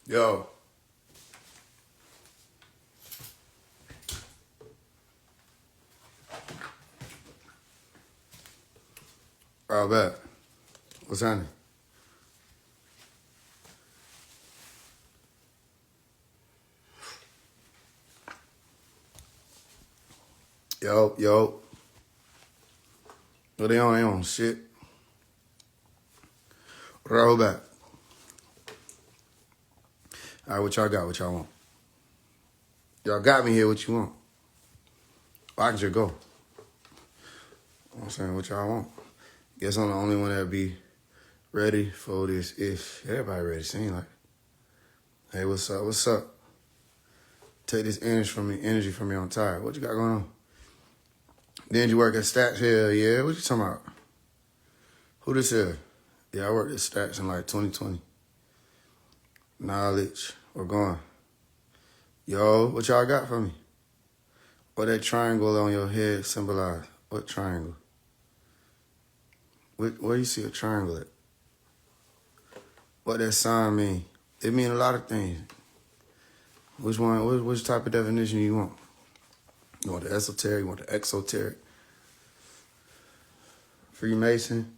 Yo. All right, what's happening? Yo. What they on? They on shit. Roll back. All right, what y'all got? What y'all want? Y'all got me here. What you want? I can just go. You know what I'm saying? What y'all want? Guess I'm the only one that be ready for this ish. Everybody ready, seem like. Hey, what's up? What's up? Take this energy from me. I'm tired. What you got going on? Didn't you work at Stats? Hell yeah. What you talking about? Who this is? Yeah, I worked at Stats in like 2020. Knowledge. We're going. Yo, what y'all got for me? What that triangle on your head symbolize? What triangle? Where you see a triangle at? What that sign mean? It mean a lot of things. Which one? Which type of definition you want? You want the esoteric? You want the exoteric? Freemason?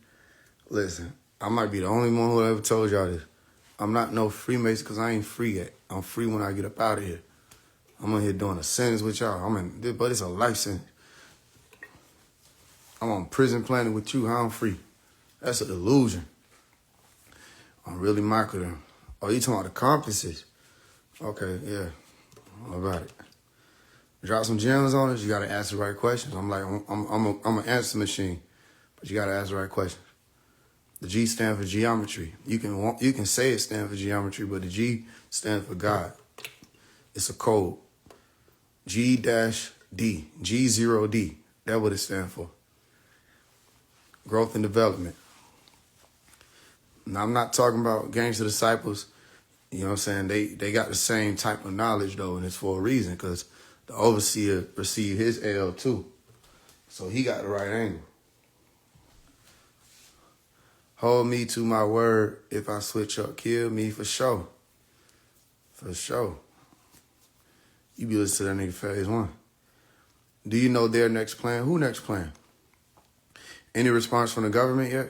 Listen, I might be the only one who ever told y'all this. I'm not no Freemason because I ain't free yet. I'm free when I get up out of here. I'm in here doing a sentence with y'all. But it's a life sentence. I'm on prison planet with you. How I'm free? That's an illusion. I'm really marketing. Oh, you talking about the compasses? Okay, yeah. What about it? Drop some gems on us. You gotta ask the right questions. I'm an answer machine, but you gotta ask the right questions. The G stands for geometry. You can say it stands for geometry, but the G stands for God. It's a code. G-D, G0D. That's what it stands for. Growth and development. Now, I'm not talking about gangster disciples. You know what I'm saying? They got the same type of knowledge, though, and it's for a reason, because the overseer received his L, too. So he got the right angle. Hold me to my word. If I switch up, kill me for sure. For sure. You be listening to that nigga Faise One. Do you know their next plan? Who next plan? Any response from the government yet?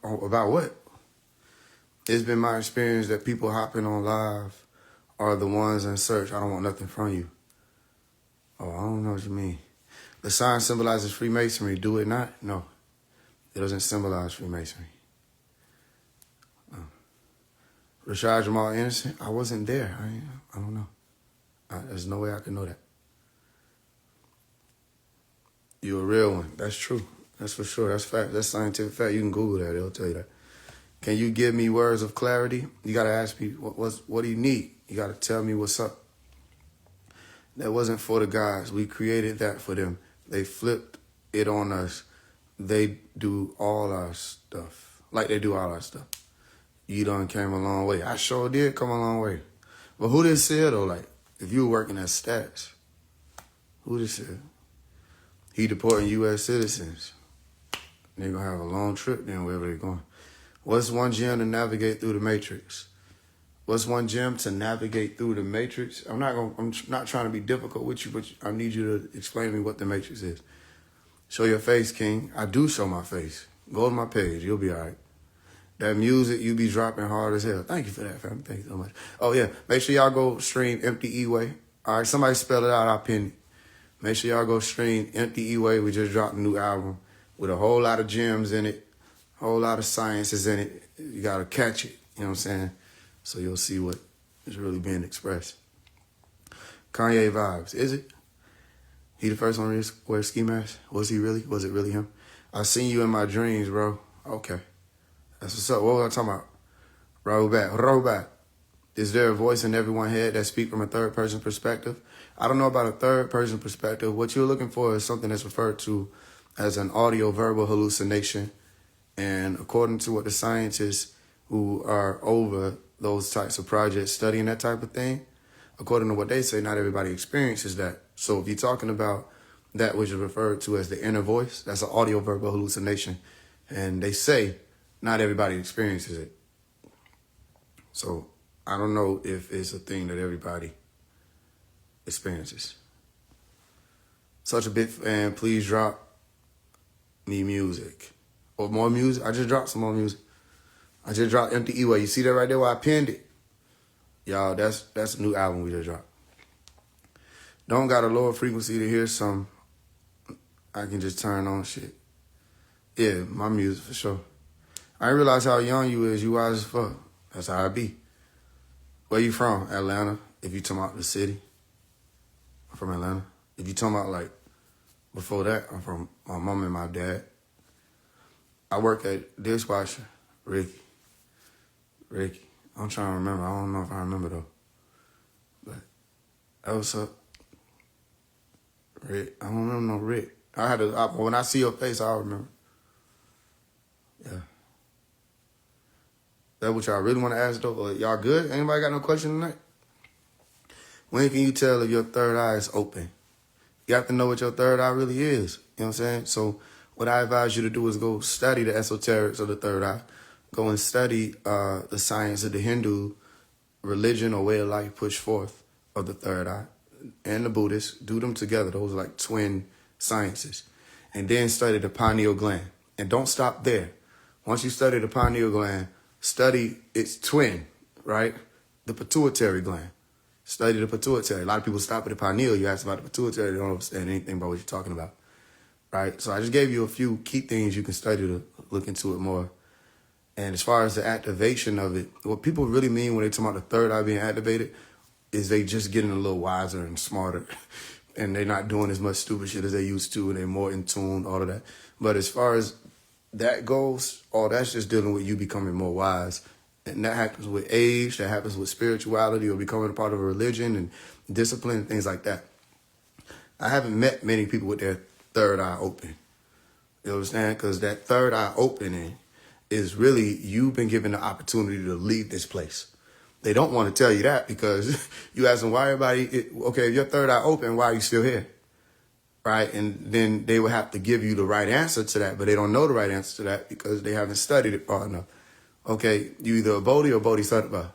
About what? It's been my experience that people hopping on live are the ones in search. I don't want nothing from you. Oh, I don't know what you mean. The sign symbolizes Freemasonry. Do it not? No. It doesn't symbolize Freemasonry. Rashad Jamal innocent? I wasn't there. I don't know. There's no way I can know that. You're a real one. That's true. That's for sure. That's fact. That's scientific fact. You can Google that. They'll tell you that. Can you give me words of clarity? You got to ask me, what do you need? You got to tell me what's up. That wasn't for the guys. We created that for them. They flipped it on us. They do all our stuff. Like they do all our stuff. You done came a long way. I sure did come a long way. But who this said, though? Like, if you were working at Stats, who this said? He deporting U.S. citizens. They're going to have a long trip then wherever they're going. What's one gem to navigate through the matrix? What's one gem to navigate through the matrix? I'm not trying to be difficult with you, but I need you to explain to me what the matrix is. Show your face, King. I do show my face. Go to my page. You'll be all right. That music, you be dropping hard as hell. Thank you for that, fam. Thank you so much. Oh, yeah. Make sure y'all go stream Empty E-Way. All right, somebody spell it out. I'll pin it. Make sure y'all go stream Empty E-Way. We just dropped a new album with a whole lot of gems in it, a whole lot of sciences in it. You got to catch it, you know what I'm saying? So you'll see what is really being expressed. Kanye vibes. Is it? He the first one to wear ski mask? Was he really? Was it really him? I seen you in my dreams, bro. Okay. That's what's up. What was I talking about? Roll back. Is there a voice in everyone's head that speaks from a third-person perspective? I don't know about a third-person perspective. What you're looking for is something that's referred to as an audio-verbal hallucination. And according to what the scientists who are over those types of projects studying that type of thing, according to what they say, not everybody experiences that. So if you're talking about that which is referred to as the inner voice, that's an audio-verbal hallucination. And they say not everybody experiences it. So I don't know if it's a thing that everybody experiences. Such a big fan. Please drop me music. Or more music. I just dropped some more music. I just dropped Empty E-Way. You see that right there where I pinned it? Y'all, that's a new album we just dropped. Don't got a lower frequency to hear some. I can just turn on shit. Yeah, my music for sure. I didn't realize how young you is. You wise as fuck. That's how I be. Where you from? Atlanta. If you talking about the city. I'm from Atlanta. If you talking about like before that, I'm from my mom and my dad. I work at dishwasher. Ricky. I'm trying to remember. I don't know if I remember though. But that was up. Rick. I don't remember no Rick. When I see your face, I'll remember. Yeah. That what y'all really want to ask though? Y'all good? Anybody got no question tonight? When can you tell if your third eye is open? You have to know what your third eye really is. You know what I'm saying? So what I advise you to do is go study the esoterics of the third eye. Go and study the science of the Hindu religion or way of life push forth of the third eye. And the Buddhists, do them together. Those are like twin sciences. And then study the pineal gland. And don't stop there. Once you study the pineal gland, study its twin, right? The pituitary gland. Study the pituitary. A lot of people stop at the pineal. You ask about the pituitary, they don't understand anything about what you're talking about, right? So I just gave you a few key things you can study to look into it more. And as far as the activation of it, what people really mean when they talk about the third eye being activated is they just getting a little wiser and smarter. And they're not doing as much stupid shit as they used to, and they're more in tune, all of that. But as far as that goes, that's just dealing with you becoming more wise. And that happens with age, that happens with spirituality or becoming a part of a religion and discipline and things like that. I haven't met many people with their third eye open. You understand? Because that third eye opening is really you've been given the opportunity to leave this place. They don't want to tell you that because you ask them, why everybody, okay, if your third eye open, why are you still here? Right? And then they will have to give you the right answer to that, but they don't know the right answer to that because they haven't studied it far enough. Okay, you either a Bodhi or Bodhisattva.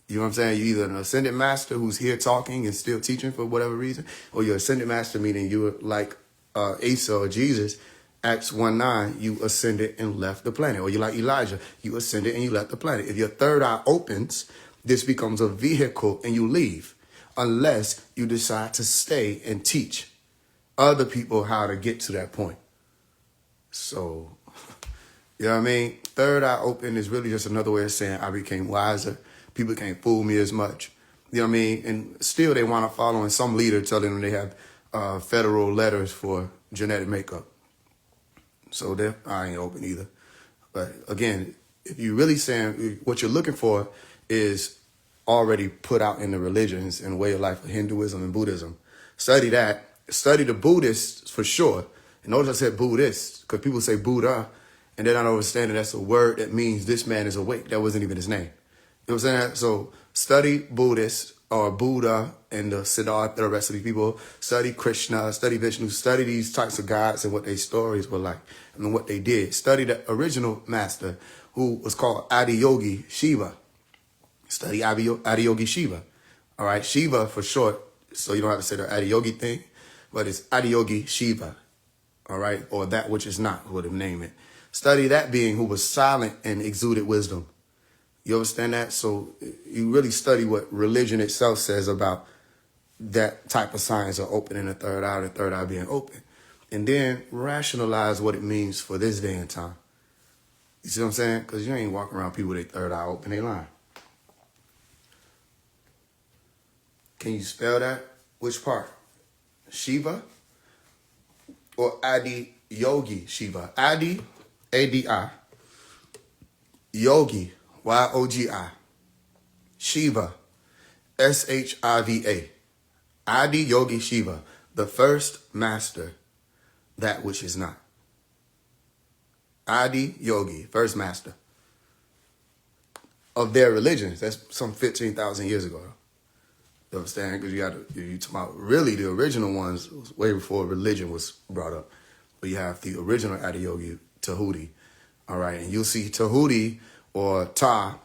You know what I'm saying? You're either an ascended master who's here talking and still teaching for whatever reason, or you're ascended master, meaning you're like Asa or Jesus, Acts 1:9, you ascended and left the planet. Or you're like Elijah, you ascended and you left the planet. If your third eye opens, this becomes a vehicle and you leave, unless you decide to stay and teach other people how to get to that point. So, you know what I mean? Third eye open is really just another way of saying I became wiser. People can't fool me as much. You know what I mean? And still they want to follow in some leader telling them they have federal letters for genetic makeup. So I ain't open either. But again, if you're really saying what you're looking for is already put out in the religions and way of life of Hinduism and Buddhism, study that. Study the Buddhists for sure. And notice I said Buddhists because people say Buddha and they're not understanding that's a word that means this man is awake. That wasn't even his name. You know what I'm saying? So study Buddhists or Buddha and the Siddhartha, the rest of these people. Study Krishna, study Vishnu, study these types of gods and what their stories were like and what they did. Study the original master who was called Adiyogi Shiva. Study Adiyogi Shiva. All right, Shiva for short, so you don't have to say the Adiyogi thing, but it's Adiyogi Shiva. All right, or that which is not, would have named it. Study that being who was silent and exuded wisdom. You understand that? So you really study what religion itself says about that type of science of opening the third eye being open. And then rationalize what it means for this day and time. You see what I'm saying? Because you ain't walking around people with their third eye open, they lying. Can you spell that? Which part? Shiva or Adi Yogi Shiva? Adi, A-D-I. Yogi, Y-O-G-I. Shiva, S-H-I-V-A. Adi Yogi Shiva, the first master, that which is not. Adi Yogi, first master of their religions. That's some 15,000 years ago. You understand? Because you talk about really the original ones was way before religion was brought up. But you have the original Adiyogi, Tahuti. All right, and you'll see Tahuti or Ta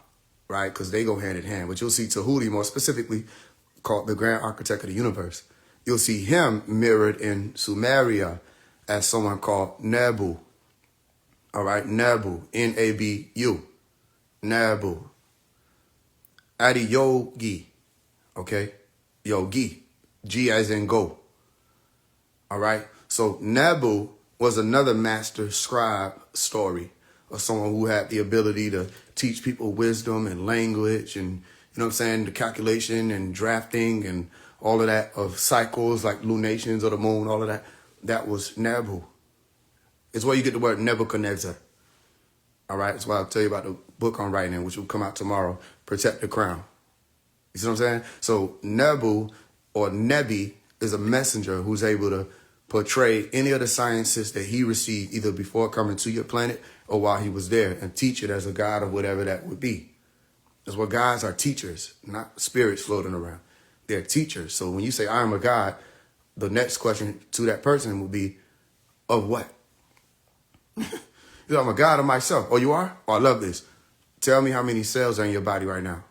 right? Because they go hand in hand. But you'll see Tahuti, more specifically, called the Grand Architect of the Universe. You'll see him mirrored in Sumeria as someone called Nabu. All right, Nabu, Nabu, Nabu. Adiyogi, okay? Yogi, G as in go. All right, so Nabu was another master scribe story of someone who had the ability to teach people wisdom and language and, you know what I'm saying, the calculation and drafting and all of that of cycles like lunations of the moon, all of that. That was Nabu. It's where you get the word Nebuchadnezzar. All right, that's why I'll tell you about the book I'm writing, which will come out tomorrow, Protect the Crown. You see what I'm saying? So Nabu or Nebi is a messenger who's able to portray any of the sciences that he received either before coming to your planet or while he was there and teach it as a god of whatever that would be. That's what gods are, teachers, not spirits floating around. They're teachers. So when you say, I am a god, the next question to that person would be, of what? I'm a god of myself. Oh, you are? Oh, I love this. Tell me how many cells are in your body right now.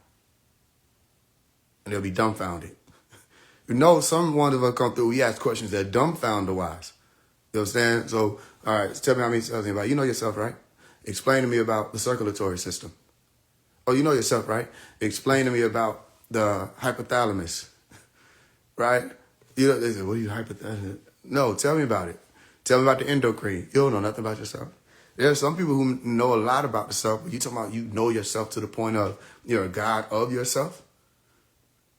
And they'll be dumbfounded. You know, some one of us come through, we ask questions that dumbfound wise. You understand? So, all right, tell me how many cells in your body. You know yourself, right? Explain to me about the circulatory system. Oh, you know yourself, right? Explain to me about the hypothalamus, right? You know, they say, what are you hypothalamus? No, tell me about it. Tell me about the endocrine. You don't know nothing about yourself. There are some people who know a lot about the self, but you talking about you know yourself to the point of you're a god of yourself.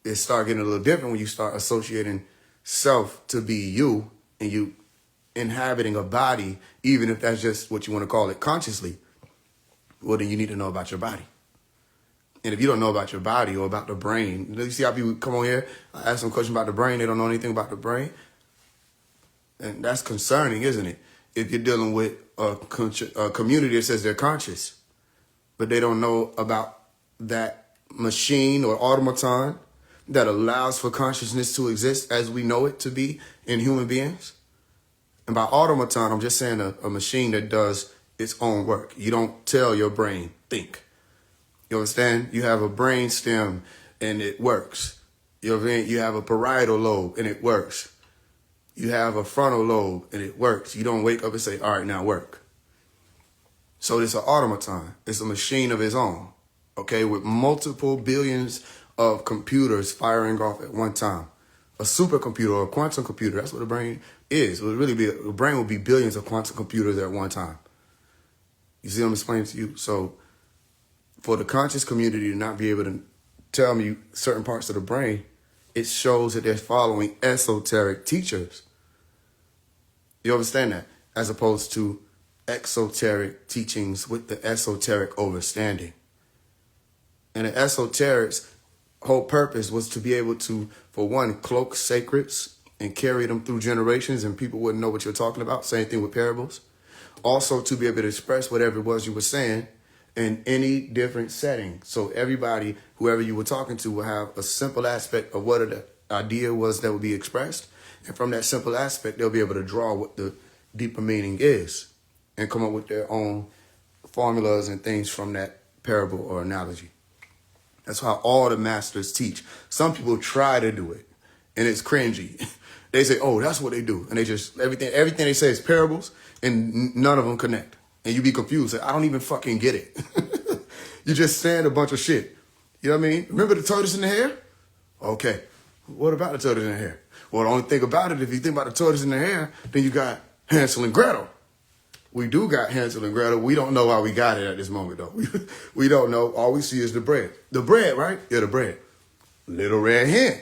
It start getting a little different when you start associating self to be you and you inhabiting a body, even if that's just what you want to call it consciously. Well, then you need to know about your body. And if you don't know about your body or about the brain, you see how people come on here, ask them questions about the brain, they don't know anything about the brain? And that's concerning, isn't it? If you're dealing with a community that says they're conscious, but they don't know about that machine or automaton that allows for consciousness to exist as we know it to be in human beings. And by automaton, I'm just saying a machine that does its own work. You don't tell your brain, think. You understand? You have a brain stem and it works. You have a parietal lobe and it works. You have a frontal lobe and it works. You don't wake up and say, all right, now work. So it's an automaton. It's a machine of its own, okay, with multiple billions of computers firing off at one time. A supercomputer or a quantum computer, that's what a brain is. It would really be, a brain would be billions of quantum computers at one time. You see what I'm explaining to you? So for the conscious community to not be able to tell me certain parts of the brain, it shows that they're following esoteric teachers. You understand that? As opposed to exoteric teachings with the esoteric understanding. And the esoteric's whole purpose was to be able to, for one, cloak sacreds and carry them through generations and people wouldn't know what you're talking about. Same thing with parables. Also to be able to express whatever it was you were saying in any different setting. So everybody, whoever you were talking to, will have a simple aspect of what the idea was that would be expressed. And from that simple aspect, they'll be able to draw what the deeper meaning is and come up with their own formulas and things from that parable or analogy. That's how all the masters teach. Some people try to do it, and it's cringy. They say, oh, that's what they do. And they just, everything they say is parables, and none of them connect. And you be confused. Like, I don't even fucking get it. You're just saying a bunch of shit. You know what I mean? Remember the tortoise in the hare? Okay. What about the tortoise in the hare? Well, the only thing about it, if you think about the tortoise in the hare, then you got Hansel and Gretel. We do got Hansel and Gretel. We don't know how we got it at this moment, though. We don't know. All we see is the bread. The bread, right? Yeah, the bread. Little red hen.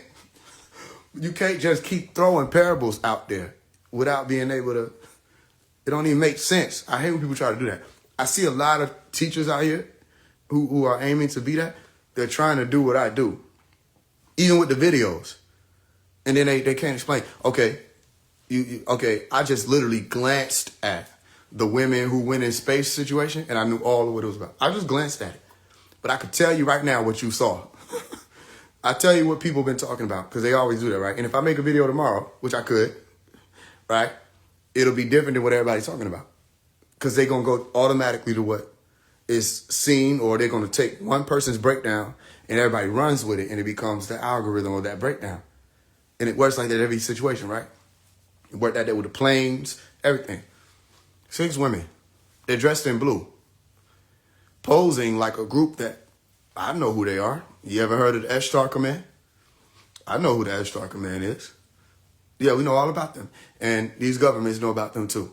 You can't just keep throwing parables out there without being able to. It don't even make sense. I hate when people try to do that. I see a lot of teachers out here who are aiming to be that. They're trying to do what I do, even with the videos. And then they can't explain. Okay, okay, I just literally glanced at the women who went in space situation, and I knew all of what it was about. I just glanced at it. But I could tell you right now what you saw. I tell you what people have been talking about, because they always do that, right? And if I make a video tomorrow, which I could, right, it'll be different than what everybody's talking about. Because they're going to go automatically to what is seen, or they're going to take one person's breakdown and everybody runs with it, and it becomes the algorithm of that breakdown. And it works like that in every situation, right? It worked like that with the planes, everything. 6 women. They're dressed in blue, posing like a group that I know who they are. You ever heard of the Sht Command? I know who the Sht Command is. Yeah, we know all about them. And these governments know about them too.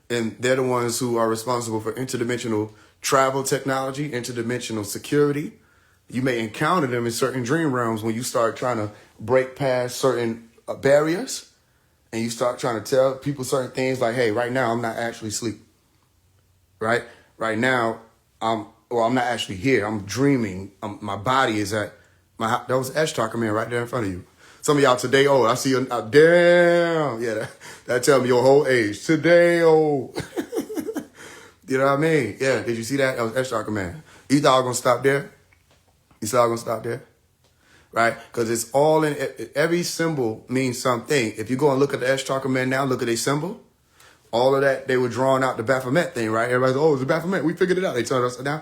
And they're the ones who are responsible for interdimensional travel technology, interdimensional security. You may encounter them in certain dream realms when you start trying to break past certain barriers, and you start trying to tell people certain things like, hey, right now I'm not actually asleep. Right? Right now, I'm not actually here. I'm dreaming. My body is at that was Sht Command right there in front of you. Some of y'all today old. I see you. Damn. Yeah, that tell me your whole age. Today old. You know what I mean? Yeah. Did you see that? That was Sht Command. You thought I was going to stop there? You thought I was going to stop there? Right? Because it's all in, every symbol means something. If you go and look at the Sht Command now, look at a symbol. All of that, they were drawing out the Baphomet thing, right? Everybody's like, oh, it's the Baphomet. We figured it out. They turned it upside down.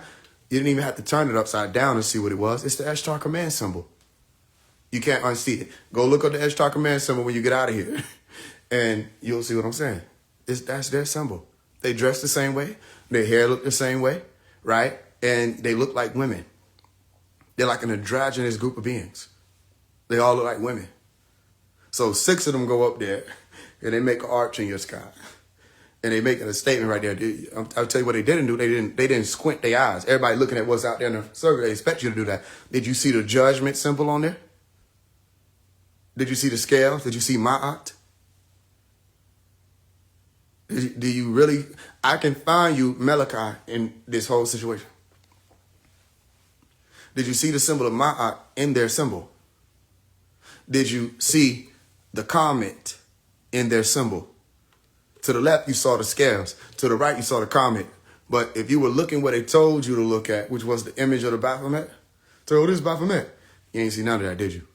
You didn't even have to turn it upside down to see what it was. It's the Sht Command symbol. You can't unsee it. Go look up the Sht Command symbol when you get out of here, and you'll see what I'm saying. That's their symbol. They dress the same way. Their hair look the same way, right? And they look like women. They're like an androgynous group of beings. They all look like women. So 6 of them go up there, and they make an arch in your sky. And they making a statement right there. I'll tell you what they didn't do. They didn't squint their eyes. Everybody looking at what's out there in the circle, they expect you to do that. Did you see the judgment symbol on there? Did you see the scales? Did you see Ma'at? Do you really? I can find you Malachi in this whole situation. Did you see the symbol of Ma'at in their symbol? Did you see the comet in their symbol? To the left, you saw the scales. To the right, you saw the comet. But if you were looking where they told you to look at, which was the image of the Baphomet, so this is Baphomet. You ain't see none of that, did you?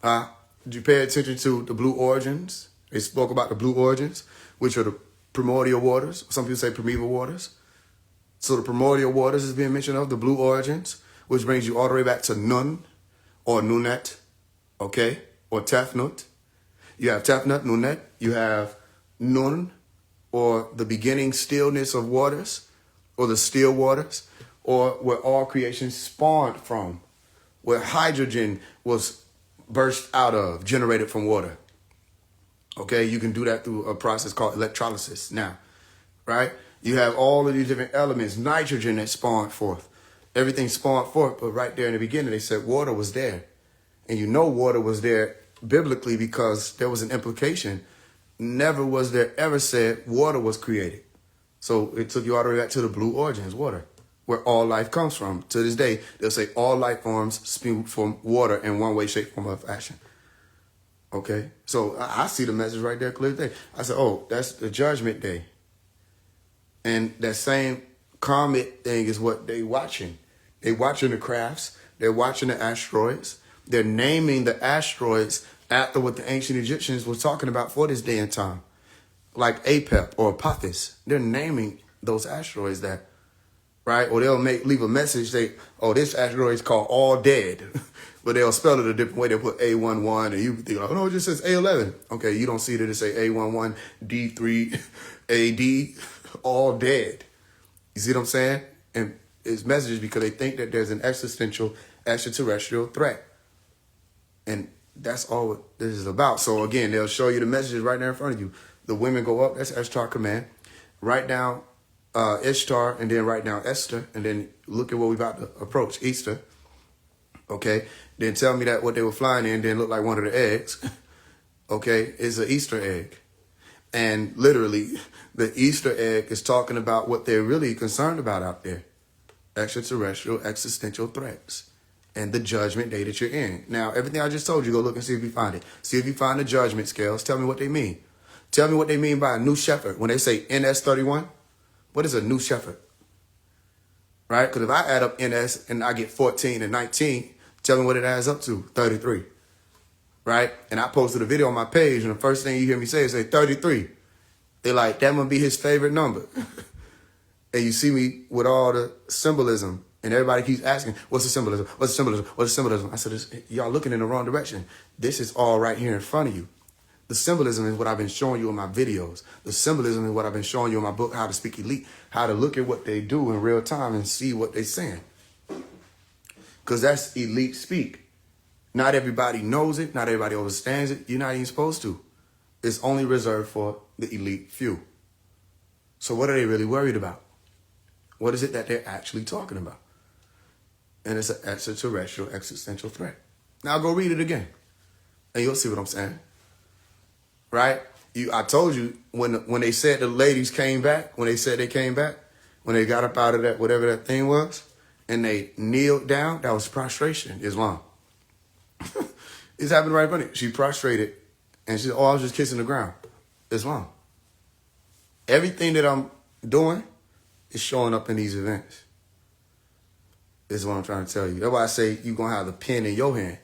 Did you pay attention to the blue origins? They spoke about the blue origins, which are the primordial waters. Some people say primeval waters. So the primordial waters is being mentioned of, the blue origins, which brings you all the way back to Nun or Nunet, okay, or Tefnut. You have Tefnut, Nunet. You have Nun, or the beginning stillness of waters, or the still waters, or where all creation spawned from, where hydrogen was burst out of, generated from water. Okay, you can do that through a process called electrolysis now, right? You have all of these different elements, nitrogen that spawned forth. Everything spawned forth, but right there in the beginning, they said water was there. And you know water was there biblically because there was an implication. Never was there ever said water was created. So it took you all the way back to the blue origins, water, where all life comes from. To this day, they'll say all life forms spew from water in one way, shape, form, or fashion. Okay, so I see the message right there clearly. I said, oh, that's the judgment day. And that same comet thing is what they watching. They watching the crafts. They're watching the asteroids. They're naming the asteroids after what the ancient Egyptians were talking about for this day and time. Like Apep or Apophis. They're naming those asteroids that, right? Or they'll leave a message, say, oh, this asteroid is called All Dead. But they'll spell it a different way. They'll put A11, and you think, oh, no, it just says A11. Okay, you don't see that it say A11, D3, AD, all dead. You see what I'm saying? And it's messages because they think that there's an existential extraterrestrial threat. And that's all what this is about. So, again, they'll show you the messages right there in front of you. The women go up. That's Ishtar command. Write down Ishtar, and then write down Esther, and then look at what we're about to approach, Easter. Okay, then tell me that what they were flying in didn't look like one of the eggs. Okay, it's an Easter egg. And literally, the Easter egg is talking about what they're really concerned about out there. Extraterrestrial, existential threats. And the judgment day that you're in. Now, everything I just told you, go look and see if you find it. See if you find the judgment scales. Tell me what they mean. Tell me what they mean by a new shepherd. When they say NS31, what is a new shepherd? Right? Because if I add up NS and I get 14 and 19, tell me what it adds up to, 33. Right? And I posted a video on my page, and the first thing you hear me say is, 33. They're like, that must be his favorite number. And you see me with all the symbolism, and everybody keeps asking, what's the symbolism? What's the symbolism? What's the symbolism? I said, y'all looking in the wrong direction. This is all right here in front of you. The symbolism is what I've been showing you in my videos. The symbolism is what I've been showing you in my book, How to Speak Elite, how to look at what they do in real time and see what they're saying. Because that's elite speak. Not everybody knows it. Not everybody understands it. You're not even supposed to. It's only reserved for the elite few. So what are they really worried about? What is it that they're actually talking about? And it's an extraterrestrial existential threat. Now go read it again, and you'll see what I'm saying. Right? I told you when they said the ladies came back, when they said they came back, when they got up out of that, whatever that thing was, and they kneeled down, that was prostration, Islam. It's happened right in front of you. She prostrated, and she said, I was just kissing the ground. Islam. Everything that I'm doing is showing up in these events. This is what I'm trying to tell you. That's why I say you're going to have the pen in your hand,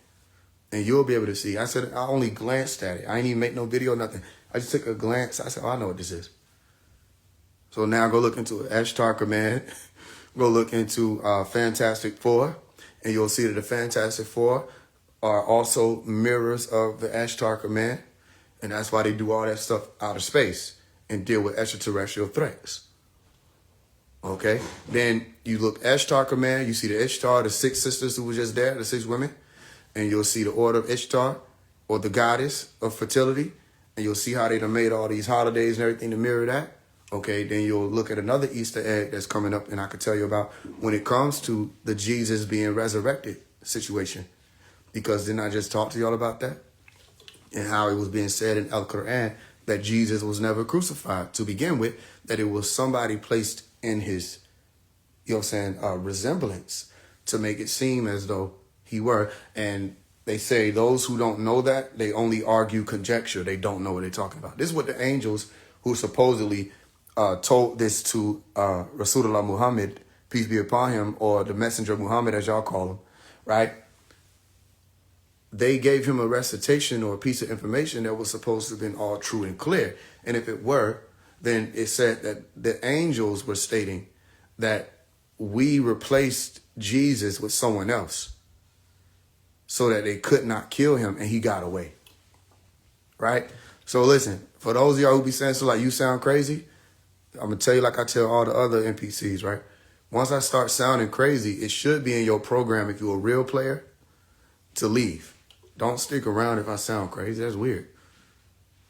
and you'll be able to see. I said, I only glanced at it. I ain't even make no video, nothing. I just took a glance. I said, I know what this is. So now go look into Ashtar Command. Go look into Fantastic Four, and you'll see that the Fantastic Four are also mirrors of the Ashtar Command, and that's why they do all that stuff out of space and deal with extraterrestrial threats. Okay? Then you look Ashtar Command, you see the Ishtar, the 6 sisters who were just there, the 6 women, and you'll see the Order of Ishtar, or the goddess of fertility, and you'll see how they done made all these holidays and everything to mirror that. Okay, then you'll look at another Easter egg that's coming up, and I could tell you about when it comes to the Jesus being resurrected situation. Because didn't I just talk to y'all about that? And how it was being said in Al-Quran that Jesus was never crucified to begin with, that it was somebody placed in his, resemblance to make it seem as though he were. And they say those who don't know that, they only argue conjecture. They don't know what they're talking about. This is what the angels who supposedly told this to Rasulullah Muhammad, peace be upon him, or the messenger Muhammad, as y'all call him, right? They gave him a recitation or a piece of information that was supposed to have been all true and clear. And if it were, then it said that the angels were stating that we replaced Jesus with someone else so that they could not kill him, and he got away. Right? So listen, for those of y'all who be saying so like you sound crazy, I'm going to tell you like I tell all the other NPCs, right? Once I start sounding crazy, it should be in your program, if you're a real player, to leave. Don't stick around if I sound crazy. That's weird.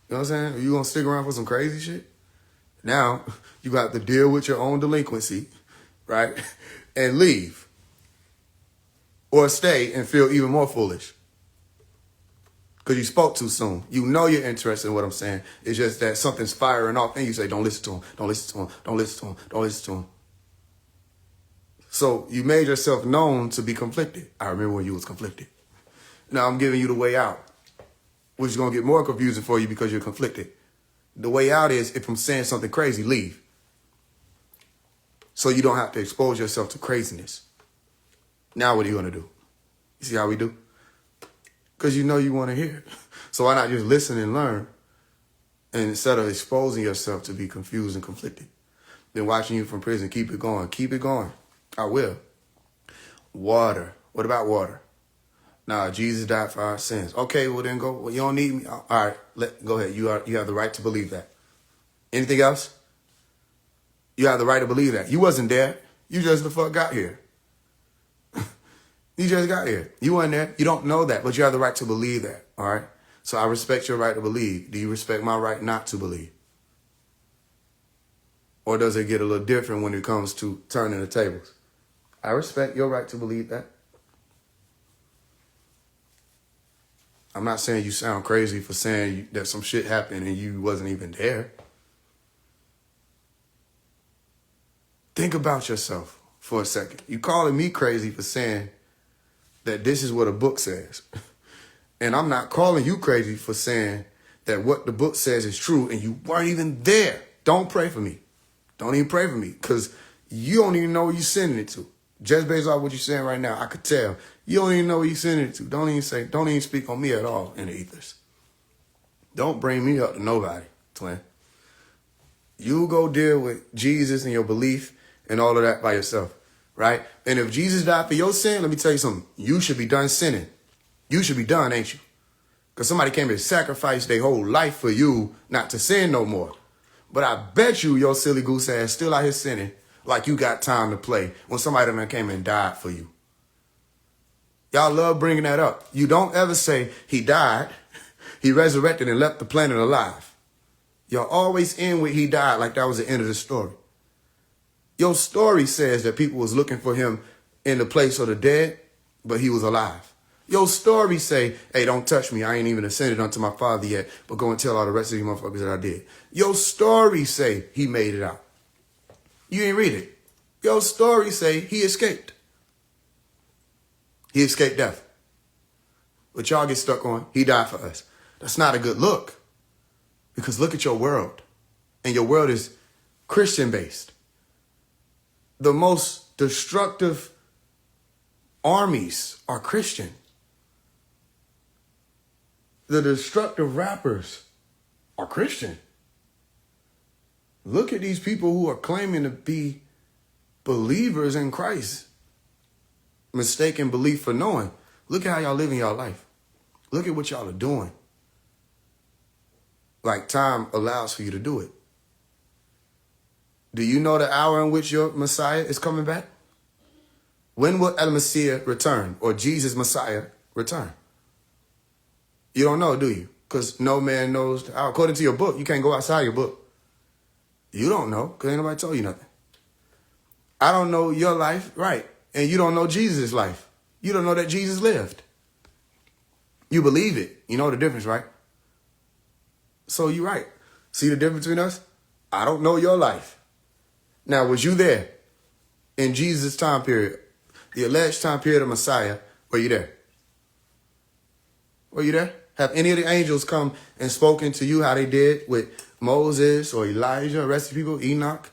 You know what I'm saying? You going to stick around for some crazy shit? Now, you got to deal with your own delinquency, right? And leave. Or stay and feel even more foolish. Because you spoke too soon. You know you're interested in what I'm saying. It's just that something's firing off and you say, don't listen to him, don't listen to him, don't listen to him, don't listen to him. So you made yourself known to be conflicted. I remember when you was conflicted. Now I'm giving you the way out, which is going to get more confusing for you because you're conflicted. The way out is, if I'm saying something crazy, leave. So you don't have to expose yourself to craziness. Now what are you going to do? You see how we do? Because you know you want to hear it. So why not just listen and learn? And instead of exposing yourself to be confused and conflicted, then watching you from prison, keep it going. Keep it going. I will. Water. What about water? Nah, Jesus died for our sins. Okay, well then go. Well, you don't need me. All right, go ahead. You have the right to believe that. Anything else? You have the right to believe that. You wasn't there. You just the fuck got here. You just got here. You weren't there. You don't know that, but you have the right to believe that. All right. So I respect your right to believe. Do you respect my right not to believe? Or does it get a little different when it comes to turning the tables? I respect your right to believe that. I'm not saying you sound crazy for saying that some shit happened and you wasn't even there. Think about yourself for a second. You calling me crazy for saying that this is what a book says. And I'm not calling you crazy for saying that what the book says is true and you weren't even there. Don't pray for me. Don't even pray for me, because you don't even know where you're sending it to. Just based off what you're saying right now, I could tell. You don't even know where you're sending it to. Don't even speak on me at all in the ethers. Don't bring me up to nobody, twin. You go deal with Jesus and your belief and all of that by yourself, right? And if Jesus died for your sin, let me tell you something. You should be done sinning. You should be done, ain't you? Because somebody came and sacrificed their whole life for you not to sin no more. But I bet you your silly goose ass still out here sinning like you got time to play when somebody done came and died for you. Y'all love bringing that up. You don't ever say he died, he resurrected and left the planet alive. Y'all always end with he died like that was the end of the story. Your story says that people was looking for him in the place of the dead, but he was alive. Your story say, hey, don't touch me. I ain't even ascended unto my Father yet, but go and tell all the rest of you motherfuckers that I did. Your story say he made it out. You ain't read it. Your story say he escaped. He escaped death. But y'all get stuck on, he died for us. That's not a good look. Because look at your world. And your world is Christian-based. The most destructive armies are Christian. The destructive rappers are Christian. Look at these people who are claiming to be believers in Christ. Mistaken belief for knowing. Look at how y'all living y'all life. Look at what y'all are doing. Like time allows for you to do it. Do you know the hour in which your Messiah is coming back? When will El Messiah return, or Jesus Messiah return? You don't know, do you? Because no man knows the hour. According to your book, you can't go outside your book. You don't know, because ain't nobody told you nothing. I don't know your life, right? And you don't know Jesus' life. You don't know that Jesus lived. You believe it. You know the difference, right? So you're right. See the difference between us? I don't know your life. Now, was you there in Jesus' time period, the alleged time period of Messiah? Were you there? Were you there? Have any of the angels come and spoken to you how they did with Moses or Elijah, the rest of the people, Enoch?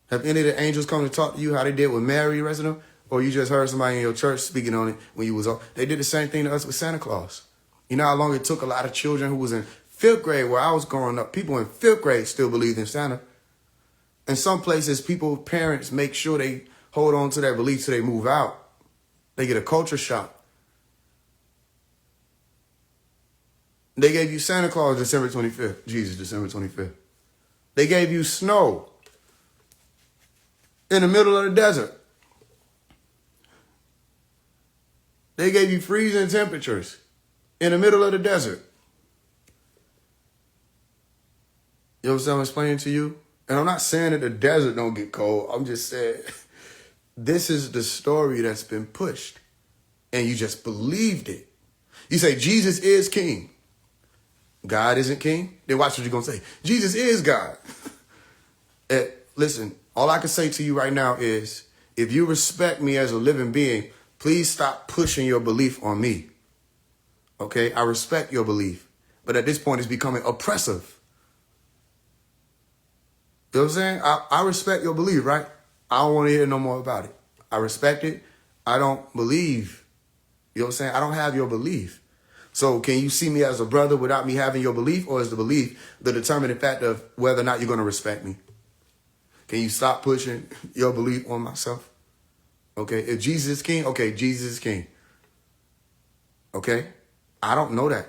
Have any of the angels come to talk to you how they did with Mary, the rest of them? Or you just heard somebody in your church speaking on it when you was off? They did the same thing to us with Santa Claus. You know how long it took a lot of children who was in 5th grade where I was growing up, people in 5th grade still believed in Santa. In some places, parents make sure they hold on to their belief till they move out. They get a culture shock. They gave you Santa Claus December 25th. Jesus, December 25th. They gave you snow in the middle of the desert. They gave you freezing temperatures in the middle of the desert. You know what I'm explaining to you? And I'm not saying that the desert don't get cold. I'm just saying this is the story that's been pushed. And you just believed it. You say Jesus is king. God isn't king? Then watch what you're going to say. Jesus is God. Listen, all I can say to you right now is, if you respect me as a living being, please stop pushing your belief on me. Okay? I respect your belief. But at this point, it's becoming oppressive. You know what I'm saying? I respect your belief, right? I don't want to hear no more about it. I respect it. I don't believe. You know what I'm saying? I don't have your belief. So can you see me as a brother without me having your belief, or is the belief the determining factor of whether or not you're going to respect me? Can you stop pushing your belief on myself? Okay, if Jesus is king, okay, Jesus is king. Okay, I don't know that.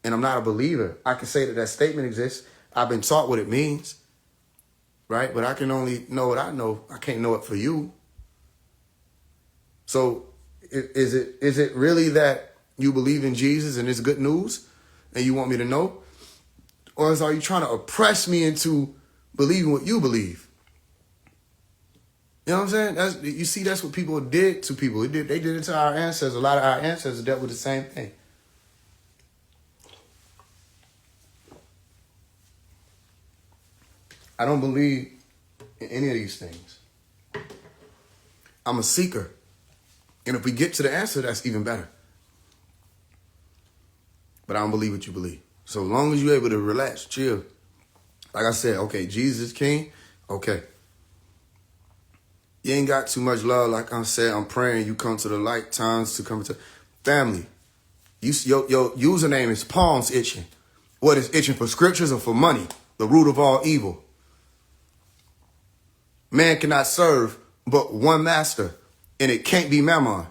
And I'm not a believer. I can say that that statement exists. I've been taught what it means, right? But I can only know what I know. I can't know it for you. So is it really that you believe in Jesus and it's good news and you want me to know? Or are you trying to oppress me into believing what you believe? You know what I'm saying? You see, that's what people did to people. They did it to our ancestors. A lot of our ancestors dealt with the same thing. I don't believe in any of these things. I'm a seeker. And if we get to the answer, that's even better. But I don't believe what you believe. So as long as you're able to relax, chill. Like I said, okay, Jesus is king. Okay. You ain't got too much love. Like I said, I'm praying you come to the light. Times to come to family. Your username is palms itching. What is itching, for scriptures or for money? The root of all evil. Man cannot serve but one master, and it can't be Mammon.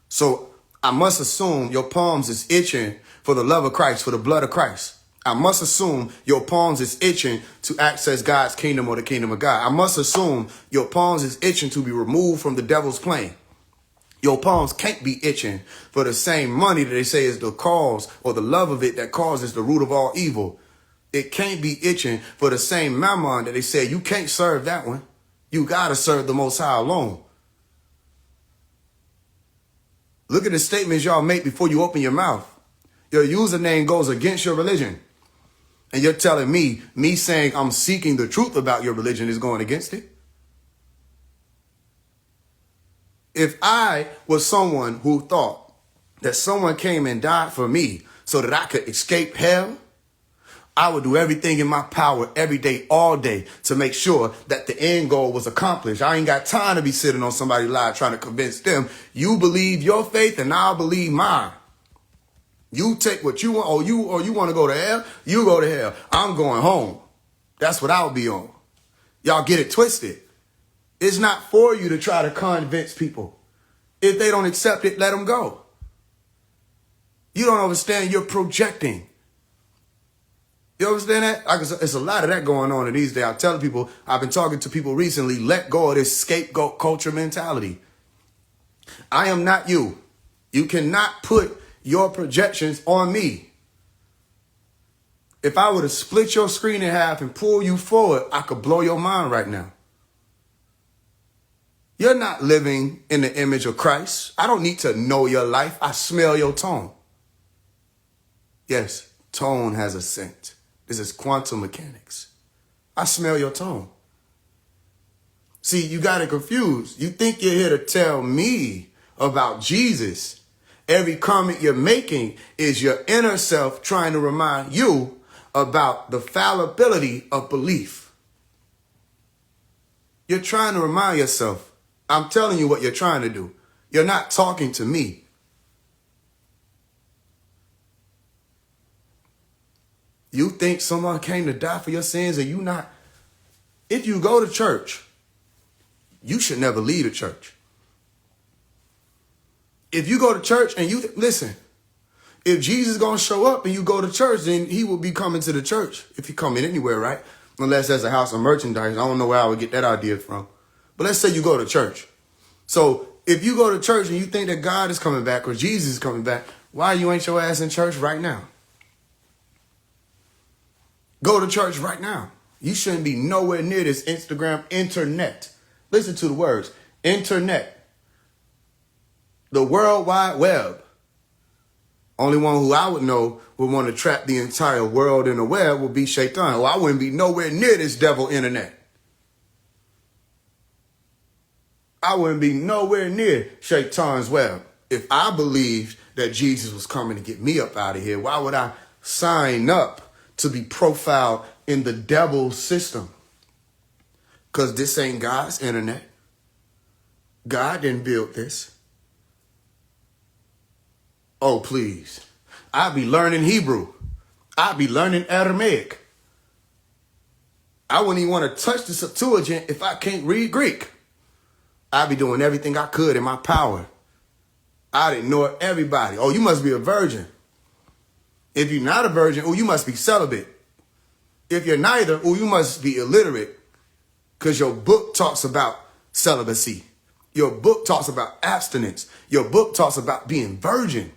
So I must assume your palms is itching for the love of Christ, for the blood of Christ. I must assume your palms is itching to access God's kingdom or the kingdom of God. I must assume your palms is itching to be removed from the devil's plane. Your palms can't be itching for the same money that they say is the cause, or the love of it that causes the root of all evil. It can't be itching for the same mammon that they say you can't serve that one. You got to serve the Most High alone. Look at the statements y'all make before you open your mouth. Your username goes against your religion. And you're telling me saying I'm seeking the truth about your religion is going against it? If I was someone who thought that someone came and died for me so that I could escape hell, I would do everything in my power every day, all day, to make sure that the end goal was accomplished. I ain't got time to be sitting on somebody's live trying to convince them. You believe your faith and I'll believe mine. You take what you want, or you want to go to hell, you go to hell. I'm going home. That's what I'll be on. Y'all get it twisted. It's not for you to try to convince people. If they don't accept it, let them go. You don't understand, you're projecting. You understand that? It's a lot of that going on in these days. I'm telling people, I've been talking to people recently, let go of this scapegoat culture mentality. I am not you. You cannot put your projections on me. If I were to split your screen in half and pull you forward, I could blow your mind right now. You're not living in the image of Christ. I don't need to know your life. I smell your tone. Yes, tone has a scent. This is quantum mechanics. I smell your tone. See, you got it confused. You think you're here to tell me about Jesus. Every comment you're making is your inner self trying to remind you about the fallibility of belief. You're trying to remind yourself. I'm telling you what you're trying to do. You're not talking to me. You think someone came to die for your sins and you not? If you go to church, you should never leave a church. If you go to church and listen, if Jesus is going to show up and you go to church, then he will be coming to the church. If he come in anywhere, right? Unless there's a house of merchandise. I don't know where I would get that idea from. But let's say you go to church. So if you go to church and you think that God is coming back or Jesus is coming back, why you ain't your ass in church right now? Go to church right now. You shouldn't be nowhere near this Instagram internet. Listen to the words. Internet. The World Wide Web. Only one who I would know would want to trap the entire world in the web would be Shaitan. Well, I wouldn't be nowhere near this devil internet. I wouldn't be nowhere near Shaitan's web. If I believed that Jesus was coming to get me up out of here, why would I sign up to be profiled in the devil's system? Because this ain't God's internet. God didn't build this. Oh, please. I'd be learning Hebrew. I'd be learning Aramaic. I wouldn't even want to touch the Septuagint if I can't read Greek. I'd be doing everything I could in my power. I'd ignore everybody. Oh, you must be a virgin. If you're not a virgin, oh, you must be celibate. If you're neither, oh, you must be illiterate. Because your book talks about celibacy. Your book talks about abstinence. Your book talks about being virgin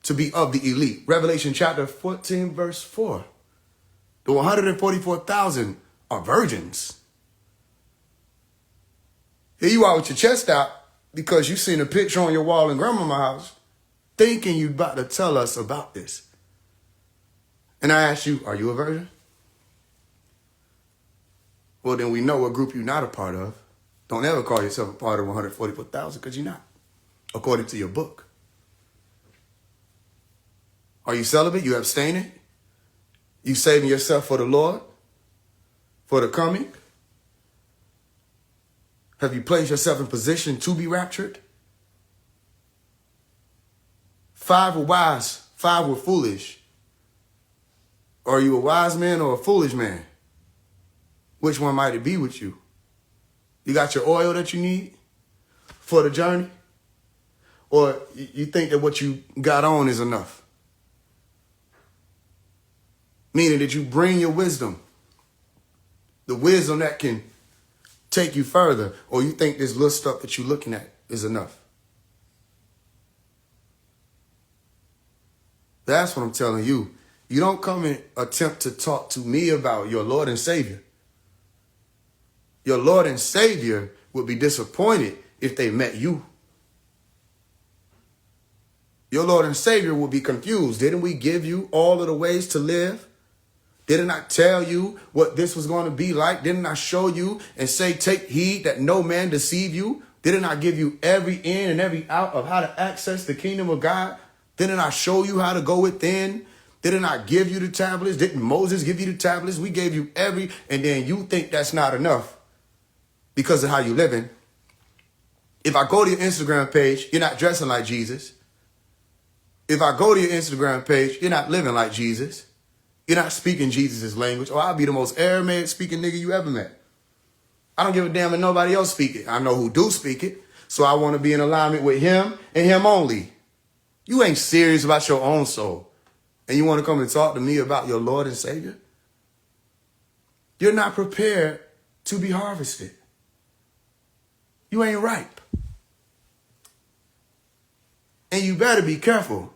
to be of the elite. Revelation chapter 14, verse 4. The 144,000 are virgins. Here you are with your chest out because you seen a picture on your wall in grandmama's house thinking you about to tell us about this. And I asked you, are you a virgin? Well, then we know what group you're not a part of. Don't ever call yourself a part of 144,000 because you're not, according to your book. Are you celibate? You abstaining? You saving yourself for the Lord? For the coming? Have you placed yourself in position to be raptured? 5 were wise, 5 were foolish. Are you a wise man or a foolish man? Which one might it be with you? You got your oil that you need for the journey? Or you think that what you got on is enough? Meaning that you bring your wisdom, the wisdom that can take you further, or you think this little stuff that you're looking at is enough? That's what I'm telling you. You don't come and attempt to talk to me about your Lord and Savior. Your Lord and Savior would be disappointed if they met you. Your Lord and Savior will be confused. Didn't we give you all of the ways to live? Didn't I tell you what this was going to be like? Didn't I show you and say, take heed that no man deceive you? Didn't I give you every in and every out of how to access the kingdom of God? Didn't I show you how to go within? Didn't I give you the tablets? Didn't Moses give you the tablets? We gave you and then you think that's not enough because of how you living. If I go to your Instagram page, you're not dressing like Jesus. If I go to your Instagram page, you're not living like Jesus. You're not speaking Jesus' language. Or I'll be the most Aramaic speaking nigga you ever met. I don't give a damn if nobody else speak it. I know who do speak it. So I want to be in alignment with him and him only. You ain't serious about your own soul. And you want to come and talk to me about your Lord and Savior? You're not prepared to be harvested. You ain't ripe. And you better be careful.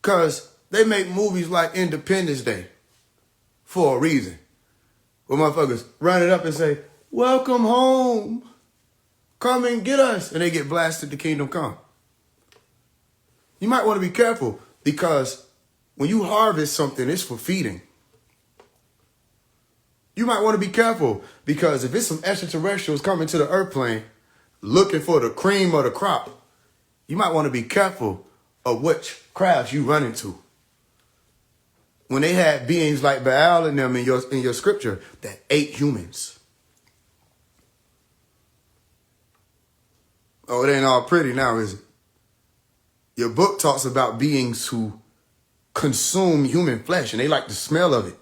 Because they make movies like Independence Day for a reason. Where motherfuckers run it up and say, welcome home. Come and get us. And they get blasted, the kingdom come. You might want to be careful because when you harvest something, it's for feeding. You might want to be careful because if it's some extraterrestrials coming to the earth plane looking for the cream of the crop, you might want to be careful of which crowds you run into. When they had beings like Baal in them in your scripture that ate humans. Oh, it ain't all pretty now, is it? Your book talks about beings who consume human flesh and they like the smell of it.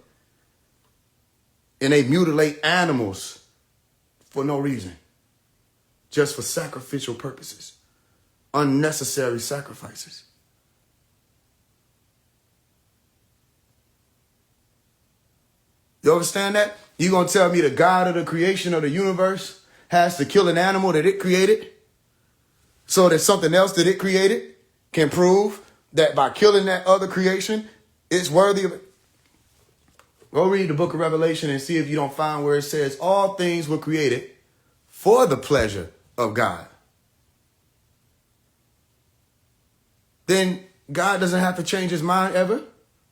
And they mutilate animals for no reason. Just for sacrificial purposes. Unnecessary sacrifices. You understand that? You gonna tell me the God of the creation of the universe has to kill an animal that it created so that something else that it created can prove that by killing that other creation, it's worthy of it? Go read the book of Revelation and see if you don't find where it says all things were created for the pleasure of God. Then God doesn't have to change his mind ever.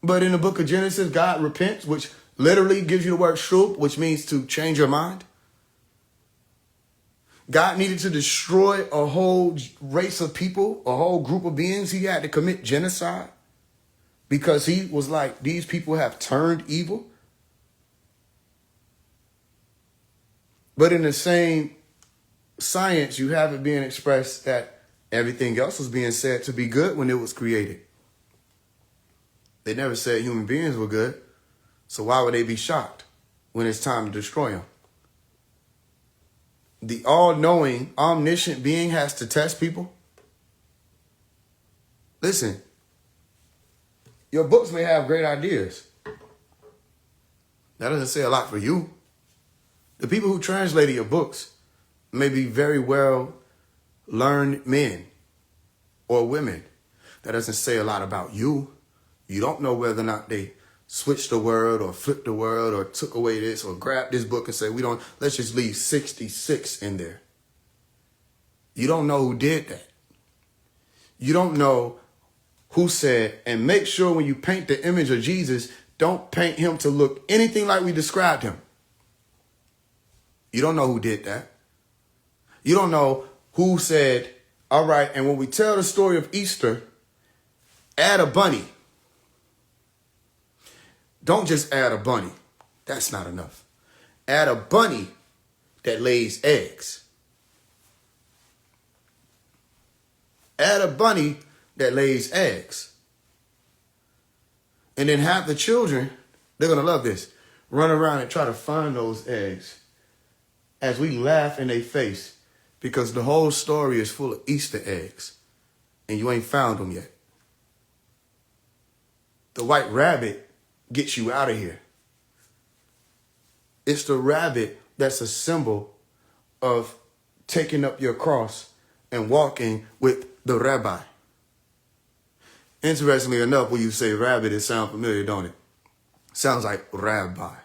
But in the book of Genesis, God repents, which literally gives you the word shup, which means to change your mind. God needed to destroy a whole race of people, a whole group of beings. He had to commit genocide because he was like, these people have turned evil. But in the same science, you have it being expressed that everything else was being said to be good when it was created. They never said human beings were good. So why would they be shocked when it's time to destroy them? The all-knowing, omniscient being has to test people. Listen, your books may have great ideas. That doesn't say a lot for you. The people who translated your books may be very well learned men or women. That doesn't say a lot about you. You don't know whether or not they switched the word or flipped the word or took away this or grabbed this book and said, let's just leave 66 in there. You don't know who did that. You don't know who said, and make sure when you paint the image of Jesus, don't paint him to look anything like we described him. You don't know who did that. You don't know who said, all right, and when we tell the story of Easter, add a bunny. Don't just add a bunny. That's not enough. Add a bunny that lays eggs. Add a bunny that lays eggs. And then have the children, they're going to love this, run around and try to find those eggs as we laugh in their face because the whole story is full of Easter eggs and you ain't found them yet. The white rabbit gets you out of here. It's the rabbit that's a symbol of taking up your cross and walking with the rabbi. Interestingly enough, when you say rabbit, it sounds familiar, don't it? Sounds like rabbi.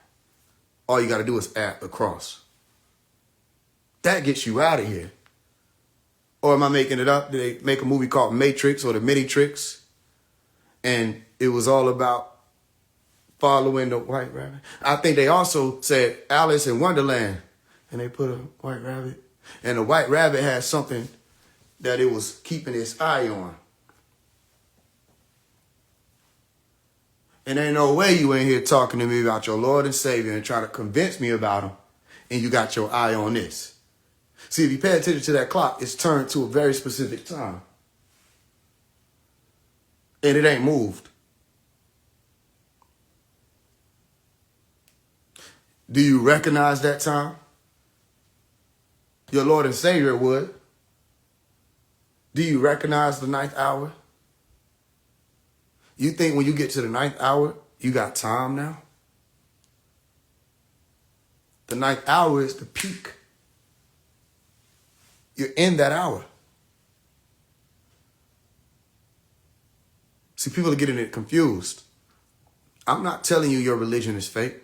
All you got to do is add the cross. That gets you out of here. Or am I making it up? Did they make a movie called Matrix or The Mini-Trix? And it was all about following the white rabbit. I think they also said Alice in Wonderland. And they put a white rabbit. And the white rabbit had something that it was keeping its eye on. And ain't no way you in here talking to me about your Lord and Savior and trying to convince me about him. And you got your eye on this. See, if you pay attention to that clock, it's turned to a very specific time. And it ain't moved. Do you recognize that time? Your Lord and Savior would. Do you recognize the 9th hour? You think when you get to the 9th hour, you got time now? The 9th hour is the peak. You're in that hour. See, people are getting it confused. I'm not telling you your religion is fake.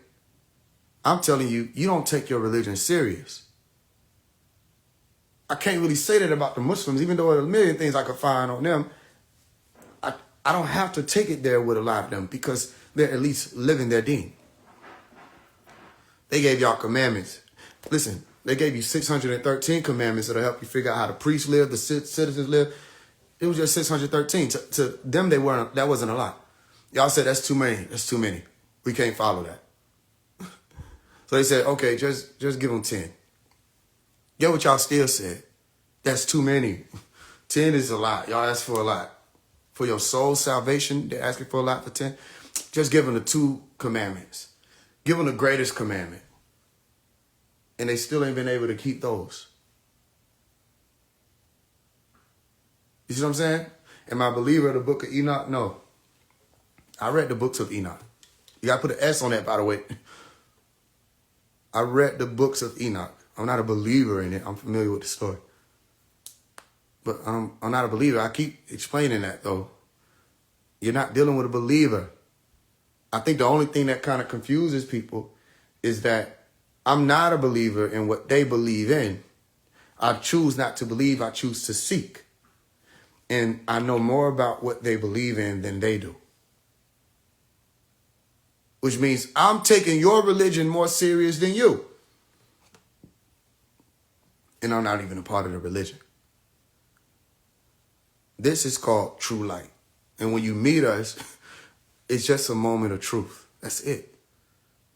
I'm telling you, you don't take your religion serious. I can't really say that about the Muslims, even though there are a million things I could find on them. I don't have to take it there with a lot of them because they're at least living their deen. They gave y'all commandments. Listen, they gave you 613 commandments that'll help you figure out how the priests live, the citizens live. It was just 613. To them, that wasn't a lot. Y'all said that's too many. That's too many. We can't follow that. So they said, okay, just give them 10. Get what y'all still said. That's too many. 10 is a lot. Y'all asked for a lot. For your soul's salvation, they're asking for a lot for 10. Just give them the 2 commandments. Give them the greatest commandment. And they still ain't been able to keep those. You see what I'm saying? Am I a believer of the book of Enoch? No. I read the books of Enoch. You got to put an S on that, by the way. I read the books of Enoch. I'm not a believer in it. I'm familiar with the story. But I'm not a believer. I keep explaining that, though. You're not dealing with a believer. I think the only thing that kind of confuses people is that I'm not a believer in what they believe in. I choose not to believe. I choose to seek. And I know more about what they believe in than they do. Which means I'm taking your religion more serious than you. And I'm not even a part of the religion. This is called true light. And when you meet us, it's just a moment of truth. That's it.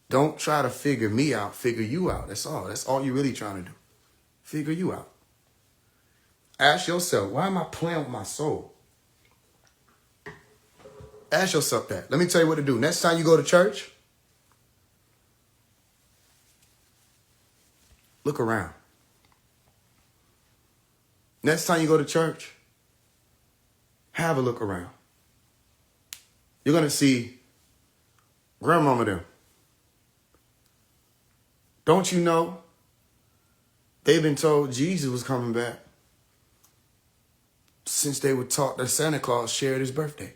Don't try to figure me out. Figure you out. That's all. That's all you're really trying to do. Figure you out. Ask yourself, why am I playing with my soul? Ask yourself that. Let me tell you what to do. Next time you go to church, look around. Next time you go to church, have a look around. You're going to see grandmama there. Don't you know they've been told Jesus was coming back since they were taught that Santa Claus shared his birthday?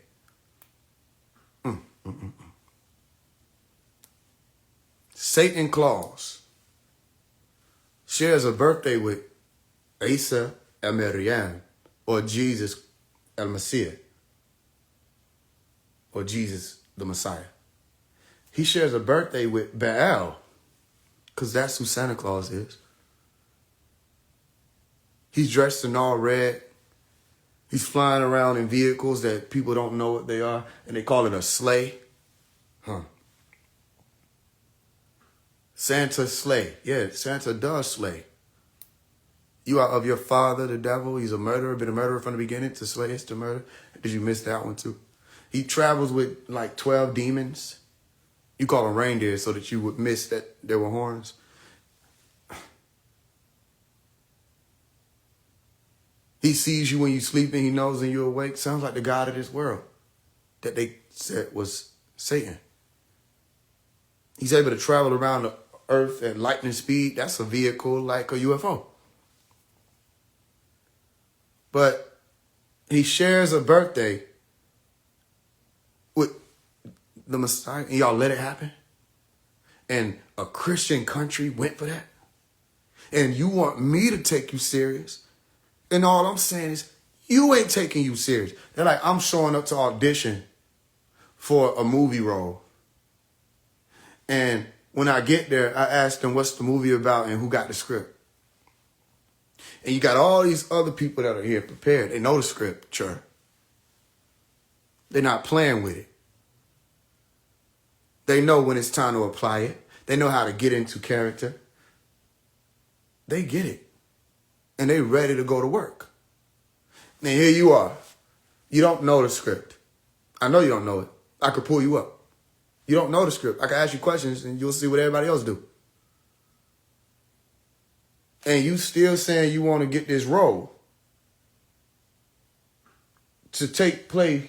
Satan Claus shares a birthday with Isa el Maryam, or Jesus el Messiah, or Jesus the Messiah. He shares a birthday with Baal, because that's who Santa Claus is. He's dressed in all red. He's flying around in vehicles that people don't know what they are, and they call it a sleigh. Santa slay. Yeah, Santa does slay. You are of your father, the devil. He's a murderer, been a murderer from the beginning. To slay is to murder. Did you miss that one too? He travels with like 12 demons. You call them reindeer so that you would miss that there were horns. He sees you when you're sleeping. He knows when you're awake. Sounds like the God of this world that they said was Satan. He's able to travel around the earth at lightning speed. That's a vehicle like a UFO. But he shares a birthday with the Messiah, and y'all let it happen? And a Christian country went for that? And you want me to take you serious? And all I'm saying is, you ain't taking you serious. They're like, I'm showing up to audition for a movie role. And when I get there, I ask them what's the movie about and who got the script. And you got all these other people that are here prepared. They know the scripture. They're not playing with it. They know when it's time to apply it. They know how to get into character. They get it. And they ready to go to work. And here you are. You don't know the script. I know you don't know it. I could pull you up. You don't know the script. I can ask you questions and you'll see what everybody else do. And you still saying you want to get this role to take place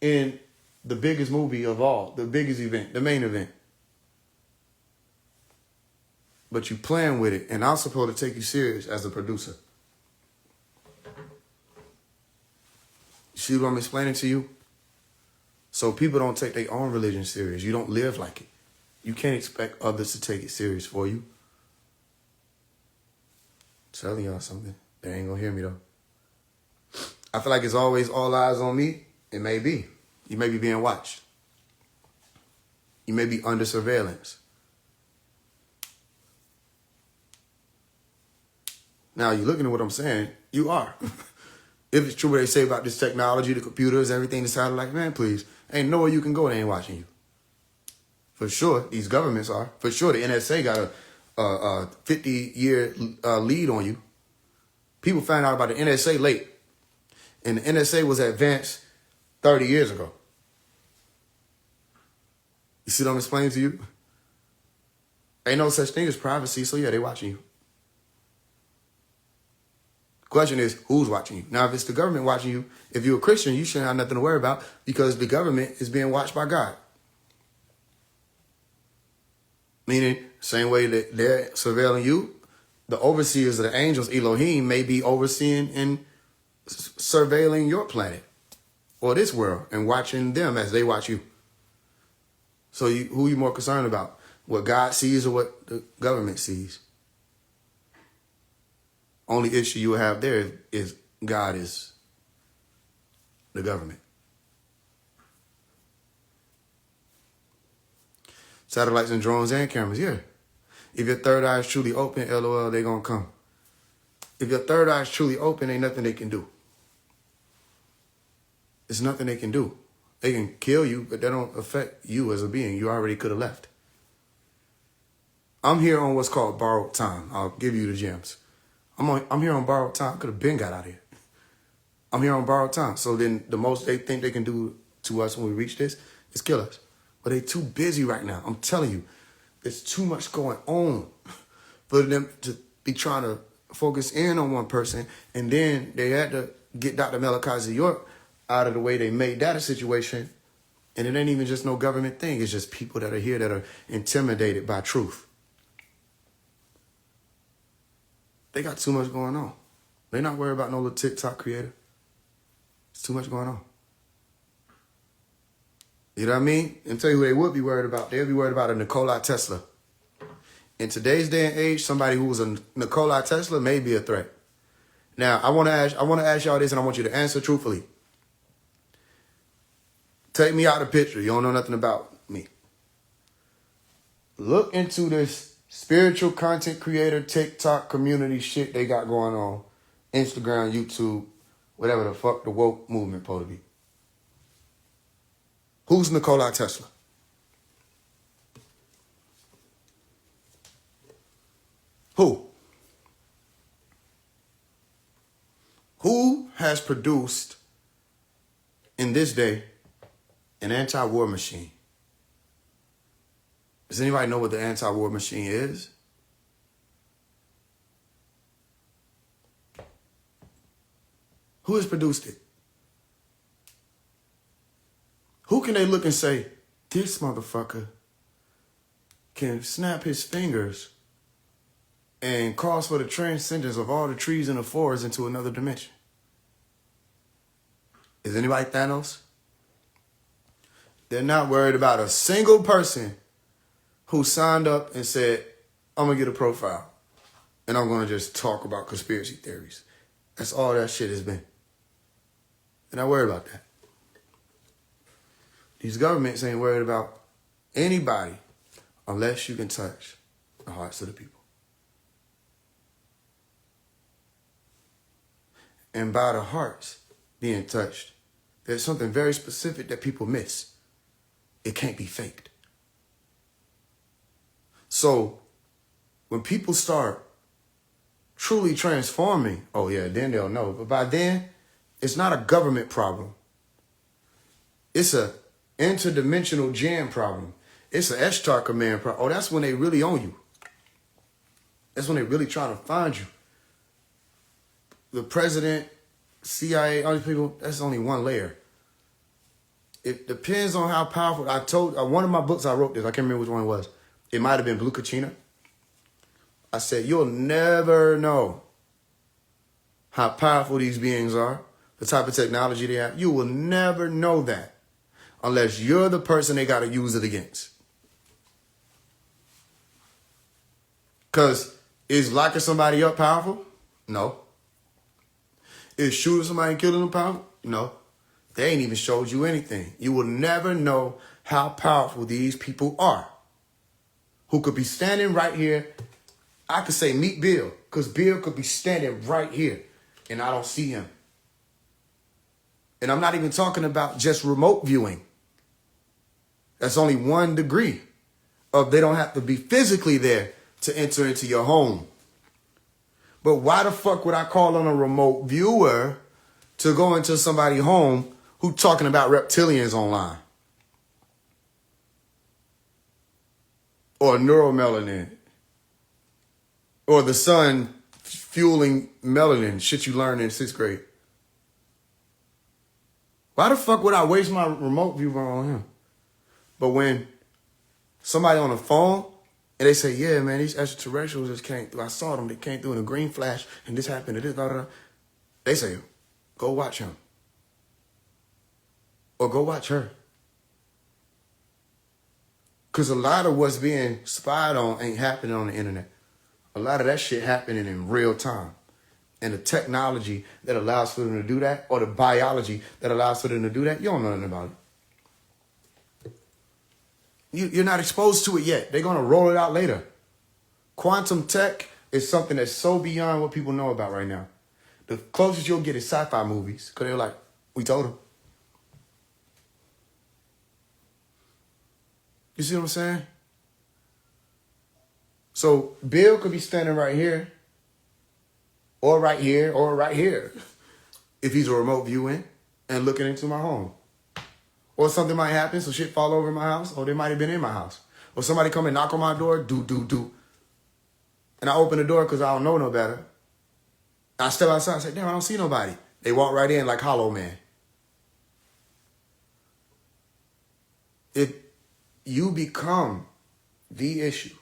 in the biggest movie of all, the biggest event, the main event. But you playing with it, and I'm supposed to take you serious as a producer. See what I'm explaining to you? So people don't take their own religion serious. You don't live like it. You can't expect others to take it serious for you. Telling y'all something. They ain't gonna hear me though. I feel like it's always all eyes on me. It may be. You may be being watched. You may be under surveillance. Now, you're looking at what I'm saying. You are. If it's true what they say about this technology, the computers, everything, the satellite, man, please. Ain't nowhere you can go they ain't watching you. For sure, these governments are. For sure, the NSA got a 50-year lead on you. People found out about the NSA late. And the NSA was advanced 30 years ago. You see what I'm explaining to you? Ain't no such thing as privacy, so yeah, they watching you. Question is, who's watching you? Now, if it's the government watching you, if you're a Christian, you shouldn't have nothing to worry about because the government is being watched by God. Meaning, same way that they're surveilling you, the overseers of the angels, Elohim, may be overseeing and surveilling your planet or this world and watching them as they watch you. So who are you more concerned about? What God sees or what the government sees? Only issue you have there is God is the government. Satellites and drones and cameras, yeah. If your third eye is truly open, LOL, they gonna come. If your third eye is truly open, ain't nothing they can do. There's nothing they can do. They can kill you, but that don't affect you as a being. You already could have left. I'm here on what's called borrowed time. I'll give you the gems. I'm here on borrowed time. Could have been got out of here. I'm here on borrowed time. So then the most they think they can do to us when we reach this is kill us. But they too busy right now. I'm telling you, there's too much going on for them to be trying to focus in on one person. And then they had to get Dr. Malachi York out of the way. They made that a situation. And it ain't even just no government thing. It's just people that are here that are intimidated by truth. They got too much going on. They're not worried about no little TikTok creator. It's too much going on. You know what I mean? And tell you who they would be worried about. They'd be worried about a Nikola Tesla. In today's day and age, somebody who was a Nikola Tesla may be a threat. Now, I want to ask y'all this, and I want you to answer truthfully. Take me out of the picture. You don't know nothing about me. Look into this spiritual content creator, TikTok community shit they got going on. Instagram, YouTube, whatever the fuck the woke movement supposed to be. Who's Nikola Tesla? Who? Who has produced, in this day, an anti-war machine? Does anybody know what the anti-war machine is? Who has produced it? Who can they look and say, this motherfucker can snap his fingers and cause for the transcendence of all the trees in the forest into another dimension? Is anybody Thanos? They're not worried about a single person who signed up and said, I'm going to get a profile and I'm going to just talk about conspiracy theories. That's all that shit has been. They're not worried about that. These governments ain't worried about anybody unless you can touch the hearts of the people. And by the hearts being touched, there's something very specific that people miss. It can't be faked. So when people start truly transforming, oh yeah, then they'll know. But by then, it's not a government problem. It's a interdimensional jam problem. It's an Ishtar command problem. Oh, that's when they really own you. That's when they really trying to find you. The president, CIA, all these people, that's only one layer. It depends on how powerful. I told, one of my books I wrote this, I can't remember which one it was. It might have been Blue Kachina. I said, you'll never know how powerful these beings are, the type of technology they have. You will never know that unless you're the person they got to use it against. Because is locking somebody up powerful? No. Is shooting somebody and killing them powerful? No. They ain't even showed you anything. You will never know how powerful these people are. Who could be standing right here. I could say meet Bill, because Bill could be standing right here and I don't see him. And I'm not even talking about just remote viewing. That's only 1 degree of they don't have to be physically there to enter into your home. But why the fuck would I call on a remote viewer to go into somebody's home who talking about reptilians online? Or neuromelanin? Or the sun fueling melanin, shit you learned in 6th grade. Why the fuck would I waste my remote viewer on him? But when somebody on the phone and they say, yeah, man, these extraterrestrials just came through. I saw them. They came through in a green flash and this happened and this, blah, blah, blah. They say, go watch him. Or go watch her. Because a lot of what's being spied on ain't happening on the internet. A lot of that shit happening in real time. And the technology that allows for them to do that, or the biology that allows for them to do that, you don't know nothing about it. You're not exposed to it yet. They're going to roll it out later. Quantum tech is something that's so beyond what people know about right now. The closest you'll get is sci-fi movies, because they're like, we told them. You see what I'm saying? So Bill could be standing right here, or right here, or right here, if he's a remote viewing and looking into my home. Or something might happen, so shit fall over in my house, or they might have been in my house. Or somebody come and knock on my door, do. And I open the door because I don't know no better. I step outside and say, damn, I don't see nobody. They walk right in like Hollow Man. If you become the issue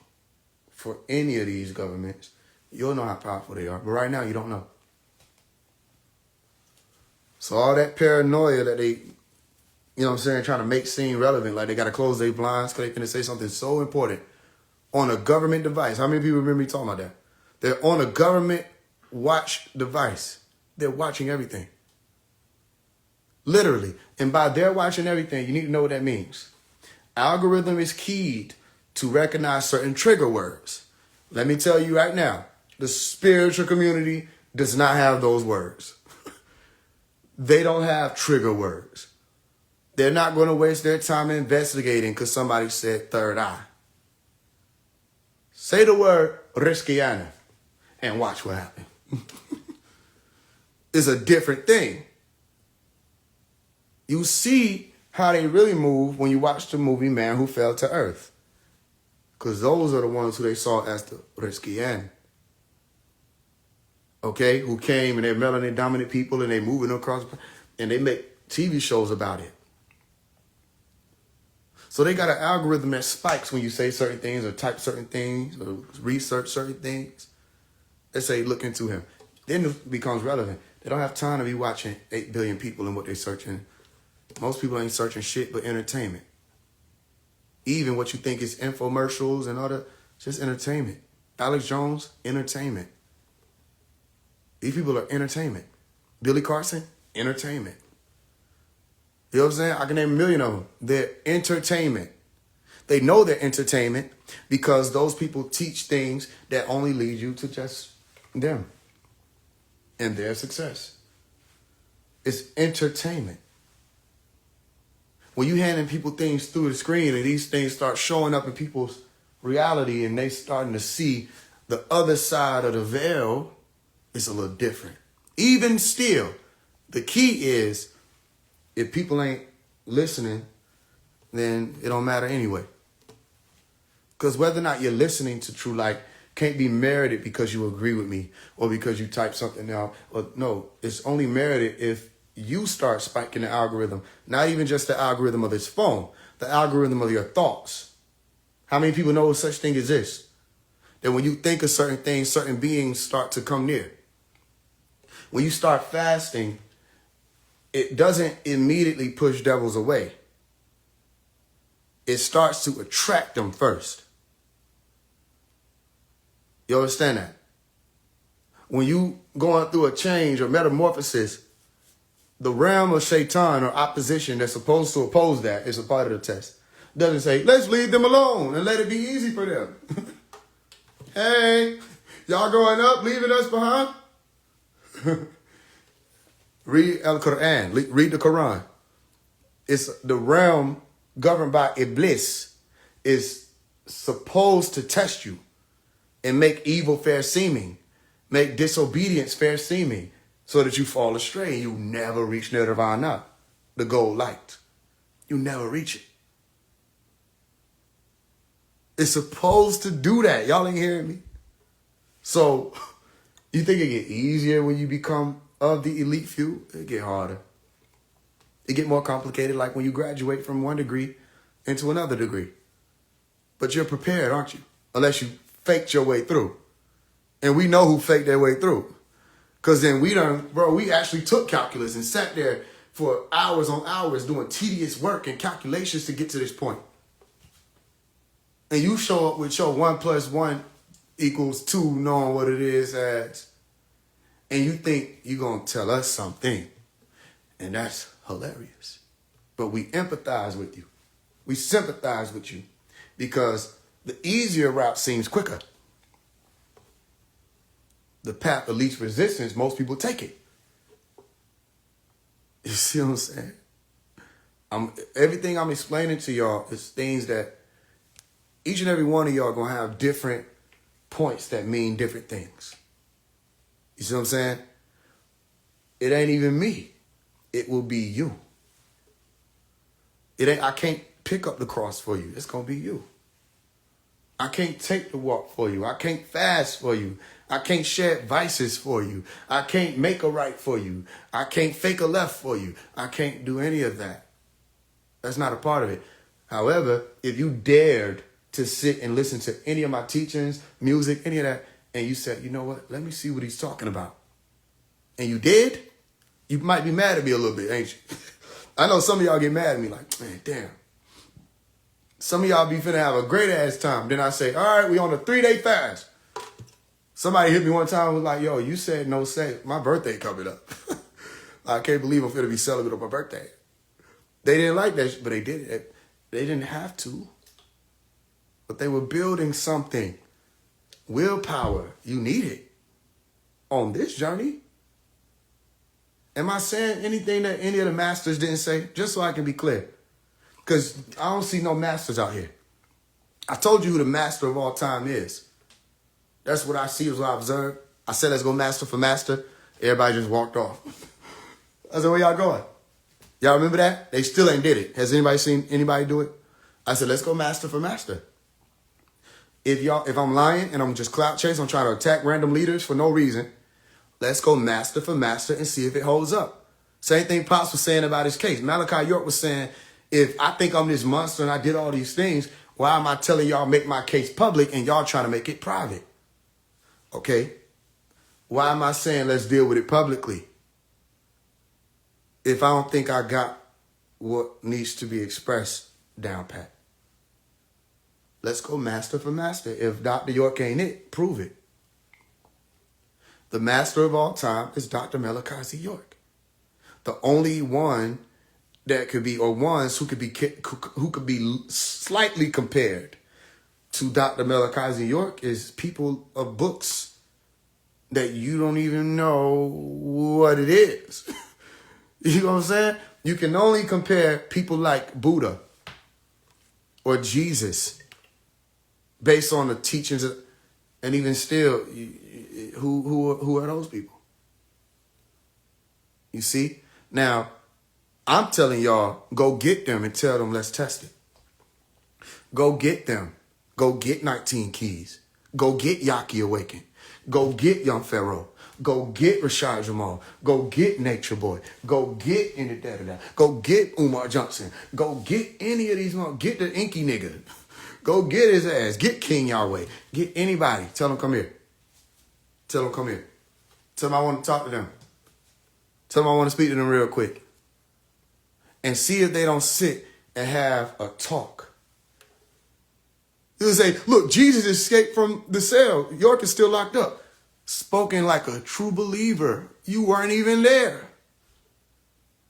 for any of these governments, you'll know how powerful they are. But right now, you don't know. So all that paranoia that they, you know what I'm saying, trying to make seem relevant, like they got to close their blinds because they're going to say something so important on a government device. How many people remember me talking about that? They're on a government watch device. They're watching everything. Literally. And by they're watching everything, you need to know what that means. Algorithm is keyed to recognize certain trigger words. Let me tell you right now, the spiritual community does not have those words. They don't have trigger words. They're not going to waste their time investigating because somebody said third eye. Say the word Riskiana and watch what happens. It's a different thing. You see how they really move when you watch the movie Man Who Fell to Earth. Because those are the ones who they saw as the Riskian. okay, who came and they're melanin dominant people and they moving across and they make TV shows about it. So they got an algorithm that spikes when you say certain things or type certain things or research certain things. They say, look into him. Then it becomes relevant. They don't have time to be watching 8 billion people and what they're searching. Most people ain't searching shit but entertainment. Even what you think is infomercials and all that, just entertainment. Alex Jones, entertainment. These people are entertainment. Billy Carson, entertainment. You know what I'm saying? I can name a million of them. They're entertainment. They know they're entertainment because those people teach things that only lead you to just them and their success. It's entertainment. When you handing people things through the screen and these things start showing up in people's reality and they starting to see the other side of the veil, it's a little different. Even still, the key is if people ain't listening, then it don't matter anyway. Because whether or not you're listening to True Light can't be merited because you agree with me or because you type something out. Or no, it's only merited if you start spiking the algorithm. Not even just the algorithm of his phone, the algorithm of your thoughts. How many people know such thing exists? That when you think of certain things, certain beings start to come near. When you start fasting, it doesn't immediately push devils away. It starts to attract them first. You understand that? When you going through a change or metamorphosis, the realm of shaitan or opposition that's supposed to oppose that is a part of the test. Doesn't say, let's leave them alone and let it be easy for them. Hey, y'all going up, leaving us behind? Read Al-Quran. Read the Quran. It's the realm governed by Iblis is supposed to test you and make evil fair seeming, make disobedience fair seeming so that you fall astray. You never reach nirvana, the gold light. You never reach it. It's supposed to do that. Y'all ain't hearing me? So you think it get easier when you become of the elite few? It get harder. It get more complicated like when you graduate from one degree into another degree. But you're prepared, aren't you? Unless you faked your way through. And we know who faked their way through. Because then we actually took calculus and sat there for hours on hours doing tedious work and calculations to get to this point. And you show up with your 1 + 1 = 2, knowing what it is as, and you think you're going to tell us something. And that's hilarious. But we empathize with you. We sympathize with you because the easier route seems quicker. The path of least resistance, most people take it. You see what I'm saying? Everything I'm explaining to y'all is things that each and every one of y'all are going to have different points that mean different things. You see what I'm saying? It ain't even me. It will be you. I can't pick up the cross for you. It's going to be you. I can't take the walk for you. I can't fast for you. I can't shed vices for you. I can't make a right for you. I can't fake a left for you. I can't do any of that. That's not a part of it. However, if you dared to sit and listen to any of my teachings, music, any of that, and you said, you know what, let me see what he's talking about. And you did, you might be mad at me a little bit, ain't you? I know some of y'all get mad at me like, man, damn. Some of y'all be finna have a great ass time. Then I say, all right, we on a 3-day fast. Somebody hit me one time and was like, yo, you said no sex. My birthday coming up. I can't believe I'm finna be celibate on my birthday. They didn't like that, but they did it. They didn't have to. But they were building something. Willpower. You need it on this journey. Am I saying anything that any of the masters didn't say? Just so I can be clear. Because I don't see no masters out here. I told you who the master of all time is. That's what I see, is what I observe. I said, let's go master for master. Everybody just walked off. I said, where y'all going? Y'all remember that? They still ain't did it. Has anybody seen anybody do it? I said, let's go master for master. If I'm lying and I'm just clout chasing, I'm trying to attack random leaders for no reason, Let's go master for master and see if it holds up. Same thing Pops was saying about his case. Malachi York was saying, if I think I'm this monster and I did all these things, why am I telling y'all make my case public and y'all trying to make it private? Okay? Why am I saying let's deal with it publicly if I don't think I got what needs to be expressed down pat? Let's go master for master. If Dr. York ain't it, prove it. The master of all time is Dr. Malachi York. The only one that could be, or ones who could be slightly compared to Dr. Malachi York is people of books that you don't even know what it is. You know what I'm saying? You can only compare people like Buddha or Jesus based on the teachings of, and even still, who are those people? You see? Now, I'm telling y'all, go get them and tell them, let's test it. Go get them. Go get 19 Keys. Go get Yaki Awaken. Go get Young Pharaoh. Go get Rashad Jamal. Go get Nature Boy. Go get any da-da-da. Go get Umar Johnson. Go get any of these. Get the Inky nigga. Go get his ass. Get King Yahweh. Get anybody. Tell them come here. Tell them come here. Tell them I want to talk to them. Tell them I want to speak to them real quick. And see if they don't sit and have a talk. They'll say, look, Jesus escaped from the cell. York is still locked up. Spoken like a true believer. You weren't even there.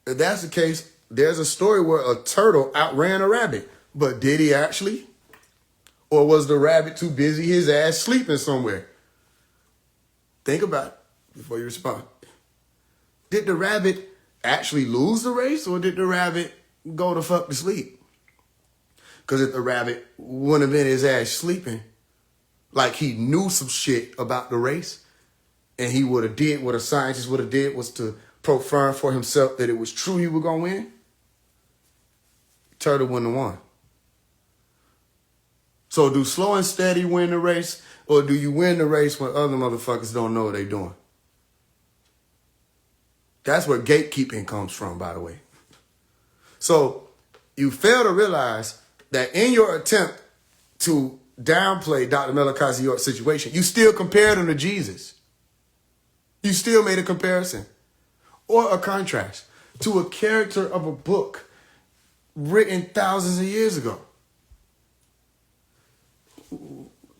If that's the case, there's a story where a turtle outran a rabbit. But did he actually? Or was the rabbit too busy his ass sleeping somewhere? Think about it before you respond. Did the rabbit actually lose the race, or did the rabbit go the fuck to sleep? Because if the rabbit wouldn't have been his ass sleeping, like he knew some shit about the race, and he would have did what a scientist would have did was to profirm for himself that it was true he was going to win, turtle wouldn't have won. So do slow and steady win the race, or do you win the race when other motherfuckers don't know what they're doing? That's where gatekeeping comes from, by the way. So you fail to realize that in your attempt to downplay Dr. Malachi York's situation, you still compared him to Jesus. You still made a comparison or a contrast to a character of a book written thousands of years ago.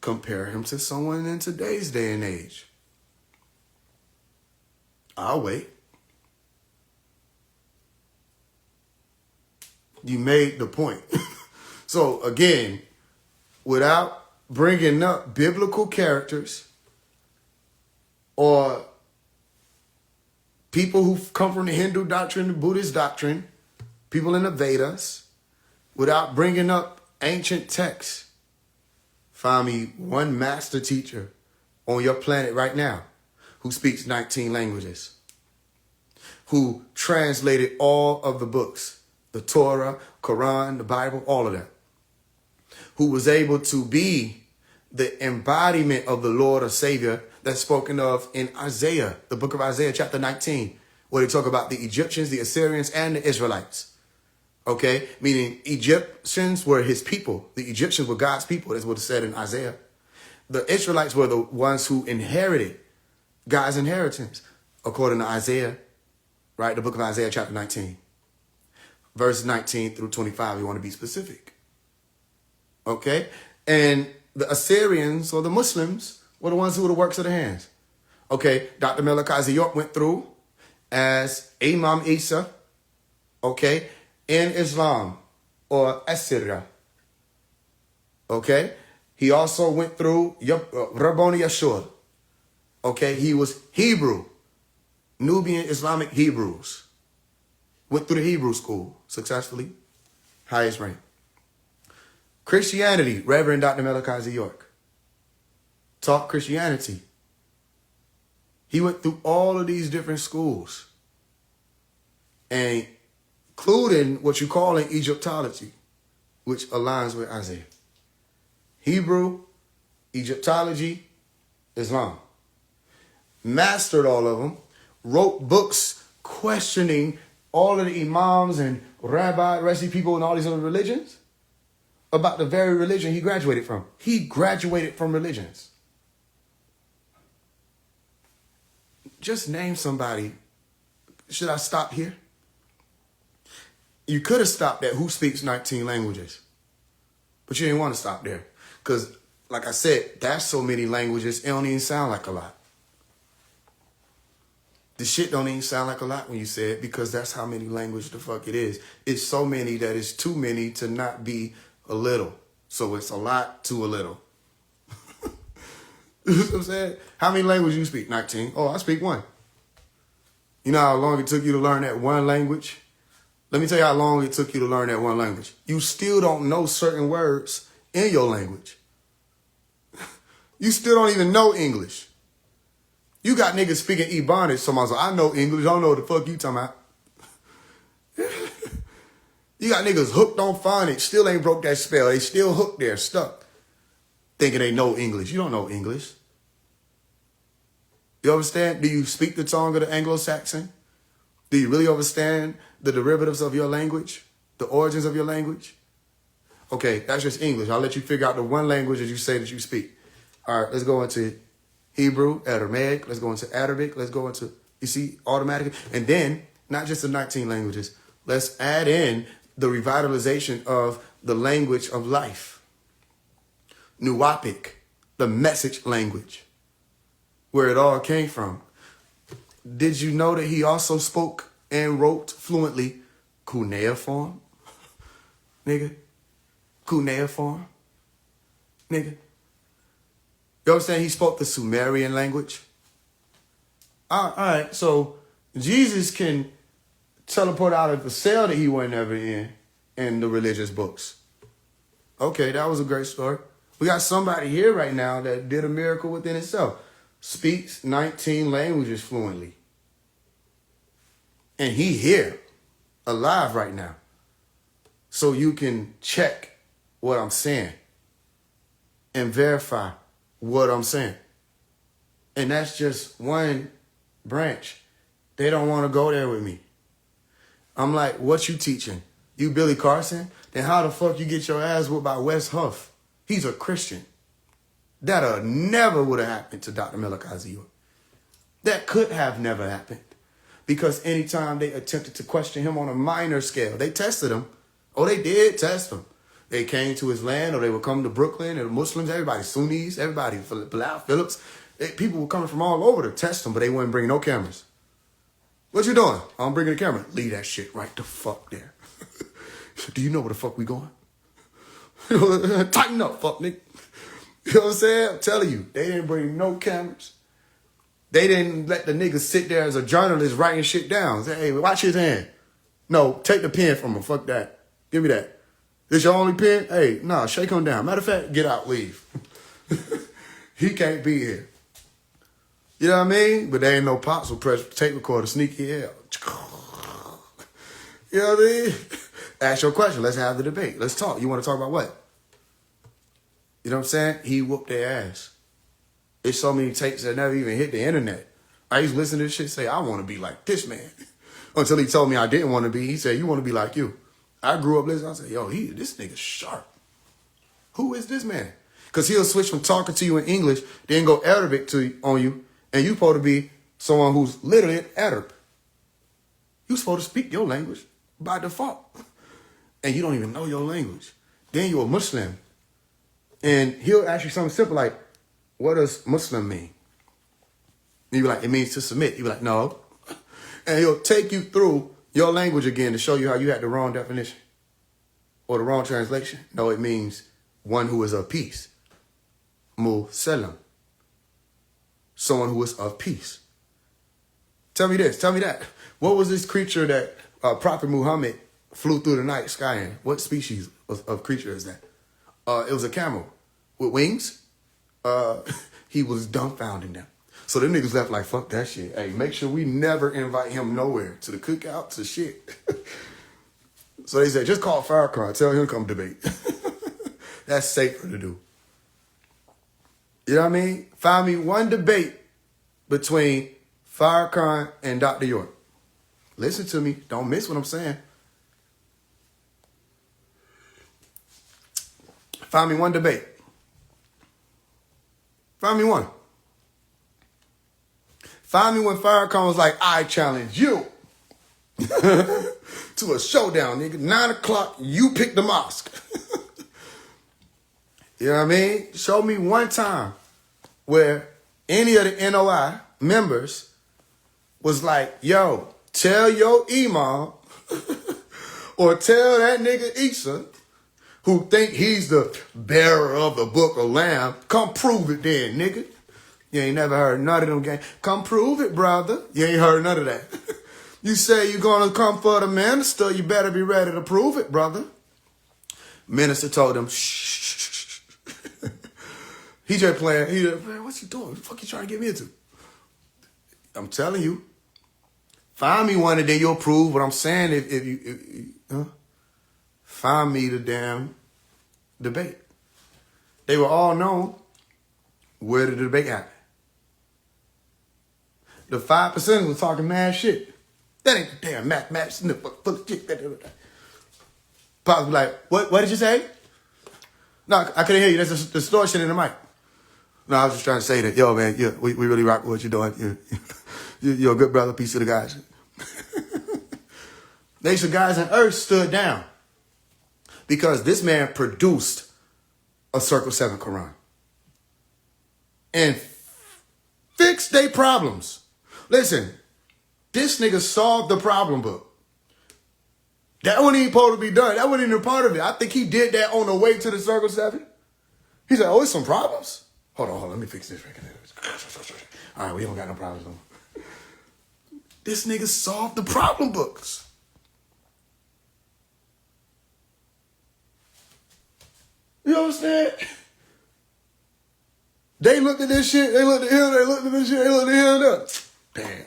Compare him to someone in today's day and age. I'll wait. You made the point. So again, without bringing up biblical characters or people who come from the Hindu doctrine, the Buddhist doctrine, people in the Vedas, without bringing up ancient texts, find me one master teacher on your planet right now who speaks 19 languages, who translated all of the books, the Torah, Quran, the Bible, all of that, who was able to be the embodiment of the Lord or Savior that's spoken of in Isaiah, the book of Isaiah, chapter 19, where they talk about the Egyptians, the Assyrians, and the Israelites. Okay? Meaning Egyptians were his people. The Egyptians were God's people. That's what it said in Isaiah. The Israelites were the ones who inherited God's inheritance, according to Isaiah, right? The book of Isaiah, chapter 19. Verse 19 through 25, we want to be specific. Okay? And the Assyrians or the Muslims were the ones who were the works of the hands. Okay, Dr. Malachi York went through as Imam Isa, okay, in Islam or Assyria. Okay? He also went through Rabboni Yeshua. Okay? He was Hebrew, Nubian Islamic Hebrews. Went through the Hebrew school successfully, highest rank. Christianity, Reverend Dr. Malachi York. Taught Christianity. He went through all of these different schools, and including what you call in Egyptology, which aligns with Isaiah. Hebrew, Egyptology, Islam. mastered all of them, wrote books questioning all of the imams and rabbi, rest of people in all these other religions about the very religion he graduated from. He graduated from religions. Just name somebody. Should I stop here? You could have stopped at who speaks 19 languages. But you didn't want to stop there. Because, like I said, that's so many languages, it don't even sound like a lot. The shit don't even sound like a lot when you say it, because that's how many languages the fuck it is. It's so many that it's too many to not be a little. So it's a lot to a little. You know what I'm saying? How many languages you speak? 19. Oh, I speak one. You know how long it took you to learn that one language? Let me tell you how long it took you to learn that one language. You still don't know certain words in your language. You still don't even know English. You got niggas speaking Ebonics. Somebody's like, I know English. I don't know what the fuck you talking about. You got niggas hooked on phonics. Still ain't broke that spell. They still hooked there, stuck. Thinking they know English. You don't know English. You understand? Do you speak the tongue of the Anglo-Saxon? Do you really understand the derivatives of your language? The origins of your language? Okay, that's just English. I'll let you figure out the one language that you say that you speak. All right, let's go into Hebrew, Aramaic. Let's go into Arabic. Let's go into, you see, automatically. And then, not just the 19 languages. Let's add in the revitalization of the language of life. Nuwapic, the message language, where it all came from. Did you know that he also spoke and wrote fluently cuneiform? Nigga. Cuneiform? Nigga. You understand? He spoke the Sumerian language. All right, so Jesus can teleport out of the cell that he wasn't ever in the religious books. Okay, that was a great story. We got somebody here right now that did a miracle within itself. Speaks 19 languages fluently. And he here, alive right now. So you can check what I'm saying and verify what I'm saying. And that's just one branch. They don't want to go there with me. I'm like, what you teaching? You Billy Carson? Then how the fuck you get your ass whooped by Wes Huff? He's a Christian. That never would have happened to Dr. Malachi Zero. That could have never happened. Because anytime they attempted to question him on a minor scale, they tested him. Oh, they did test him. They came to his land, or they would come to Brooklyn, and the Muslims, everybody, Sunnis, everybody, Bilal Phillips. People were coming from all over to test him, but they wouldn't bring no cameras. What you doing? I'm bringing the camera. Leave that shit right the fuck there. Do you know where the fuck we going? Tighten up, fuck nigga. You know what I'm saying? I'm telling you, they didn't bring no cameras. They didn't let the nigga sit there as a journalist writing shit down. Say, hey, watch his hand. No, take the pen from him. Fuck that. Give me that. This your only pen? Hey, nah, shake him down. Matter of fact, get out, leave. He can't be here. You know what I mean? But there ain't no pops will press tape recorder, sneaky hell. You know what I mean? Ask your question. Let's have the debate. Let's talk. You want to talk about what? You know what I'm saying? He whooped their ass. There's so many tapes that never even hit the internet. I used to listen to this shit say, I want to be like this man. Until he told me I didn't want to be. He said, you want to be like you. I grew up listening. I said, yo, this nigga sharp. Who is this man? Because he'll switch from talking to you in English, then go Arabic on you, and you supposed to be someone who's literally an Arab. You supposed to speak your language by default. And you don't even know your language. Then you're a Muslim. And he'll ask you something simple like, what does Muslim mean? And you be like, it means to submit. You be like, no. And he'll take you through your language again to show you how you had the wrong definition or the wrong translation. No, it means one who is of peace. Musallam. Someone who is of peace. Tell me this, tell me that. What was this creature that Prophet Muhammad flew through the night sky in? What species of creature is that? It was a camel with wings. He was dumbfounding them. So them niggas left like, fuck that shit. Hey, make sure we never invite him nowhere. To the cookout, to shit. So they said, just call Farrakhan. Tell him to come debate. That's safer to do. You know what I mean? Find me one debate between Farrakhan and Dr. York. Listen to me. Don't miss what I'm saying. Find me one debate. Find me one. Find me when Farrakhan was like, I challenge you to a showdown, nigga. 9 o'clock, you pick the mosque. You know what I mean? Show me one time where any of the NOI members was like, yo, tell your imam or tell that nigga Issa who think he's the bearer of the book of Lamb, come prove it then, nigga. You ain't never heard none of them games. Come prove it, brother. You ain't heard none of that. You say you're going to come for the minister, you better be ready to prove it, brother. Minister told him, shh. He just playing. He just, man, what you doing? What the fuck you trying to get me into? I'm telling you. Find me one and then you'll prove what I'm saying if you find me the damn debate. They were all known where the debate happened. The 5% was talking mad shit. That ain't the damn mathematics in the full of shit. Pops be like, what did you say? No, I couldn't hear you. There's a distortion in the mic. No, I was just trying to say that, yo, man, we really rock with what you're doing. You're a good brother, peace to the guys. Nation Guys on Earth stood down because this man produced a Circle 7 Quran and fixed their problems. Listen, this nigga solved the problem book. That wasn't even supposed to be done. That wasn't even a part of it. I think he did that on the way to the Circle 7. He said, oh, it's some problems. Hold on, let me fix this. All right, we don't got no problems no. This nigga solved the problem books. You understand? They looked at this shit, they looked at him, they looked at this shit, they looked at him. Damn.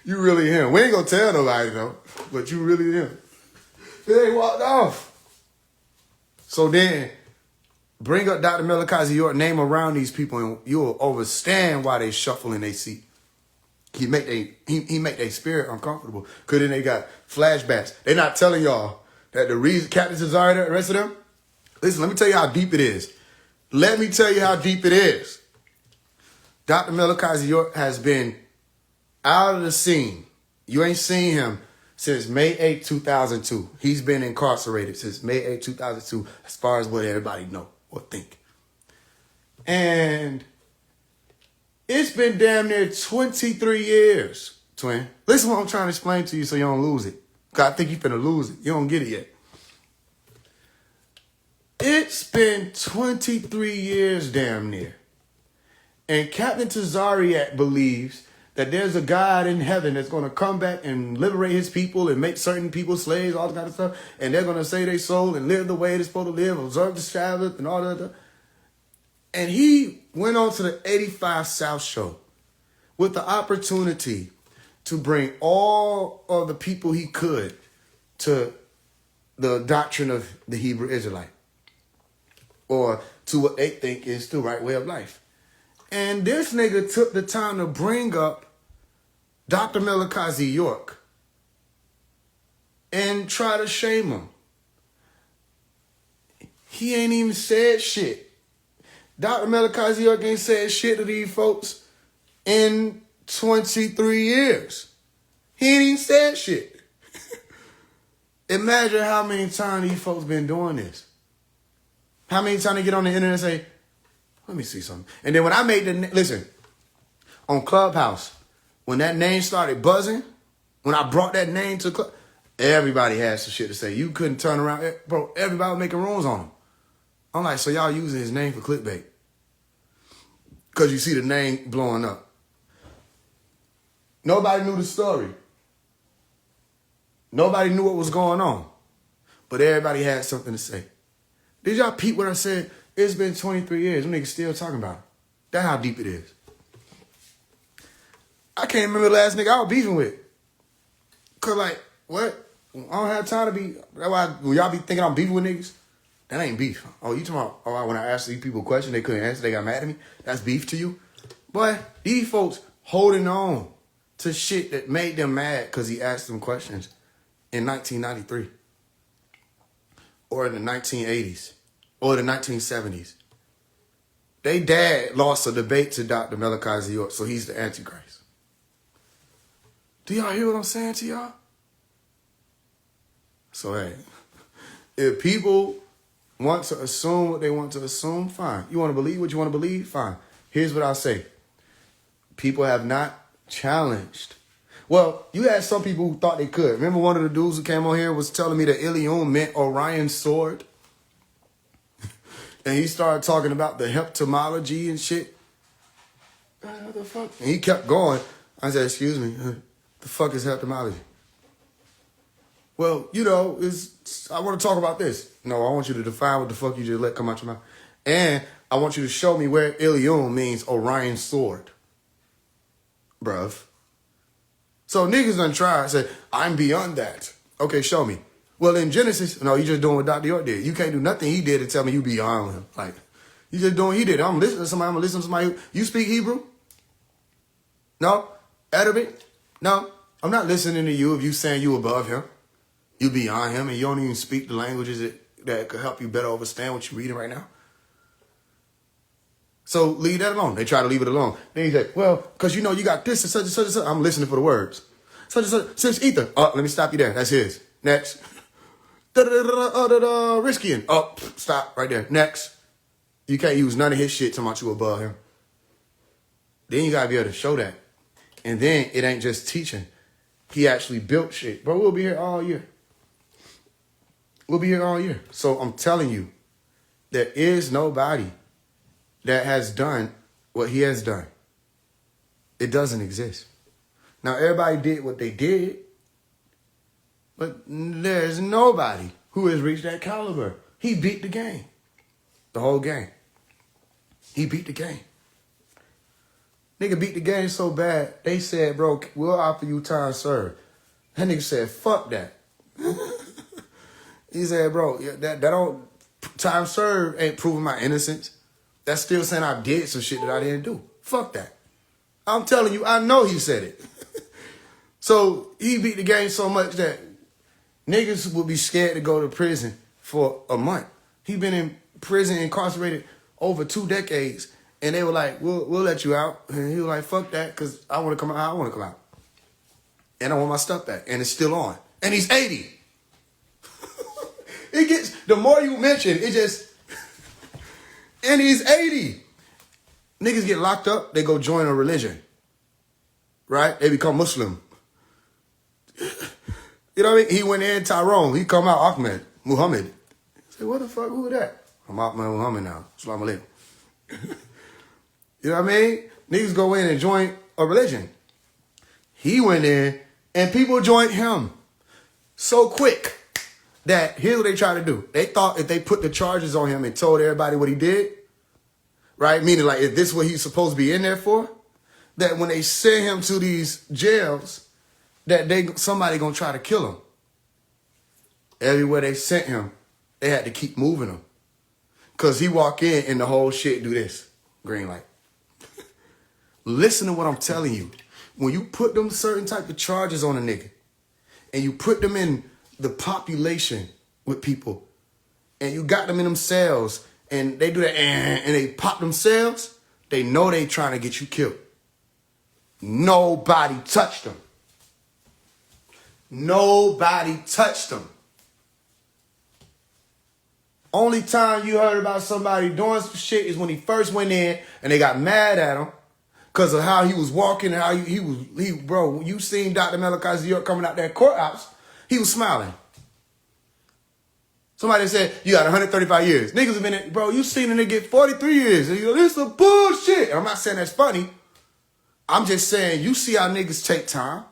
You really him. We ain't gonna tell nobody though, but you really him. They walked off. So then, bring up Dr. Melikazi York name around these people and you'll understand why they shuffle in their seat. He make their spirit uncomfortable. Cause then they got flashbacks. They not telling y'all that the reason Captain Cesare, the rest of them, listen, let me tell you how deep it is. Let me tell you how deep it is. Dr. Melikazi York has been out of the scene. You ain't seen him since May 8, 2002. He's been incarcerated since May 8, 2002, as far as what everybody know or think. And it's been damn near 23 years, twin. Listen what I'm trying to explain to you so you don't lose it. Because I think you're finna lose it. You don't get it yet. It's been 23 years damn near. And Captain Tazariak believes that there's a God in heaven that's going to come back and liberate his people and make certain people slaves, all that kind of stuff. And they're going to save their soul and live the way they're supposed to live, observe the Sabbath and all that. And he went on to the 85 South show with the opportunity to bring all of the people he could to the doctrine of the Hebrew Israelite, or to what they think is the right way of life. And this nigga took the time to bring up Dr. Melikazi York and try to shame him. He ain't even said shit. Dr. Melikazi York ain't said shit to these folks in 23 years. He ain't even said shit. Imagine how many times these folks been doing this. How many times they get on the internet and say, let me see something. And then when I made listen, on Clubhouse, when that name started buzzing, when I brought that name to Club, everybody had some shit to say. You couldn't turn around. Bro, everybody was making rooms on him. I'm like, so y'all using his name for clickbait. Because you see the name blowing up. Nobody knew the story. Nobody knew what was going on. But everybody had something to say. Did y'all peep what I said? It's been 23 years. Them niggas still talking about it. That's how deep it is. I can't remember the last nigga I was beefing with. Cause like, what? I don't have time to be. That's why when y'all be thinking I'm beefing with niggas, that ain't beef. Oh, you talking about, oh, when I asked these people a question, they couldn't answer, they got mad at me? That's beef to you? Boy, these folks holding on to shit that made them mad because he asked them questions in 1993 or in the 1980s or the 1970s. They dad lost a debate to Dr. Malachi York, so he's the Antichrist. Do y'all hear what I'm saying to y'all? So, hey, if people want to assume what they want to assume, fine. You want to believe what you want to believe, fine. Here's what I'll say. People have not challenged. Well, you had some people who thought they could. Remember one of the dudes who came on here was telling me that Ilium meant Orion's sword? And he started talking about the heptomology and shit. What the fuck? And he kept going. I said, excuse me, the fuck is heptomology? Well, you know, I want to talk about this. No, I want you to define what the fuck you just let come out your mouth. And I want you to show me where Ilium means Orion's sword. Bruv. So niggas done try and say, I'm beyond that. Okay, show me. Well, in Genesis, no, you just doing what Dr. York did. You can't do nothing he did to tell me you beyond him. Like, you just doing what he did. I'm listening to somebody. I'm listening to somebody. You speak Hebrew? No? Arabic? No. I'm not listening to you if you saying you above him. You beyond him and you don't even speak the languages that could help you better understand what you're reading right now. So leave that alone. They try to leave it alone. Then you say, well, because you know you got this and such and such and such. I'm listening for the words. Such and such, since ether. Oh, let me stop you there. That's his. Next. Riskian. Oh, stop right there. Next. You can't use none of his shit talking about you above him. Then you got to be able to show that. And then it ain't just teaching. He actually built shit. Bro, we'll be here all year. We'll be here all year. So I'm telling you, there is nobody that has done what he has done. It doesn't exist. Now, everybody did what they did, but there's nobody who has reached that caliber. He beat the game. The whole game. He beat the game. Nigga beat the game so bad, they said, bro, we'll offer you time served. That nigga said, fuck that. He said, bro, that don't, time served ain't proving my innocence. That's still saying I did some shit that I didn't do. Fuck that. I'm telling you, I know he said it. So he beat the game so much that niggas would be scared to go to prison for a month. He been in prison, incarcerated over 2 decades. And they were like, we'll let you out. And he was like, fuck that, because I want to come out. I want to come out. And I want my stuff back. And it's still on. And he's 80. It gets, the more you mention, it just, and he's 80. Niggas get locked up, they go join a religion. Right? They become Muslim. You know what I mean? He went in, Tyrone. He come out, Ahmed, Muhammad. I said, what the fuck, who is that? I'm Ahmed Muhammad now. Assalamu alaikum. You know what I mean? Niggas go in and join a religion. He went in and people joined him so quick that here's what they tried to do. They thought if they put the charges on him and told everybody what he did, right? Meaning like, is this what he's supposed to be in there for? That when they send him to these jails, that somebody gonna try to kill him. Everywhere they sent him, they had to keep moving him. Cause he walk in and the whole shit do this. Green light. Listen to what I'm telling you. When you put them certain type of charges on a nigga and you put them in the population with people and you got them in them cells and they do that and they pop themselves, they know they trying to get you killed. Nobody touched them. Nobody touched them. Only time you heard about somebody doing some shit is when he first went in and they got mad at him because of how he was walking and how bro, you seen Dr. Malachi York coming out that courthouse, he was smiling. Somebody said, you got 135 years. Niggas have been in, bro, you seen a nigga get 43 years. And you go, this is bullshit. And I'm not saying that's funny. I'm just saying, you see how niggas take time.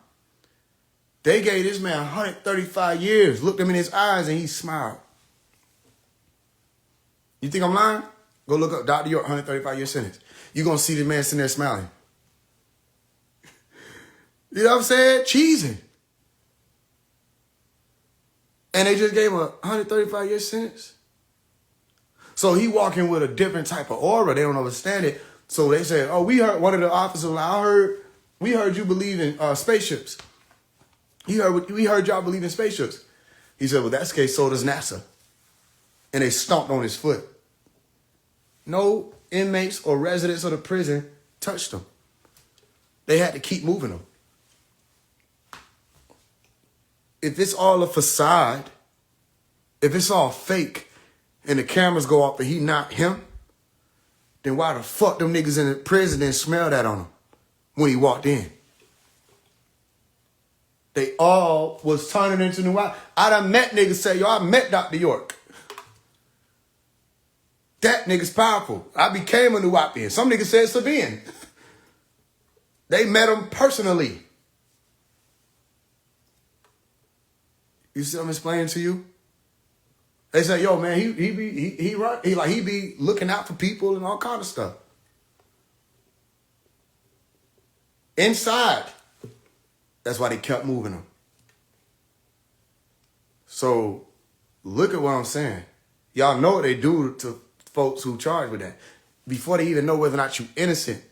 They gave this man 135 years, looked him in his eyes, and he smiled. You think I'm lying? Go look up Dr. York, 135-year sentence. You're going to see the man sitting there smiling. You know what I'm saying? Cheesing. And they just gave him a 135-year sentence. So he walking with a different type of aura. They don't understand it. So they said, oh, we heard one of the officers, we heard you believe in spaceships. We heard y'all believe in spaceships. He said, well, that's the case, so does NASA. And they stomped on his foot. No inmates or residents of the prison touched him. They had to keep moving him. If it's all a facade, if it's all fake, and the cameras go off and he not him, then why the fuck them niggas in the prison didn't smell that on him when he walked in? They all was turning into new out. I done met niggas say, yo, I met Dr. York. That nigga's powerful. I became a new Nuwapian. Some niggas said Sabian. They met him personally. You see what I'm explaining to you? They say, yo, man, he be looking out for people and all kind of stuff. Inside. That's why they kept moving him. So look at what I'm saying. Y'all know what they do to folks who charged with that. Before they even know whether or not you're innocent,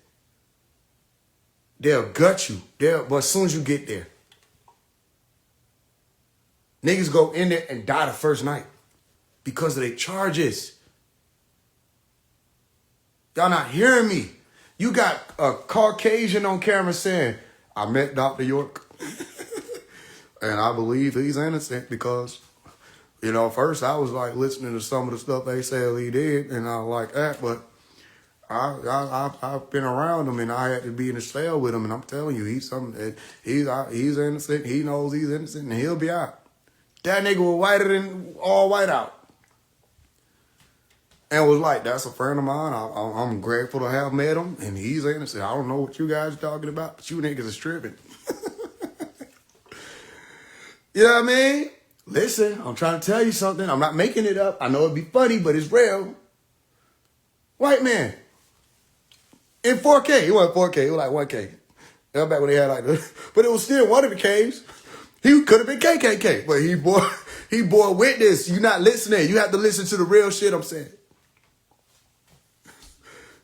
they'll gut you. But as soon as you get there, niggas go in there and die the first night because of their charges. Y'all not hearing me. You got a Caucasian on camera saying, I met Dr. York and I believe he's innocent because, you know, first I was like listening to some of the stuff they said he did and I was like that, but I've been around him and I had to be in the cell with him and I'm telling you, he's innocent, he knows he's innocent and he'll be out. That nigga was whiter than all white out. And was like, that's a friend of mine. I'm grateful to have met him, and he's innocent. I don't know what you guys are talking about, but you niggas are stripping. You know what I mean? Listen, I'm trying to tell you something. I'm not making it up. I know it'd be funny, but it's real. White man. In 4K. It wasn't 4K. It was like 1K. That was back when they had like this. But it was still one of the Ks. He could have been KKK, but he bore witness. You're not listening. You have to listen to the real shit I'm saying.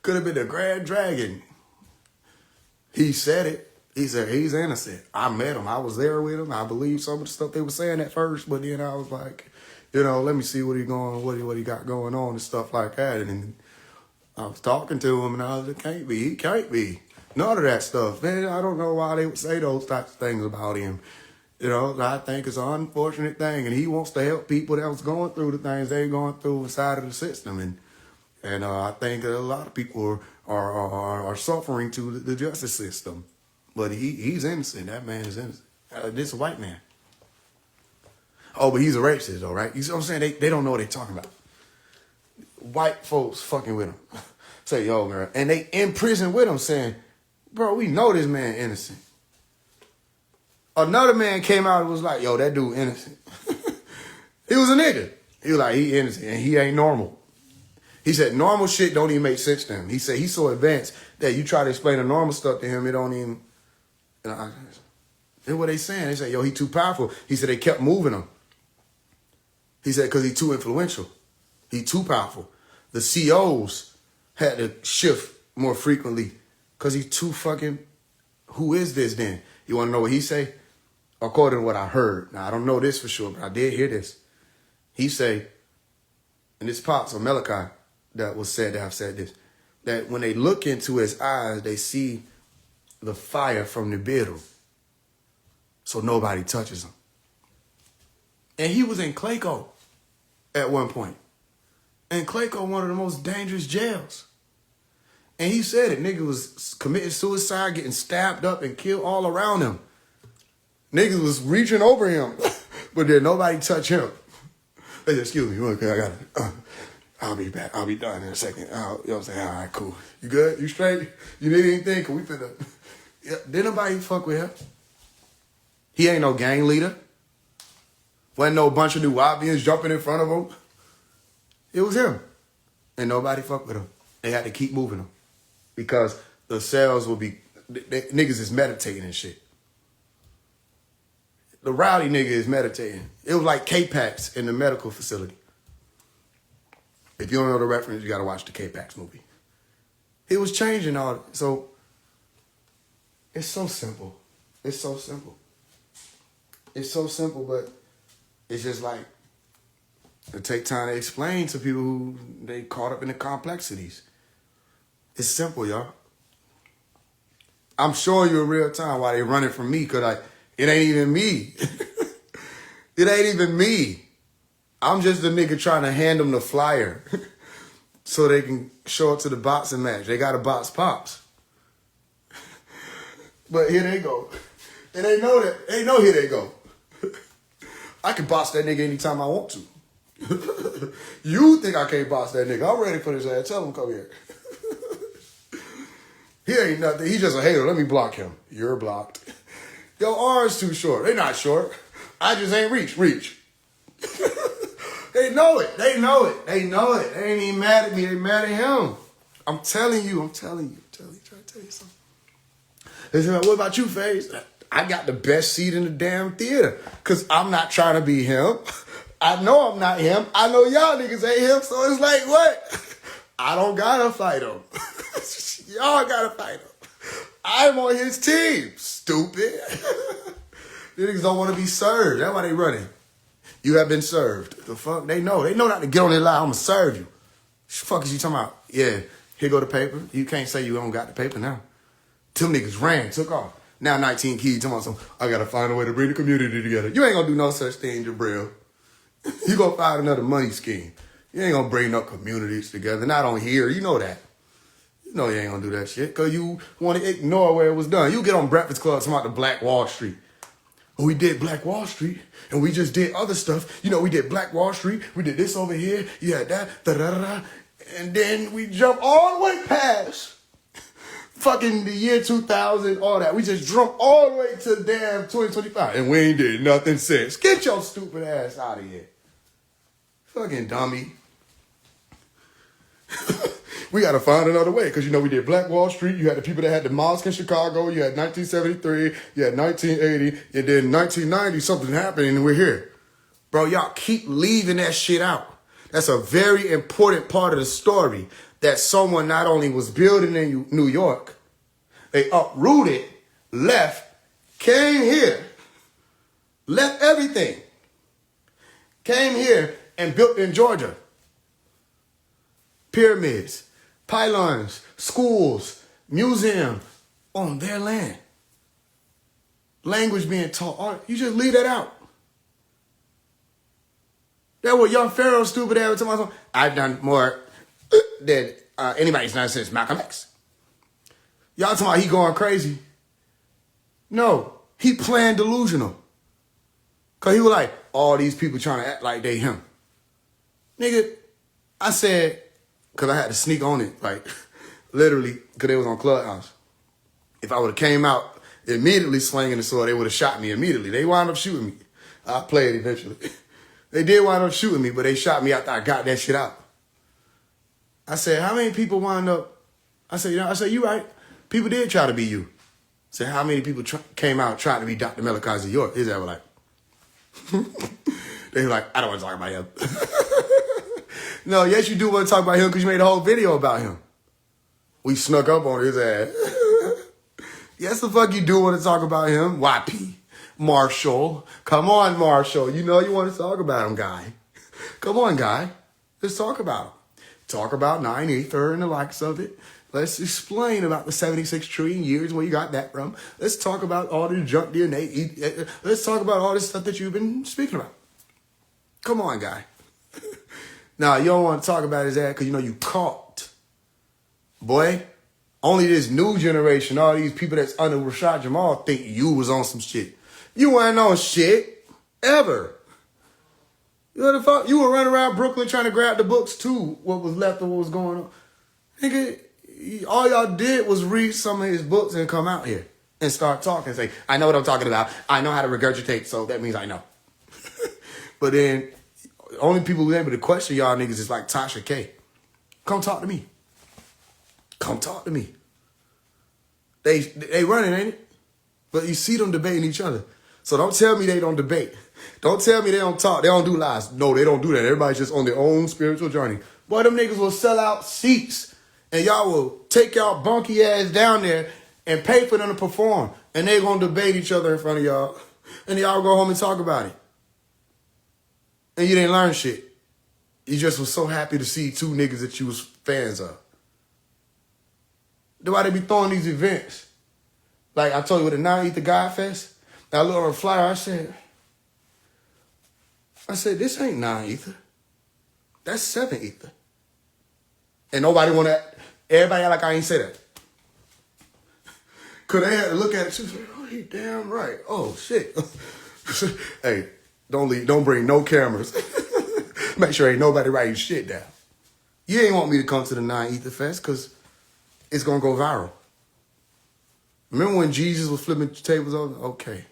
Could have been the Grand Dragon. He said it. He said he's innocent. I met him. I was there with him. I believe some of the stuff they were saying at first, but then I was like, you know, let me see what he got going on and stuff like that. And I was talking to him, and I was like, he can't be. None of that stuff, man. I don't know why they would say those types of things about him. You know, I think it's an unfortunate thing, and he wants to help people that was going through the things they going through inside of the system, and I think that a lot of people are suffering to the justice system. But he's innocent. That man is innocent. This is a white man. Oh, but he's a racist, though, right? You see what I'm saying? They don't know what they're talking about. White folks fucking with him. Say, yo, man. And they in prison with him saying, bro, we know this man innocent. Another man came out and was like, yo, that dude innocent. He was a nigga. He was like, he innocent and he ain't normal. He said normal shit don't even make sense to him. He said he's so advanced that you try to explain the normal stuff to him, it don't even. That's what they saying. They say, yo, he too powerful. He said they kept moving him. He said because he too influential. He too powerful. The COs had to shift more frequently because he too fucking. Who is this then? You want to know what he say? According to what I heard. Now, I don't know this for sure, but I did hear this. He say, and this Pops or Malachi that was said to have said this, that when they look into his eyes, they see the fire from the Nibiru. So nobody touches him. And he was in Clayco at one point. And Clayco, one of the most dangerous jails. And he said it. Nigga was committing suicide, getting stabbed up and killed all around him. Niggas was reaching over him, but then nobody touched him. They said, excuse me, okay, I got it. I'll be back. I'll be done in a second. You know what I'm saying? All right, cool. You good? You straight? You need anything? Cause we finna. Yeah, didn't nobody fuck with him. He ain't no gang leader. Wasn't no bunch of Nuwapians jumping in front of him. It was him. And nobody fucked with him. They had to keep moving him. Because the cells will be, niggas is meditating and shit. The rowdy nigga is meditating. It was like K-Pax in the medical facility. If you don't know the reference, you got to watch the K-Pax movie. He was changing all. So it's so simple. It's so simple. It's so simple, but it's just like it take time to explain to people who they caught up in the complexities. It's simple, y'all. I'm showing you in real time why they running from me, because it ain't even me. It ain't even me. I'm just the nigga trying to hand them the flyer so they can show up to the boxing match. They got to box Pops. But here they go. And they know that. They know here they go. I can box that nigga anytime I want to. You think I can't box that nigga? I'm ready for this ass. Tell him come here. He ain't nothing. He just a hater. Let me block him. You're blocked. Your arm's too short. They not short. I just ain't reach. They know it. They know it. They know it. They ain't even mad at me. They mad at him. I'm telling you. Trying to tell you something. They say, what about you, Faise? I got the best seat in the damn theater. Because I'm not trying to be him. I know I'm not him. I know y'all niggas ain't him. So it's like, what? I don't gotta fight him. Y'all gotta fight him. I'm on his team. Stupid. These niggas don't want to be served. That's why they running. You have been served. The fuck? They know. They know not to get on their line. I'm going to serve you. What the fuck is you talking about? Yeah, here go the paper. You can't say you don't got the paper now. Two niggas ran, took off. Now 19 kids talking about some, I got to find a way to bring the community together. You ain't going to do no such thing, Jabril. You going to find another money scheme. You ain't going to bring no communities together. Not on here. You know that. You know you ain't going to do that shit because you want to ignore where it was done. You get on Breakfast Club talking about the Black Wall Street. We did Black Wall Street, and we just did other stuff. You know, we did Black Wall Street. We did this over here. You had that, da-da-da-da. And then we jump all the way past fucking the year 2000, all that. We just jumped all the way to damn 2025, and we ain't did nothing since. Get your stupid ass out of here. Fucking dummy. We got to find another way because, you know, we did Black Wall Street. You had the people that had the mosque in Chicago. You had 1973. You had 1980. And then 1990, something happened and we're here. Bro, y'all keep leaving that shit out. That's a very important part of the story that someone not only was building in New York, they uprooted, left, came here, left everything, came here and built in Georgia. Pyramids. Pylons, schools, museum on their land. Language being taught. Art. You just leave that out. That what young Pharaoh stupid ass talking about. I've done more than anybody's done since Malcolm X. Y'all talking about he going crazy. No, he playing delusional. Because he was like, all these people trying to act like they him. Nigga, I said, because I had to sneak on it, like, literally, because they was on Clubhouse. If I would have came out immediately slinging the sword, they would have shot me immediately. They wound up shooting me. I played eventually. They did wind up shooting me, but they shot me after I got that shit out. I said, how many people wound up? I said, you right. People did try to be you. I said, how many people came out trying to be Dr. Melikazi York? His ass was like, they were like, I don't want to talk about him. No, yes, you do want to talk about him because you made a whole video about him. We snuck up on his ass. Yes, the fuck you do want to talk about him. YP. Marshall. Come on, Marshall. You know you want to talk about him, guy. Come on, guy. Let's talk about him. Talk about 9 ether and the likes of it. Let's explain about the 76 trillion years, where you got that from. Let's talk about all the junk DNA. Let's talk about all this stuff that you've been speaking about. Come on, guy. Now, you don't want to talk about his ass because you know you caught. Boy, only this new generation, all these people that's under Rashad Jamal think you was on some shit. You weren't on shit. Ever. You know the fuck? You were running around Brooklyn trying to grab the books too, what was left of what was going on. Nigga, all y'all did was read some of his books and come out here and start talking and say, I know what I'm talking about. I know how to regurgitate, so that means I know. But then, only people who are able to question y'all niggas is like Tasha K. Come talk to me. Come talk to me. They running, ain't it? But you see them debating each other. So don't tell me they don't debate. Don't tell me they don't talk. They don't do lies. No, they don't do that. Everybody's just on their own spiritual journey. Boy, them niggas will sell out seats And y'all will take y'all bunky ass down there and pay for them to perform. And they going to debate each other in front of y'all. And y'all go home and talk about it. And you didn't learn shit. You just was so happy to see two niggas that you was fans of. That's why they be throwing these events. Like I told you with the Now Eat the God Fest. I looked on the flyer, I said, this ain't 9 ether. That's 7 ether. And nobody want to, everybody act like I ain't say that. Because they had to look at it, she was like, oh, he damn right. Oh, shit. Hey, don't bring no cameras. Make sure ain't nobody writing shit down. You ain't want me to come to the 9 ether fest because it's going to go viral. Remember when Jesus was flipping tables over? Okay.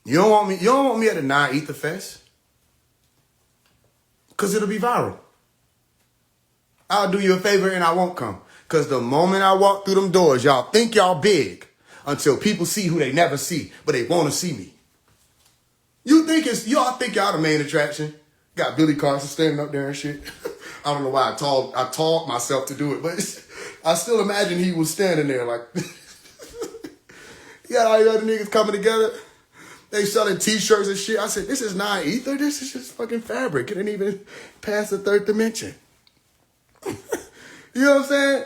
You don't want me at the 9 ether fest? Because it'll be viral. I'll do you a favor and I won't come. Because the moment I walk through them doors, y'all think y'all big until people see who they never see, but they want to see me. Y'all think y'all the main attraction? Got Billy Carson standing up there and shit. I don't know why I taught myself to do it, but I still imagine he was standing there like, you got all the other niggas coming together. They selling t-shirts and shit. I said, this is not ether. This is just fucking fabric. It ain't even past the third dimension. You know what I'm saying?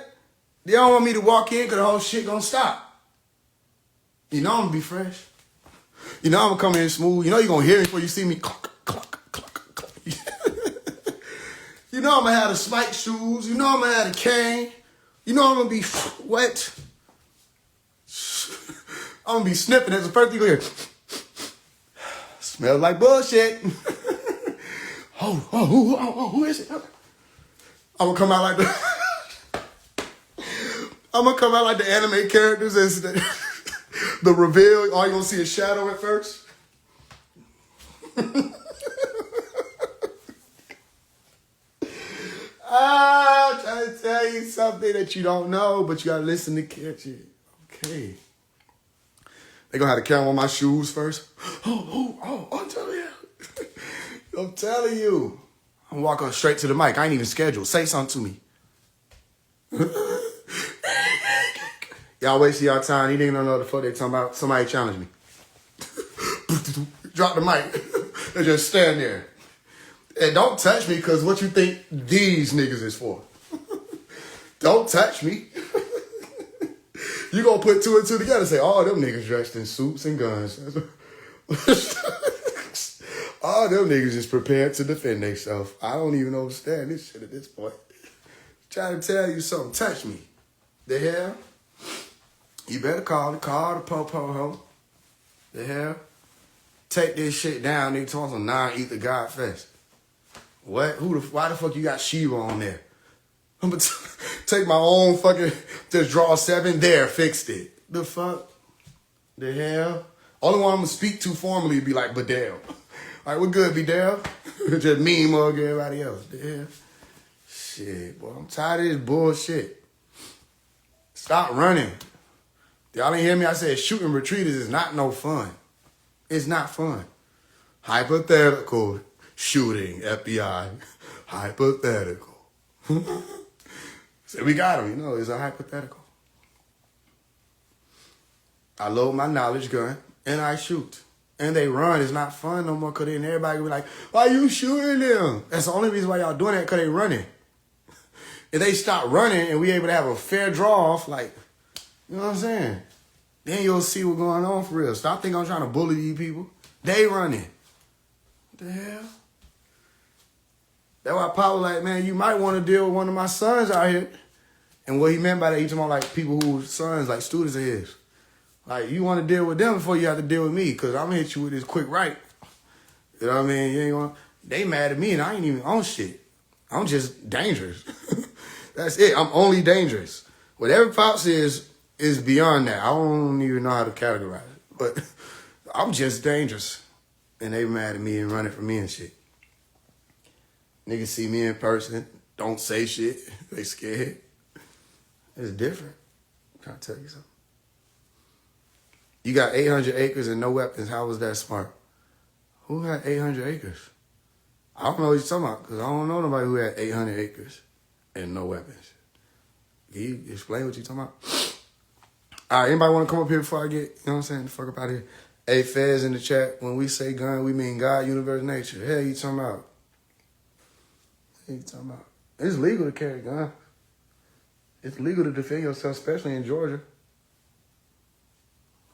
They don't want me to walk in because the whole shit gonna stop. You know I'm gonna be fresh. You know I'm gonna come in smooth. You know you're gonna hear me before you see me. Cluck, cluck, cluck, cluck. You know I'm gonna have the spike shoes. You know I'm gonna have the cane. You know I'm gonna be wet. I'm gonna be sniffing. That's the first thing you hear. Smells like bullshit. Who is it? I'm gonna come out like the anime characters. The reveal. All you gonna see is shadow at first. I'm trying to tell you something that you don't know, but you gotta listen to catch it. Okay. They gonna have the camera on my shoes first. I'm telling you. I'm telling you. I'm walking straight to the mic. I ain't even scheduled. Say something to me. Y'all wasting y'all time. You niggas don't know what the fuck they talking about. Somebody challenge me. Drop the mic. They just stand there. And don't touch me because what you think these niggas is for. Don't touch me. You gonna put two and two together and say, oh, them niggas dressed in suits and guns. All them niggas is prepared to defend themselves. I don't even understand this shit at this point. Trying to tell you something. Touch me. The hell? You better call the po-po ho. The hell? Take this shit down. Nigga talking some 9 ether God fest. What? Why the fuck you got Shiva on there? I'm gonna take my own fucking, just draw 7 there, fixed it. The fuck? The hell? Only one I'm gonna speak to formally be like Badell. Like, we're good, Badell. Just me, mug, everybody else. The hell? Shit, boy, I'm tired of this bullshit. Stop running. Y'all didn't hear me? I said shooting retreaters is not no fun. It's not fun. Hypothetical shooting, FBI. Hypothetical. So we got him, it's a hypothetical. I load my knowledge gun and I shoot. And they run. It's not fun no more because then everybody be like, why you shooting them? That's the only reason why y'all doing that, because they running. If they stop running and we able to have a fair draw off, like, you know what I'm saying? Then you'll see what's going on for real. Stop thinking I'm trying to bully these people. They running. What the hell? That's why Pop was like, man, you might want to deal with one of my sons out here. And what he meant by that, he talking about like people whose sons, like students of his. Like, you want to deal with them before you have to deal with me, because I'm going to hit you with this quick right. You know what I mean? You ain't gonna, they mad at me and I ain't even on shit. I'm just dangerous. That's it. I'm only dangerous. Whatever Pops is beyond that. I don't even know how to categorize it. But I'm just dangerous. And they mad at me and running from me and shit. Niggas see me in person, don't say shit. They scared. It's different. I'm trying to tell you something. You got 800 acres and no weapons. How was that smart? Who had 800 acres? I don't know what you're talking about because I don't know nobody who had 800 acres and no weapons. Can you explain what you talking about? All right, anybody want to come up here before I get, you know what I'm saying, the fuck up out of here? Hey, Faise in the chat, when we say gun, we mean God, universe, nature. Hell you talking about? What you talking about? It's legal to carry a gun. It's legal to defend yourself, especially in Georgia.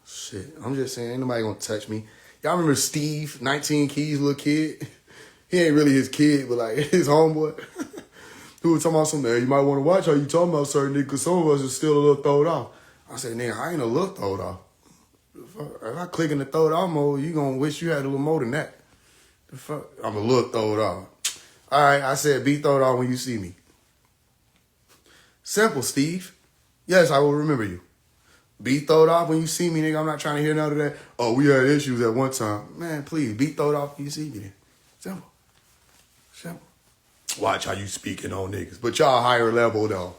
Shit, I'm just saying, ain't nobody gonna touch me. Y'all remember Steve, 19 Keys, little kid? He ain't really his kid, but like his homeboy. Who was talking about something, you might want to watch how you talking about certain niggas, because some of us are still a little throwed off. I said, nigga, I ain't a little throwed off. If I click in the throwed off mode, you gonna wish you had a little more than that. The fuck? I'm a little throwed off. All right, I said be throwed off when you see me. Simple, Steve. Yes, I will remember you. Be throwed off when you see me, nigga. I'm not trying to hear none of that. Oh, we had issues at one time. Man, please, be throwed off when you see me then. Simple. Simple. Watch how you speaking on niggas. But y'all higher level, though.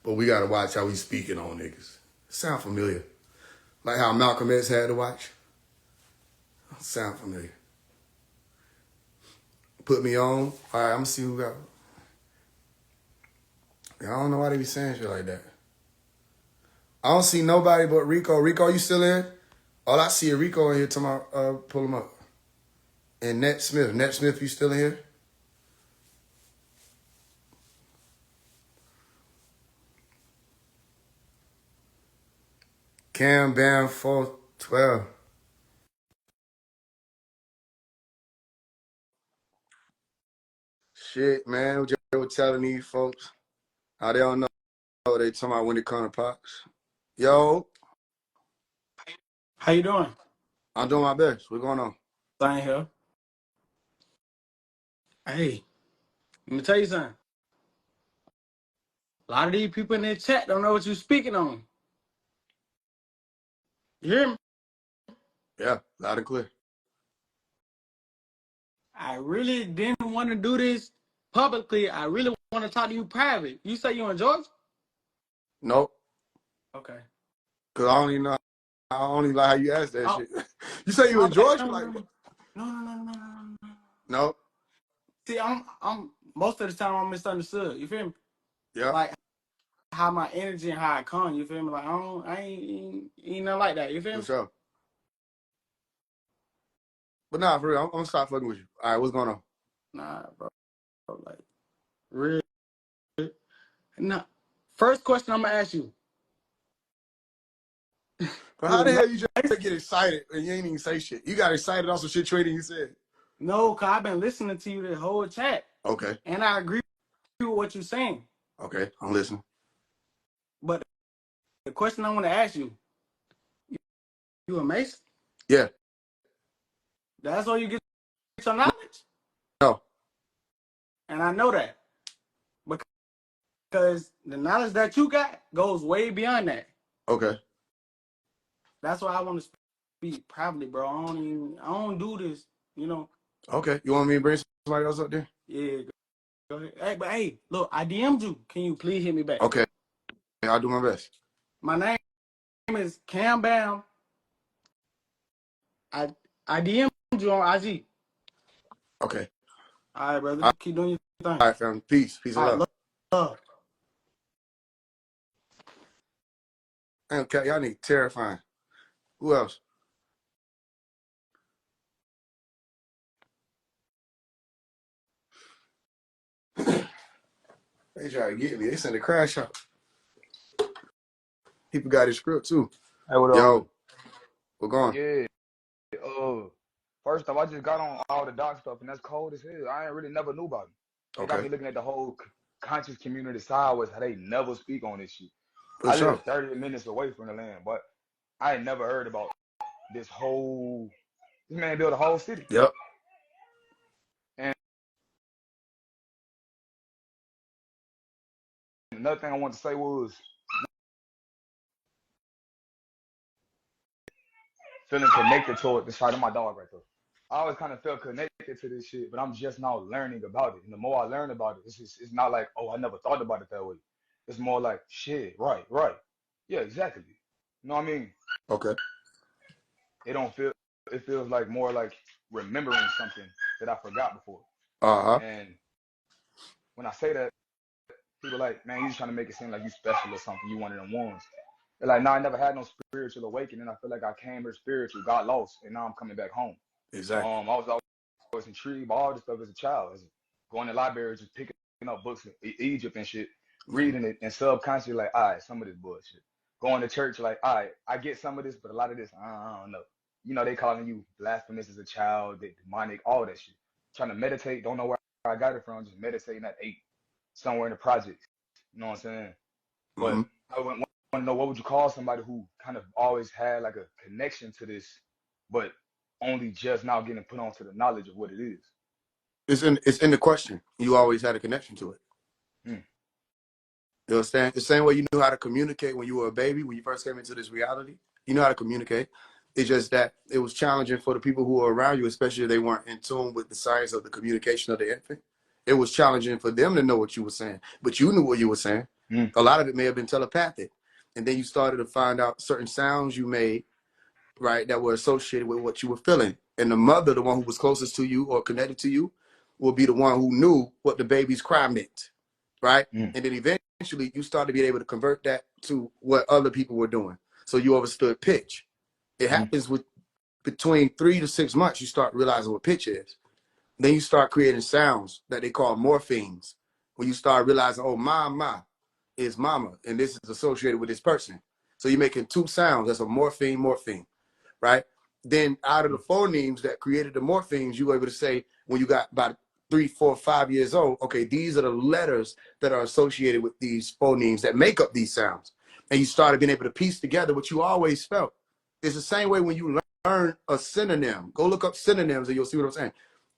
But we got to watch how we speaking on niggas. Sound familiar. Like how Malcolm X had to watch. Sound familiar. Put me on. All right, I'm going to see who got. I don't know why they be saying shit like that. I don't see nobody but Rico. Rico, you still in? All I see is Rico in here tomorrow. Pull him up. And Nat Smith. Nat Smith, you still in here? Cam Bam 412. Shit, man. What you were telling these folks how they don't know they talking about when it comes to pops. Yo, How you doing? I'm doing my best. What's going on? Same here. Hey, let me tell you something. A lot of these people in the chat don't know what you're speaking on. You hear me? Yeah, loud and clear. I really didn't want to do this publicly. I really want to talk to you private. You say you in Georgia? Nope. Okay. Because I don't even know. I don't even like how you asked that Oh, shit. You say you my in bad. Georgia? No, Like, no, no, no, no, no, no, no, no. no. See, I'm most of the time I'm misunderstood. You feel me? Yeah, Like how my energy and how I come. You feel me? Like I ain't nothing like that. You feel for me? sure. But nah, for real, I'm going to stop fucking with you. All right, what's going on? Nah, bro. Like real. Nah. First question I'm gonna ask you. But You how a the hell you Mason? just get excited and you ain't even say shit? You got excited off some shit trading you said. No, cause I've been listening to you the whole chat, Okay, and I agree with what you're saying. okay, I'm listening. But the question I want to ask you, you a Mason? Yeah, That's all you get your knowledge, no, and I know that because the knowledge that you got goes way beyond that. okay, That's why I want to speak privately, bro. I don't do this, you know. okay. You want me to bring somebody else up there? Yeah, go ahead. Hey, but hey, look, I DM'd you. Can you please hit me back? Okay, I'll do my best. My name is Cam Bam. I DM'd you on IG. Okay. All right, brother. All Keep doing your thing. right, fam. Peace. Peace All and right, love. love. Okay, y'all need terrifying. Who else? They try to get me. They sent a crash out. People got his script too. Hey, what up with Yo, we're going. it? Yeah. First off, I just got on all the doc stuff, and that's cold as hell. I ain't really never knew about it. It got Okay, me looking at the whole conscious community sideways, how they never speak on this shit. for I sure. live 30 minutes away from the land, but I ain't never heard about this whole. This man built a whole city. Yep. And another thing I want to say was feeling connected to it. The side of my dog right there. I always kind of felt connected to this shit, but I'm just now learning about it. And the more I learn about it, it's not like, oh, I never thought about it that way. It's more like, shit, right, right. Yeah, exactly. You know what I mean? Okay. It don't feel, it feels like more like remembering something that I forgot before. Uh huh. And when I say that, People like, man, you just trying to make it seem like you special or something. You one of them ones. They're like, no, I never had no spiritual awakening. I feel like I came here spiritual, got lost, and now I'm coming back home. Exactly. I was intrigued by all this stuff as a child, as going to libraries, just picking up books in Egypt and shit, Mm-hmm. reading it, and subconsciously like, all right, some of this bullshit. Going to church, like, all right, I get some of this, but a lot of this, I don't know. You know, they calling you blasphemous as a child, they demonic, all that shit. Trying to meditate, don't know where I got it from, just meditating at 8, somewhere in the projects. You know what I'm saying? Mm-hmm. But I want to know, what would you call somebody who kind of always had like a connection to this, but only just now getting put onto the knowledge of what it is? It's in the question. You always had a connection to it. Mm, You understand? The same way you knew how to communicate when you were a baby, when you first came into this reality, you know how to communicate. It's just that it was challenging for the people who were around you, especially if they weren't in tune with the science of the communication of the infant. It was challenging for them to know what you were saying, but you knew what you were saying. mm, A lot of it may have been telepathic. And then you started to find out certain sounds you made, right, that were associated with what you were feeling. And the mother, the one who was closest to you or connected to you, will be the one who knew what the baby's cry meant, right? mm, And then eventually you started being able to convert that to what other people were doing. So you understood pitch. It mm, happens with between 3 to 6 months, you start realizing what pitch is. Then you start creating sounds that they call morphemes. When you start realizing, oh, ma is mama, and this is associated with this person. So you're making 2 sounds. That's a morpheme, right? Then out of the mm. phonemes that created the morphemes, you were able to say when you got about 3, 4, 5 years old, okay, these are the letters that are associated with these phonemes that make up these sounds. And you started being able to piece together what you always felt. It's the same way when you learn a synonym. Go look up synonyms and you'll see what I'm saying.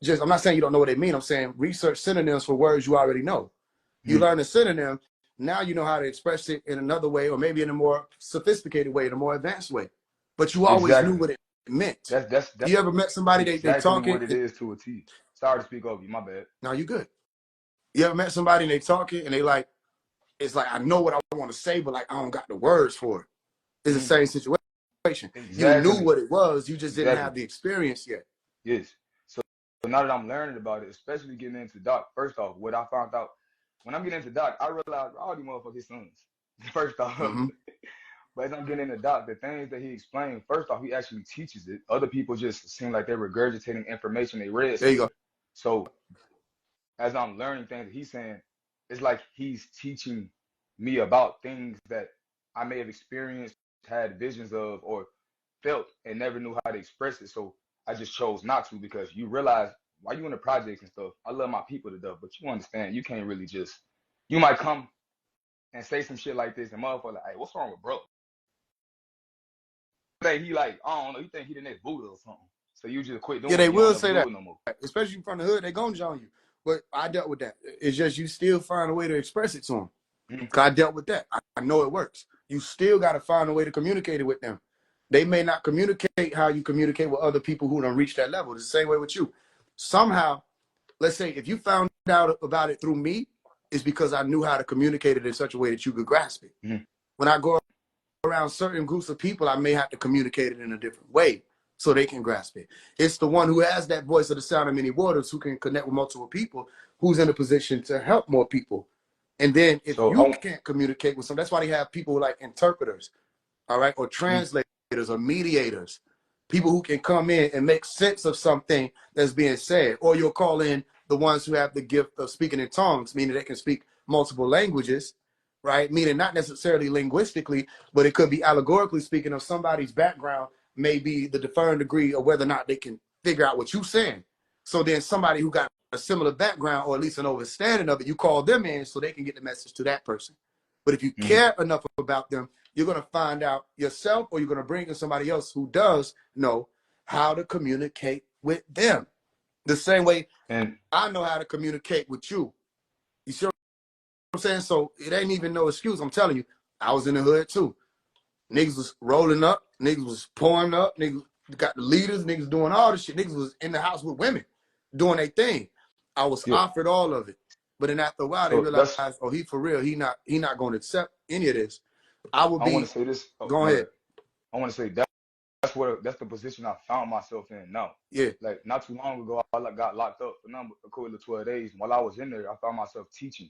Just, I'm not saying you don't know what they mean. I'm saying research synonyms for words you already know. You Mm. learn a synonym, now you know how to express it in another way, or maybe in a more sophisticated way, in a more advanced way. But you always knew Exactly. what it meant. That's You ever met somebody, they exactly talking, what it and, is to a T. Sorry to speak over you, my bad. now you good. You ever met somebody and they talking and they like, it's like, I know what I want to say, but like, I don't got the words for it. It's the Mm. same situation. You knew Exactly. what it was, you just didn't Exactly. have the experience yet. Yes. So now that I'm learning about it, especially getting into doc, first off, what I found out when I'm getting into doc, I realized all these motherfuckers sons. First off. Mm-hmm. But as I'm getting into doc, the things that he explained, first off, he actually teaches it. Other people just seem like they're regurgitating information they read There you go. somewhere. So as I'm learning things that he's saying, it's like he's teaching me about things that I may have experienced, had visions of, or felt and never knew how to express it. So I just chose not to, because you realize while you in the projects and stuff, I love my people to death, but you understand you can't really just, you might come and say some shit like this and motherfucker like, hey, what's wrong with bro? Think he like, I don't know, you think he the next Buddha or something. So you just quit Yeah, doing they it. You don't will never say do that, it no more. especially from the hood, they gonna on you. But I dealt with that. It's just you still find a way to express it to them. Mm-hmm. Cause I dealt with that. I know it works. You still got to find a way to communicate it with them. They may not communicate how you communicate with other people who don't reach that level. It's the same way with you. Somehow, let's say if you found out about it through me, it's because I knew how to communicate it in such a way that you could grasp it. Mm-hmm. When I go around certain groups of people, I may have to communicate it in a different way so they can grasp it. It's the one who has that voice of the sound of many waters, who can connect with multiple people, who's in a position to help more people. And then if So you can't communicate with some, that's why they have people like interpreters, all right, or mm-hmm. translators or mediators, people who can come in and make sense of something that's being said. Or you'll call in the ones who have the gift of speaking in tongues, meaning they can speak multiple languages, right? Meaning not necessarily linguistically, but it could be allegorically speaking of somebody's background, may be the deferring degree of whether or not they can figure out what you're saying. So then somebody who got a similar background, or at least an understanding of it, you call them in so they can get the message to that person. But if you Mm-hmm. care enough about them, you're going to find out yourself, or you're going to bring in somebody else who does know how to communicate with them. The same way And I know how to communicate with you. You see what I'm saying? So it ain't even no excuse. I'm telling you, I was in the hood too. Niggas was rolling up, niggas was pouring up, niggas got the leaders, niggas doing all this shit. Niggas was in the house with women doing their thing. I was yeah, offered all of it. But then after a while they so realized, that's, oh, he for real. He not going to accept any of this. I would I want be, to say this. Oh, go my ahead. bad. I want to say that's the position I found myself in now. Yeah. Like not too long ago, I got locked up for a cool of 12 days. While I was in there, I found myself teaching.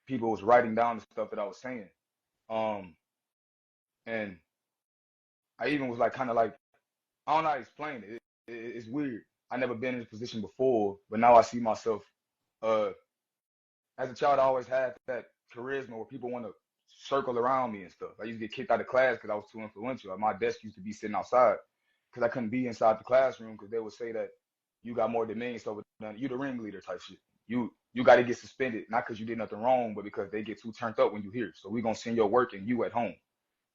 people was writing down the stuff that I was saying. Um, and I even was like kind of like, I don't know how to explain it. It's weird. I never been in this position before, but now I see myself. Uh, as a child, I always had that charisma where people want to circle around me and stuff. I used to get kicked out of class because I was too influential. Like, my desk used to be sitting outside because I couldn't be inside the classroom because they would say that you got more dominion, so you the ringleader type shit. You got to get suspended, not because you did nothing wrong, but because they get too turned up when you here. So we gonna send your work and you at home.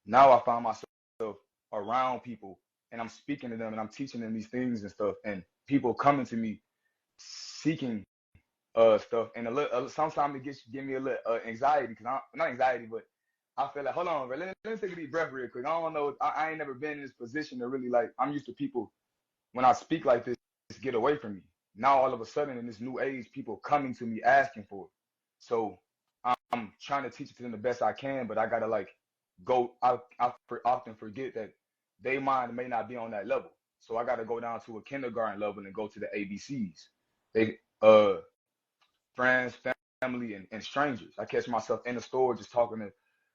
Now I find myself around people and I'm speaking to them and I'm teaching them these things and stuff, and people coming to me seeking stuff, and a little sometimes it give me a little anxiety because not anxiety, but I feel like, hold on, bro, let me take a deep breath real quick. I don't know, I ain't never been in this position to really, like, I'm used to people when I speak like this get away from me. Now all of a sudden in this new age, people coming to me asking for it. So I'm trying to teach it to them the best I can, but I gotta like go. I often forget that they mind may not be on that level. So I gotta go down to a kindergarten level and go to the ABCs. They friends, family, and strangers. I catch myself in the store just talking to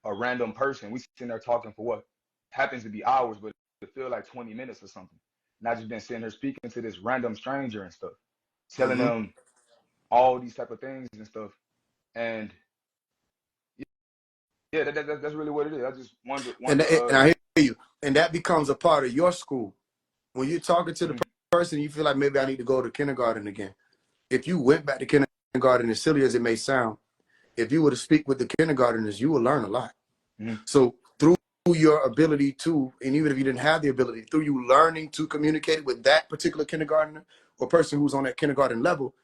a random person. We sitting there talking for what happens to be hours, but it feel like 20 minutes or something. And I just been sitting there speaking to this random stranger and stuff, telling Mm-hmm. them all these type of things and stuff. And yeah, that's really what it is. I just wanted to And I hear you. And that becomes a part of your school. When you're talking to the mm, person, you feel like maybe I need to go to kindergarten again. If you went back to kindergarten, as silly as it may sound, if you were to speak with the kindergartners, you will learn a lot. mm, So through your ability to, and even if you didn't have the ability, through you learning to communicate with that particular kindergartner or person who's on that kindergarten level,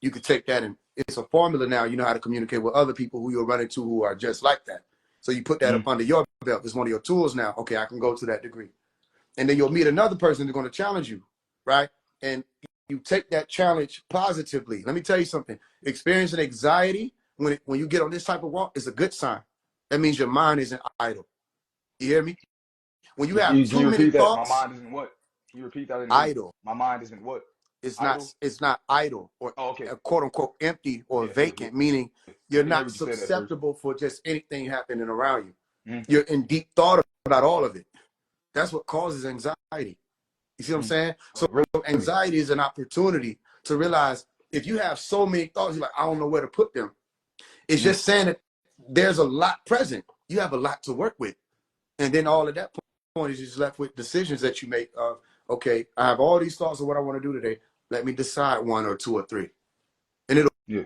you could take that and it's a formula now. You know how to communicate with other people who you're running to who are just like that. So you put that up mm, under your belt. It's one of your tools now. Okay, I can go to that degree. And then you'll meet another person who's going to challenge you, right? And you take that challenge positively. Let me tell you something. Experiencing anxiety when you get on this type of walk is a good sign. That means your mind isn't idle. You hear me? When you have can too you many repeat that? My thoughts, mind isn't what? Can you repeat that? I didn't hear you. idle. My mind isn't what? Idle? It's not idle or Oh, okay. quote unquote empty or Yeah, yeah, vacant, meaning yeah. you're I didn't hear not what you said at first. susceptible for just anything happening around you. Mm, You're in deep thought about all of it. That's what causes anxiety. You see what I'm mm. saying? So Really? anxiety is an opportunity to realize if you have so many thoughts, you're like, I don't know where to put them. It's Mm, just saying that there's a lot present. You have a lot to work with. And then all of that point is just left with decisions that you make of, okay, I have all these thoughts of what I want to do today. Let me decide one or two or three. And it'll yeah.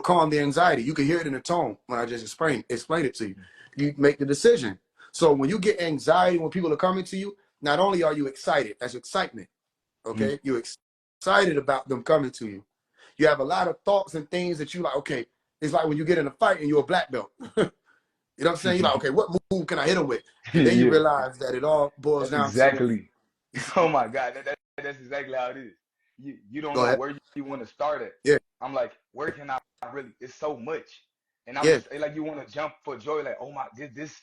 calm the anxiety. You can hear it in the tone when I just explain it to you. You make the decision. So when you get anxiety when people are coming to you, not only are you excited, that's excitement. Mm, Okay, you're excited about them coming to you. You have a lot of thoughts and things that you like. Okay, it's like when you get in a fight and you're a black belt. You know what I'm saying? You're like, okay, what move can I hit him with? And then you yeah. realize that it all boils That's down to. exactly. Oh my God, that's exactly how it is. You don't Go know ahead. where you want to start at. Yeah, I'm like, where can I really? It's so much, and I'm yeah. just like, you want to jump for joy, like, oh my,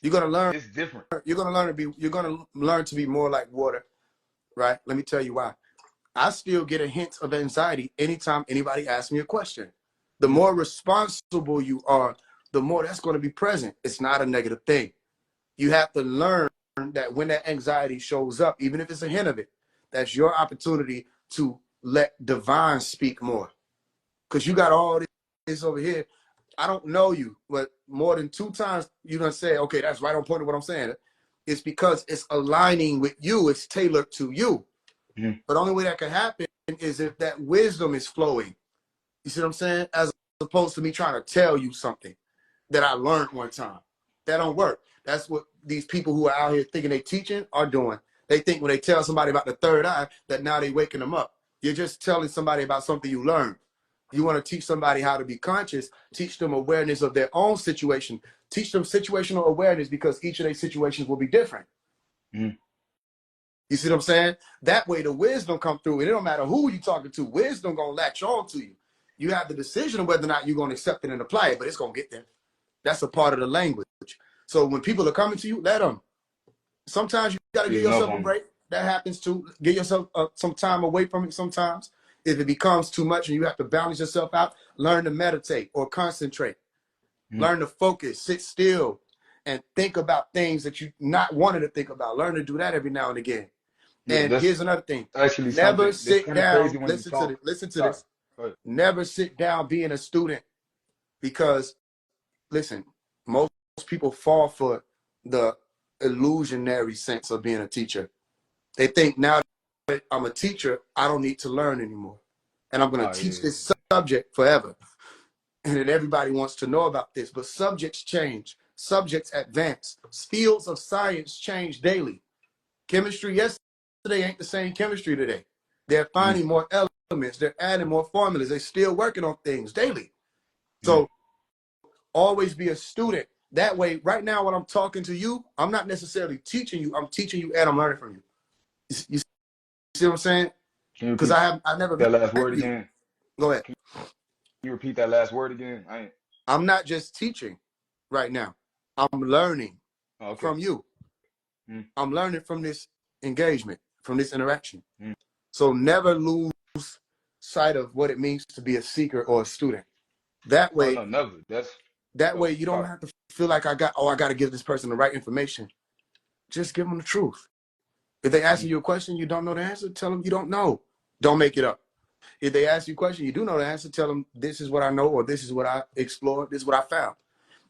You're gonna learn. this different. You're gonna learn to be. You're gonna learn to be more like water, right? Let me tell you why. I still get a hint of anxiety anytime anybody asks me a question. The Mm, more responsible you are, the more that's going to be present. It's not a negative thing. You have to learn that when that anxiety shows up, even if it's a hint of it, that's your opportunity to let divine speak more. Because you got all this over here. I don't know you, but more than two times you done say, okay, that's right on point to what I'm saying. It's because it's aligning with you. It's tailored to you. mm, But the only way that can happen is if that wisdom is flowing. You see what I'm saying? As opposed to me trying to tell you something that I learned one time. That don't work. That's what these people who are out here thinking they teaching are doing. They think when they tell somebody about the third eye that now they waking them up. You're just telling somebody about something you learned. You want to teach somebody how to be conscious, teach them awareness of their own situation, teach them situational awareness because each of their situations will be different. mm. You see what I'm saying? That way the wisdom come through. And it don't matter who you talking to, wisdom gonna latch on to you. You have the decision of whether or not you're gonna accept it and apply it, but it's gonna get there. That's a part of the language. So when people are coming to you, let them. Sometimes you gotta give Speaking up yourself a on break. That happens too. Give yourself some time away from it sometimes. If it becomes too much and you have to balance yourself out, learn to meditate or concentrate. Learn to focus, sit still, and think about things that you not wanted to think about. Learn to do that every now and again. Yeah, And that's here's another thing. actually Never something that's sit kind of crazy down. when you Listen to talk. this. Listen to Sorry. this. Go ahead. Never sit down being a student because, listen, most people fall for the illusionary sense of being a teacher. They think now that I'm a teacher, I don't need to learn anymore. And I'm going Oh to teach yeah. this subject forever. And then everybody wants to know about this. But subjects change. Subjects advance. Fields of science change daily. Chemistry yesterday ain't the same chemistry today. They're Mm, finding more elements. They're adding more formulas. They're still working on things daily. mm. So always be a student. That way, right now, when I'm talking to you, I'm not necessarily teaching you. I'm teaching you and I'm learning from you. You see what I'm saying? Can you Because repeat I never that last met word you. again? Go ahead. Can you repeat that last word again? I ain't. I'm not just teaching right now. I'm learning Oh, okay. from you. Mm, I'm learning from this engagement, from this interaction. mm. So never lose sight of what it means to be a seeker or a student. That Oh way, no, never. That's that oh way you don't sorry. have to feel like I got to give this person the right information. Just give them the truth. If they ask Mm, you a question you don't know the answer, tell them you don't know. Don't make it up. If they ask you a question you do know the answer, tell them this is what I know or this is what I explored, this is what I found.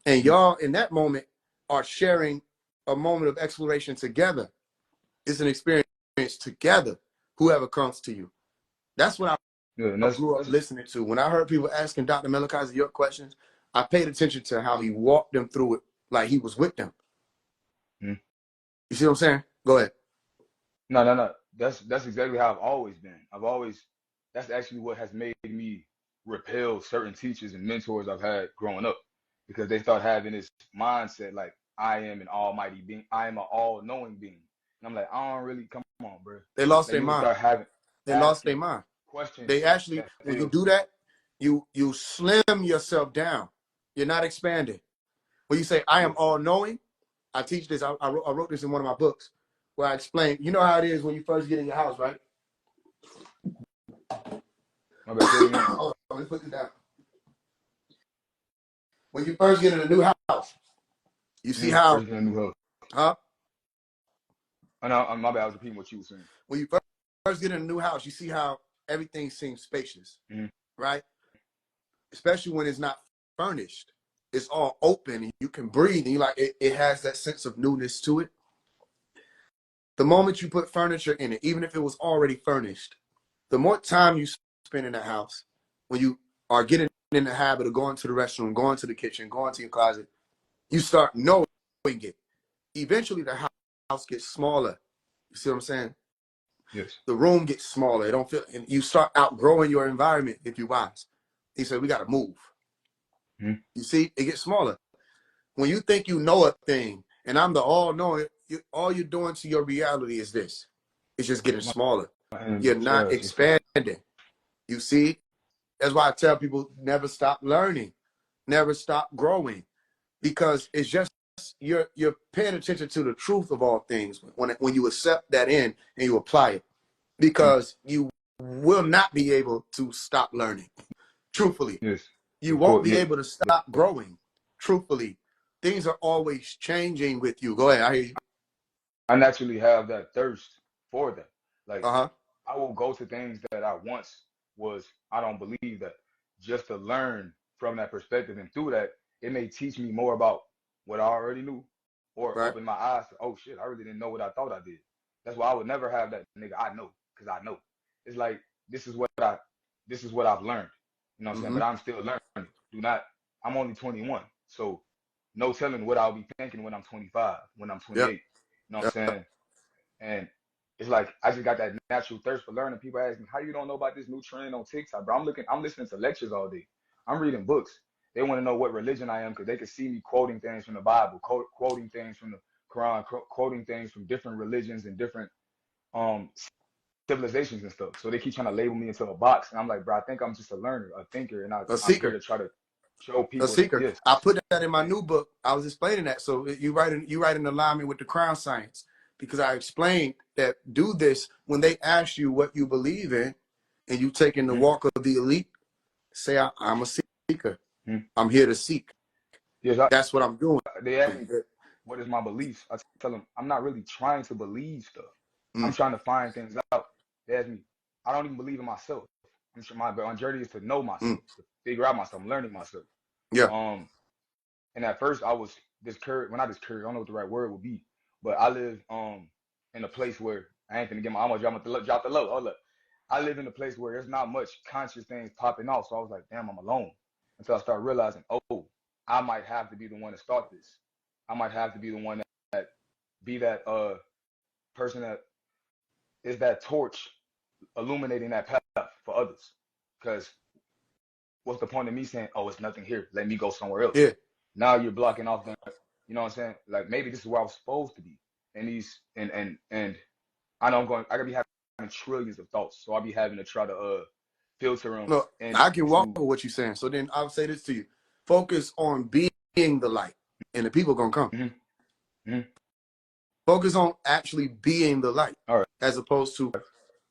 And mm. y'all in that moment are sharing a moment of exploration together. It's an experience together, whoever comes to you. That's what Yeah, and I grew up that's listening to. When I heard people asking Dr. Malachi York questions, I paid attention to how he walked them through it like he was with them. mm. You see what I'm saying? Go ahead. No. That's exactly how I've always been. I've always that's actually what has made me repel certain teachers and mentors I've had growing up because they start having this mindset like I am an almighty being, I am an all-knowing being. And I'm like, I don't really come on, bro. They lost Like their you would mind. start having They lost their asking mind. questions They actually, that when you feel do that, you slim yourself down. You're not expanding. When you say, I yeah. am all knowing, I teach this. I wrote this in one of my books where I explain, you know how it is when you first get in your house, right? My bad, say it again. Hold on, let me put this down. When you first get in a new house, you see how, First get a new house. huh? I know, my bad, I was repeating what you were saying. When you first get in a new house, you see how everything seems spacious, Mm-hmm. right? Especially when it's not furnished. It's all open and you can breathe and you like it has that sense of newness to it. The moment you put furniture in it, even if it was already furnished, the more time you spend in the house, when you are getting in the habit of going to the restroom, going to the kitchen, going to your closet, you start knowing it. Eventually, the house gets smaller. You see what I'm saying? Yes. The room gets smaller. It don't feel, and you start outgrowing your environment if you're wise. He said, we got to move. Mm-hmm. You see, it gets smaller. When you think you know a thing, and I'm the all-knowing, all you're doing to your reality is this. It's just getting My smaller. hands You're are not trash. It's fine. expanding. You see? That's why I tell people never stop learning, never stop growing, because it's just you're paying attention to the truth of all things when you accept that in and you apply it, Mm-hmm. because you will not be able to stop learning. Truthfully, Yes. you Of won't course. be Yeah. able to stop growing. Truthfully, things are always changing with you. Go ahead, I hear you. I naturally have that thirst for that. Like Uh-huh. I will go to things that I once was I don't believe that just to learn from that perspective and through that it may teach me more about what I already knew or Right. open my eyes to oh shit I really didn't know what I thought I did. That's why I would never have that nigga I know because I know. It's like this is what I this is what I've learned. You know what I'm saying? Mm-hmm. But I'm still learning. Do not I'm only 21. So no telling what I'll be thinking when I'm 25, when I'm Yep. 28. You know what I'm Yep. saying? And it's like I just got that natural thirst for learning. People ask me, how you don't know about this new trend on TikTok, bro? I'm listening to lectures all day. I'm reading books. They want to know what religion I am because they can see me quoting things from the Bible, quoting things from the Quran, quoting things from different religions and different um civilizations and stuff. So they keep trying to label me into a box. And I'm like, bro, I think I'm just a learner, a thinker, and A I'm here seeker. to try to show A people that seeker. yes. I put that in my And new book. I was explaining that. So you write in alignment with the crown science, because I explained that do this when they ask you what you believe in and you taking the mm, walk of the elite, say I'm a seeker. mm, I'm here to seek. Yes, That's what I'm doing. they ask me what is my beliefs. I tell them I'm not really trying to believe stuff. I'm Mm, trying to find things out. They ask me, I don't even believe in myself. I'm sure my journey is to know myself, mm, to figure out myself. I'm learning myself. yeah. Um, and at first I was discouraged. Well, not discouraged. I don't know what the right word would be, but I live in a place where I ain't gonna get my. I'm gonna drop the low. Hold up. I live in a place where there's not much conscious things popping off. So I was like, damn, I'm alone. Until I started realizing, oh, I might have to be the one to start this. I might have to be the one that be that person that is that torch illuminating that path for others. Because what's the point of me saying, oh, it's nothing here. Let me go somewhere else. Yeah. Now you're blocking off the, you know what I'm saying? Like maybe this is where I was supposed to be. And these and I know I could be having trillions of thoughts. So I'll be having to try to filter them No, I can walk into with what you're saying. So then I'll say this to you. Focus on being the light, and the people gonna come. mm-hmm, mm-hmm. Focus on actually being the light, All right. as opposed to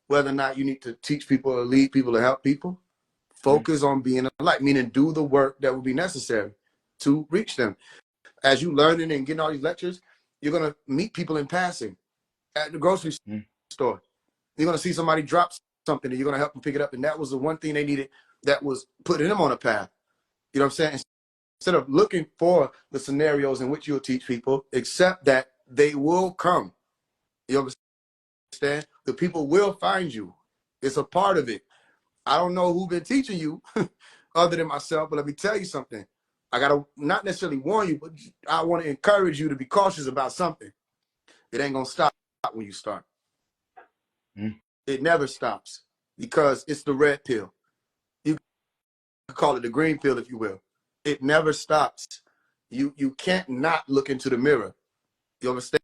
whether or not you need to teach people or lead people or help people. Mm-hmm, Focus on being a light, meaning do the work that will be necessary to reach them. As you learning and getting all these lectures, you're gonna meet people in passing at the grocery mm-hmm. store. You're gonna see somebody drop something, and you're gonna help them pick it up. And that was the one thing they needed that was putting them on a path. You know what I'm saying? Instead of looking for the scenarios in which you'll teach people, accept that they will come. You understand? The people will find you. It's a part of it. I don't know who's been teaching you other than myself, but let me tell you something. I gotta not necessarily warn you, but I want to encourage you to be cautious about something. It ain't gonna stop when you start. Mm-hmm. It never stops because it's the red pill. You can call it the green pill if you will. It never stops. You can't not look into the mirror. You understand?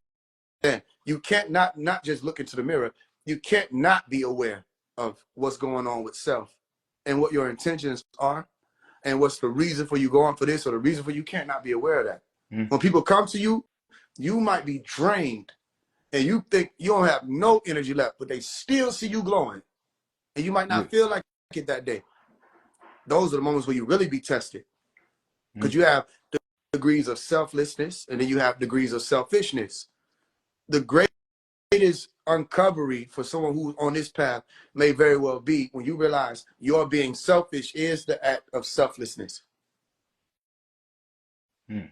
You can't not just look into the mirror. You can't not be aware of what's going on with self and what your intentions are and what's the reason for you going for this or the reason for you can't not be aware of that. Mm-hmm. When people come to you, you might be drained and you think you don't have no energy left, but they still see you glowing and you might Yeah. not feel like it that day. Those are the moments where you really be tested because Mm-hmm. you have degrees of selflessness and then you have degrees of selfishness. The greatest uncovery for someone who's on this path may very well be when you realize your being selfish is the act of selflessness. Mm-hmm.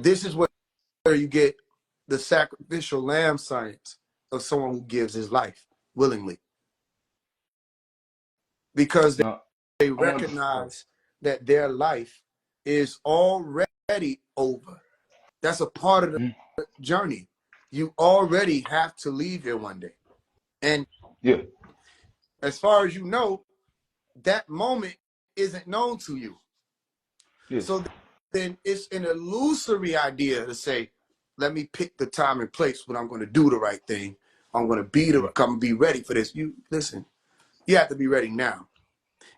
This is where you get the sacrificial lamb science of someone who gives his life willingly because Now they I want to. recognize that their life is already over. That's a part of the Mm-hmm. journey. You already have to leave here one day. And Yeah. as far as you know, that moment isn't known to you. Yes. So then it's an illusory idea to say, let me pick the time and place when I'm going to do the right thing. I'm going to come be ready for this. You listen, you have to be ready now.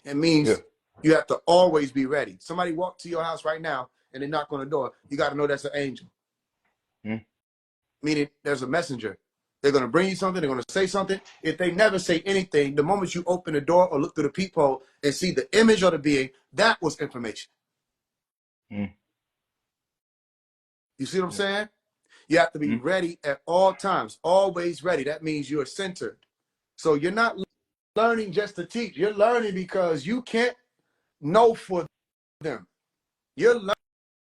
It Yeah. means you have to always be ready. Somebody walk to your house right now and they knock on the door. You got to know that's an angel. Mm-hmm. Meaning there's a messenger. They're going to bring you something. They're going to say something. If they never say anything, the moment you open the door or look through the peephole and see the image of the being, that was information. Mm-hmm. You see what I'm Yeah. saying? You have to be Mm-hmm. ready at all times, always ready. That means you're centered. So you're not learning just to teach. You're learning because you can't know for them. You're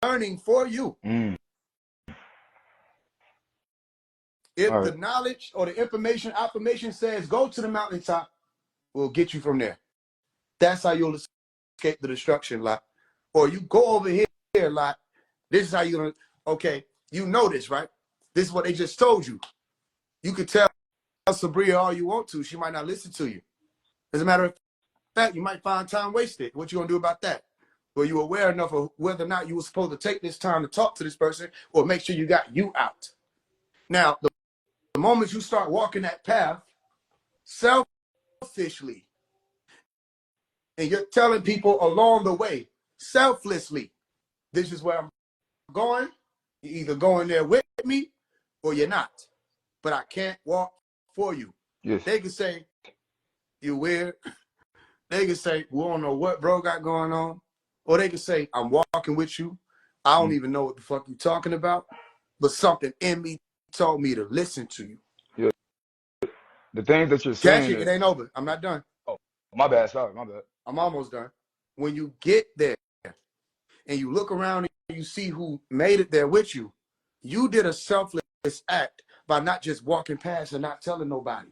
learning for you. Mm-hmm. If All the right. knowledge or the affirmation says go to the mountaintop, we'll get you from there. That's how you'll escape the destruction, lot. Or you go over here, lot. This is how you're gonna. Okay, you know this, right? This is what they just told you. You could tell Sabria all you want to. She might not listen to you. As a matter of fact, you might find time wasted. What you gonna do about that? Were you aware enough of whether or not you were supposed to take this time to talk to this person or make sure you got you out? Now, the moment you start walking that path selfishly, and you're telling people along the way, selflessly, this is where I'm going. You're either going there with me or you're not. But I can't walk for you. Yes. They can say, you weird. They can say, we don't know what bro got going on. Or they can say, I'm walking with you. I don't even know what the fuck you're talking about, but something in me told me to listen to you. Yeah. The things that you're Catch saying it. It is, ain't over. I'm not done. oh, my bad. Sorry, my bad. I'm almost done. When you get there and you look around and you see who made it there with you, you did a selfless act by not just walking past and not telling nobody.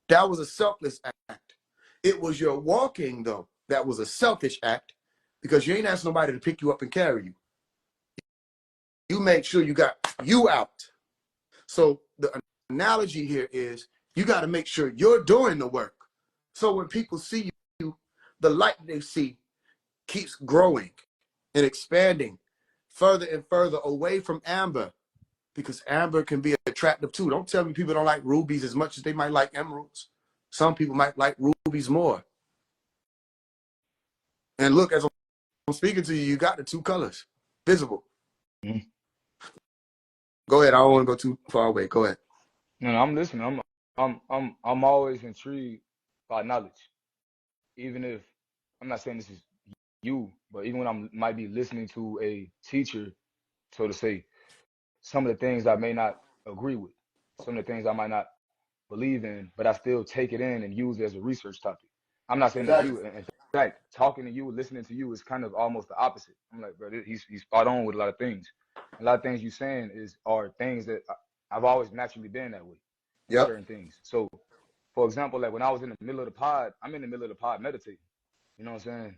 That was a selfless act. It was your walking, though, that was a selfish act because you ain't asked nobody to pick you up and carry you. You make sure you got you out. So the analogy here is you got to make sure you're doing the work. So when people see you, the light they see keeps growing and expanding further and further away from amber, because amber can be attractive too. Don't tell me people don't like rubies as much as they might like emeralds. Some people might like rubies more. And look, as I'm speaking to you, you got the two colors visible. Mm-hmm. Go ahead. I don't want to go too far away. Go ahead. No, I'm listening. I'm always intrigued by knowledge. Even if I'm not saying this is you, but even when I might be listening to a teacher, so to say, some of the things I may not agree with, some of the things I might not believe in, but I still take it in and use it as a research topic. I'm not saying that's Exactly. you. In fact, talking to you, listening to you is kind of almost the opposite. I'm like, bro, he's spot on with a lot of things. A lot of things you're saying are things that I've always naturally been that way in Yep. certain things. So, for example, like when I was in the middle of the pod, I'm in the middle of the pod meditating. You know what I'm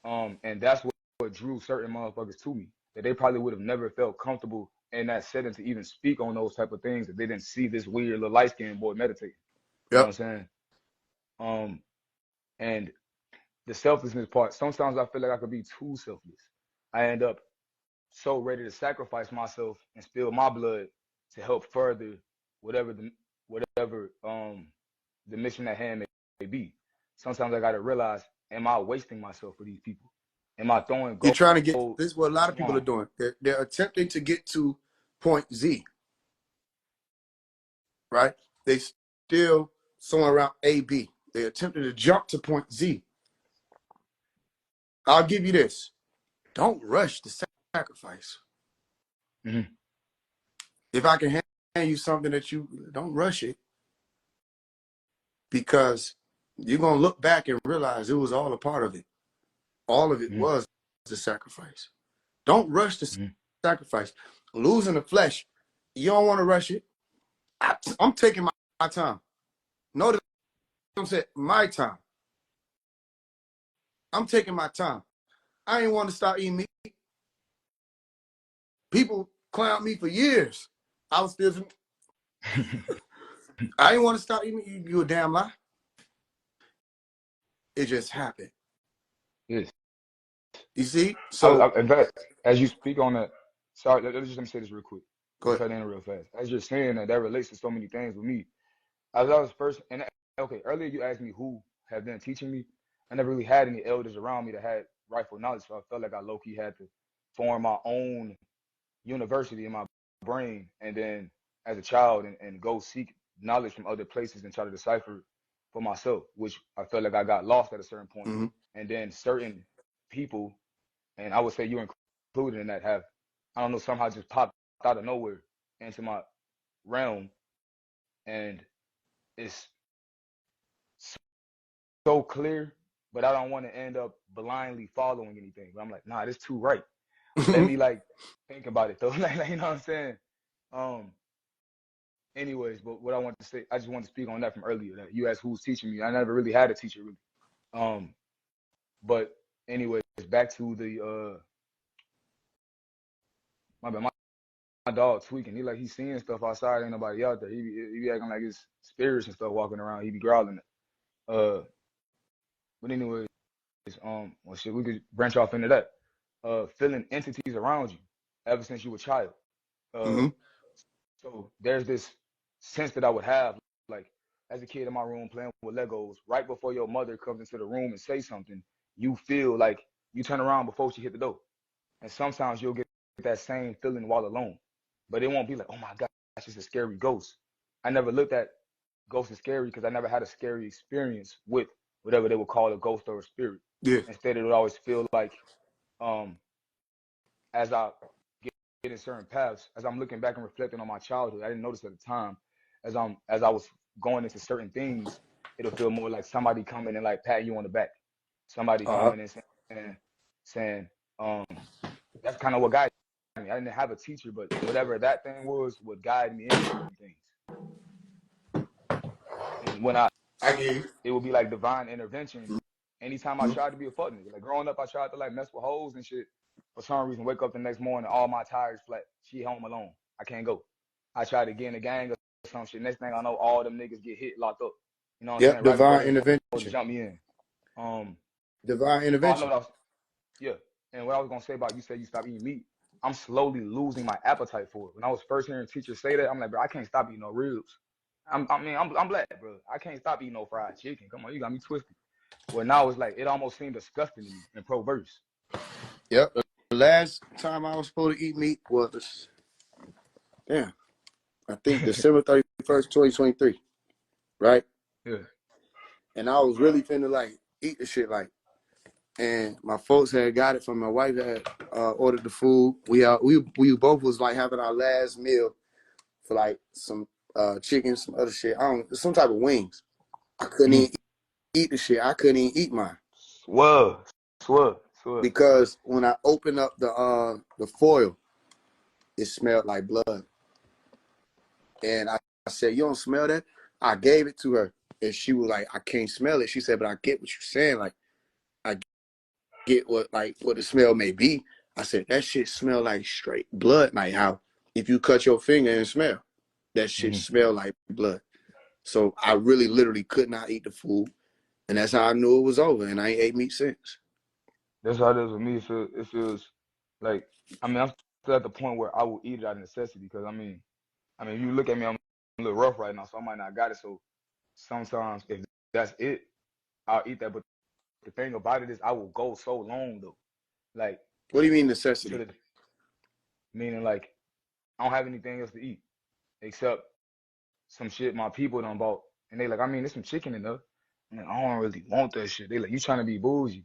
saying? And that's what drew certain motherfuckers to me. That they probably would have never felt comfortable in that setting to even speak on those type of things if they didn't see this weird little light skinned boy meditating. You know Yep. what I'm saying? And the selflessness part, sometimes I feel like I could be too selfless. I end up so ready to sacrifice myself and spill my blood to help further whatever the mission at hand may be. Sometimes I gotta realize, am I wasting myself for these people? Am I throwing You're gold? trying to get this is what a lot of Come people are on. doing. They're attempting to get to point Z, right? They still somewhere around AB. They attempted to jump to point Z. I'll give you this. Don't rush the sacrifice. Mm-hmm. If I can hand you something that you don't rush it, because you're gonna look back and realize it was all a part of it. All of it Mm-hmm. was the sacrifice. Don't rush the Mm-hmm. sacrifice. Losing the flesh, you don't want to rush it. I'm taking my time. Notice I'm saying my time. I'm taking my time. I ain't want to start eating meat. People clowned me for years. I was still, I didn't want to start eating meat. You a damn lie. It just happened. Yes. You see? So In fact, as you speak on that, sorry, let me say this real quick. go Let me ahead. cut in real fast. As you're saying that relates to so many things with me. As I was first, and okay, earlier you asked me who have been teaching me. I never really had any elders around me that had rightful knowledge, so I felt like I low key had to form my own university in my brain, and then as a child, and go seek knowledge from other places and try to decipher for myself, which I felt like I got lost at a certain point. Mm-hmm. And then certain people, and I would say you included in that, have, I don't know, somehow just popped out of nowhere into my realm, and it's so clear, but I don't want to end up blindly following anything. But I'm like, nah, this too right. Let me like think about it though. Like, you know what I'm saying? Um, anyways, but what I want to say, I just want to speak on that from earlier. That you asked who's teaching me. I never really had a teacher really. Um, but anyways, back to the my bad, my dog tweaking. He's seeing stuff outside, ain't nobody out there. He be acting like it's spirits and stuff walking around. He be growling. Uh, but anyways, well shit, we could branch off into that. Feeling entities around you ever since you were a child. Uh, Mm-hmm. so there's this sense that I would have, like, as a kid in my room playing with Legos, right before your mother comes into the room and say something, you feel like you turn around before she hit the door. And sometimes you'll get that same feeling while alone. But it won't be like, oh my gosh, it's a scary ghost. I never looked at ghosts as scary because I never had a scary experience with whatever they would call a ghost or a spirit. Yeah. Instead, it would always feel like as I get in certain paths, as I'm looking back and reflecting on my childhood, I didn't notice at the time. As I was going into certain things, it'll feel more like somebody coming and like patting you on the back, somebody Uh-huh. coming and saying, um, that's kind of what guided me. I didn't have a teacher, but whatever that thing was would guide me into certain things. And I get you. it would be like divine intervention. Anytime I tried to be a fuck nigga, like growing up, I tried to like mess with hoes and shit. For some reason, wake up the next morning, all my tires flat. She home alone. I can't go. I tried to get in the gang or some shit. Next thing I know, all them niggas get hit, locked up. You know what I'm Yep, saying? Right before divine they supposed to intervention. jump me in. Divine Oh, I know intervention. what I was. Yeah. And what I was gonna say about you said you stop eating meat. I'm slowly losing my appetite for it. When I was first hearing teachers say that, I'm like, bro, I can't stop eating no ribs. I'm black, bro. I can't stop eating no fried chicken. Come on, you got me twisted. Well, now it's like it almost seemed disgusting to me and perverse. Yep. The last time I was supposed to eat meat was, damn, I think December 31st, 2023, right? Yeah. And I was really finna like eat the shit like, and my folks had got it from my wife had ordered the food. We both was like having our last meal for like some chicken, some other shit. I don't some type of wings. I couldn't Mm-hmm. even eat the shit. I couldn't even eat mine Swerve, swerve, swerve. because when I opened up the foil, it smelled like blood. And I said, "You don't smell that?" I gave it to her, and she was like, "I can't smell it." She said, "But I get what you're saying. Like, I get what the smell may be." I said, "That shit smell like straight blood. Like how if you cut your finger and smell, that shit Mm-hmm. smell like blood." So I really, literally could not eat the food, and that's how I knew it was over. And I ain't ate meat since. That's how it is with me. It feels like I'm still at the point where I will eat it out of necessity because if you look at me, I'm a little rough right now, so I might not got it. So sometimes if that's it, I'll eat that. But the thing about it is, I will go so long though, like What do you mean to necessity? the meaning like I don't have anything else to eat except some shit my people done bought, and they like, there's some chicken in there. I'm like, I don't really want that shit. They like, you trying to be bougie?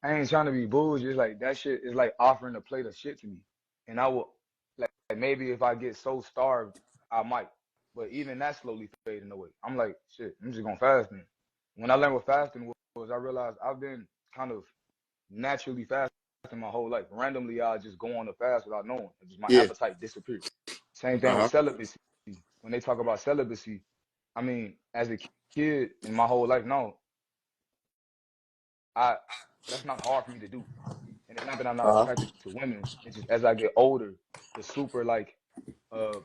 I ain't trying to be bougie. It's like that shit is like offering a plate of shit to me, and I will like maybe if I get so starved, I might. But even that slowly fading away. I'm like, shit, I'm just gonna fast then. When I learned what fasting was, I realized I've been kind of naturally fasting my whole life. Randomly, I'll just go on a fast without knowing. Just my Yeah. appetite disappear. Same thing with Uh-huh. celibacy. When they talk about celibacy, as a kid in my whole life, no, I that's not hard for me to do. And it's not that I'm not Uh-huh. attracted to women. It's just as I get older, the super like uh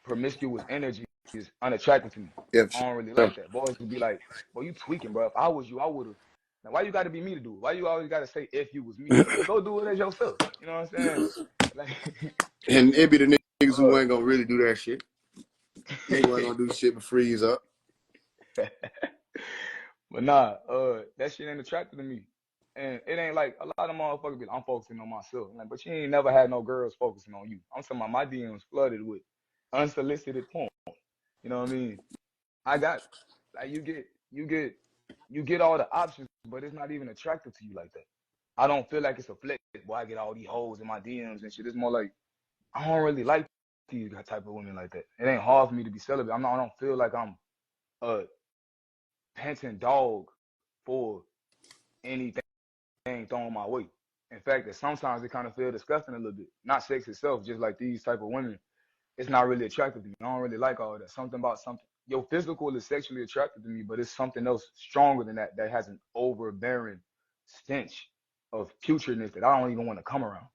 promiscuous energy is unattractive to me. Yeah, for I don't really sure. like that. Boys would be like, "Boy, you tweaking, bro. If I was you, I would have." Now, why you got to be me to do it? Why you always got to say if you was me? Like, go do it as yourself. You know what I'm saying? Like, And it be the niggas who uh, ain't gonna really do that shit. Nigga wasn't gonna do shit but freeze up. but nah, that shit ain't attractive to me. And it ain't like a lot of motherfuckers be like, I'm focusing on myself. Like, but you ain't never had no girls focusing on you. I'm talking about my DMs flooded with unsolicited porn. You know what I mean? I got like you get all the options, but it's not even attractive to you like that. I don't feel like it's a flex. Boy, I get all these hoes in my DMs and shit. It's more like I don't really like these type of women like that. It ain't hard for me to be celibate. I don't feel like I'm a panting dog for anything thrown my way. In fact, that sometimes it kind of feel disgusting a little bit. Not sex itself, just like these type of women. It's not really attractive to me. I don't really like all that. Something about something. Your physical is sexually attractive to me, but it's something else stronger than that that has an overbearing stench of putridness that I don't even want to come around.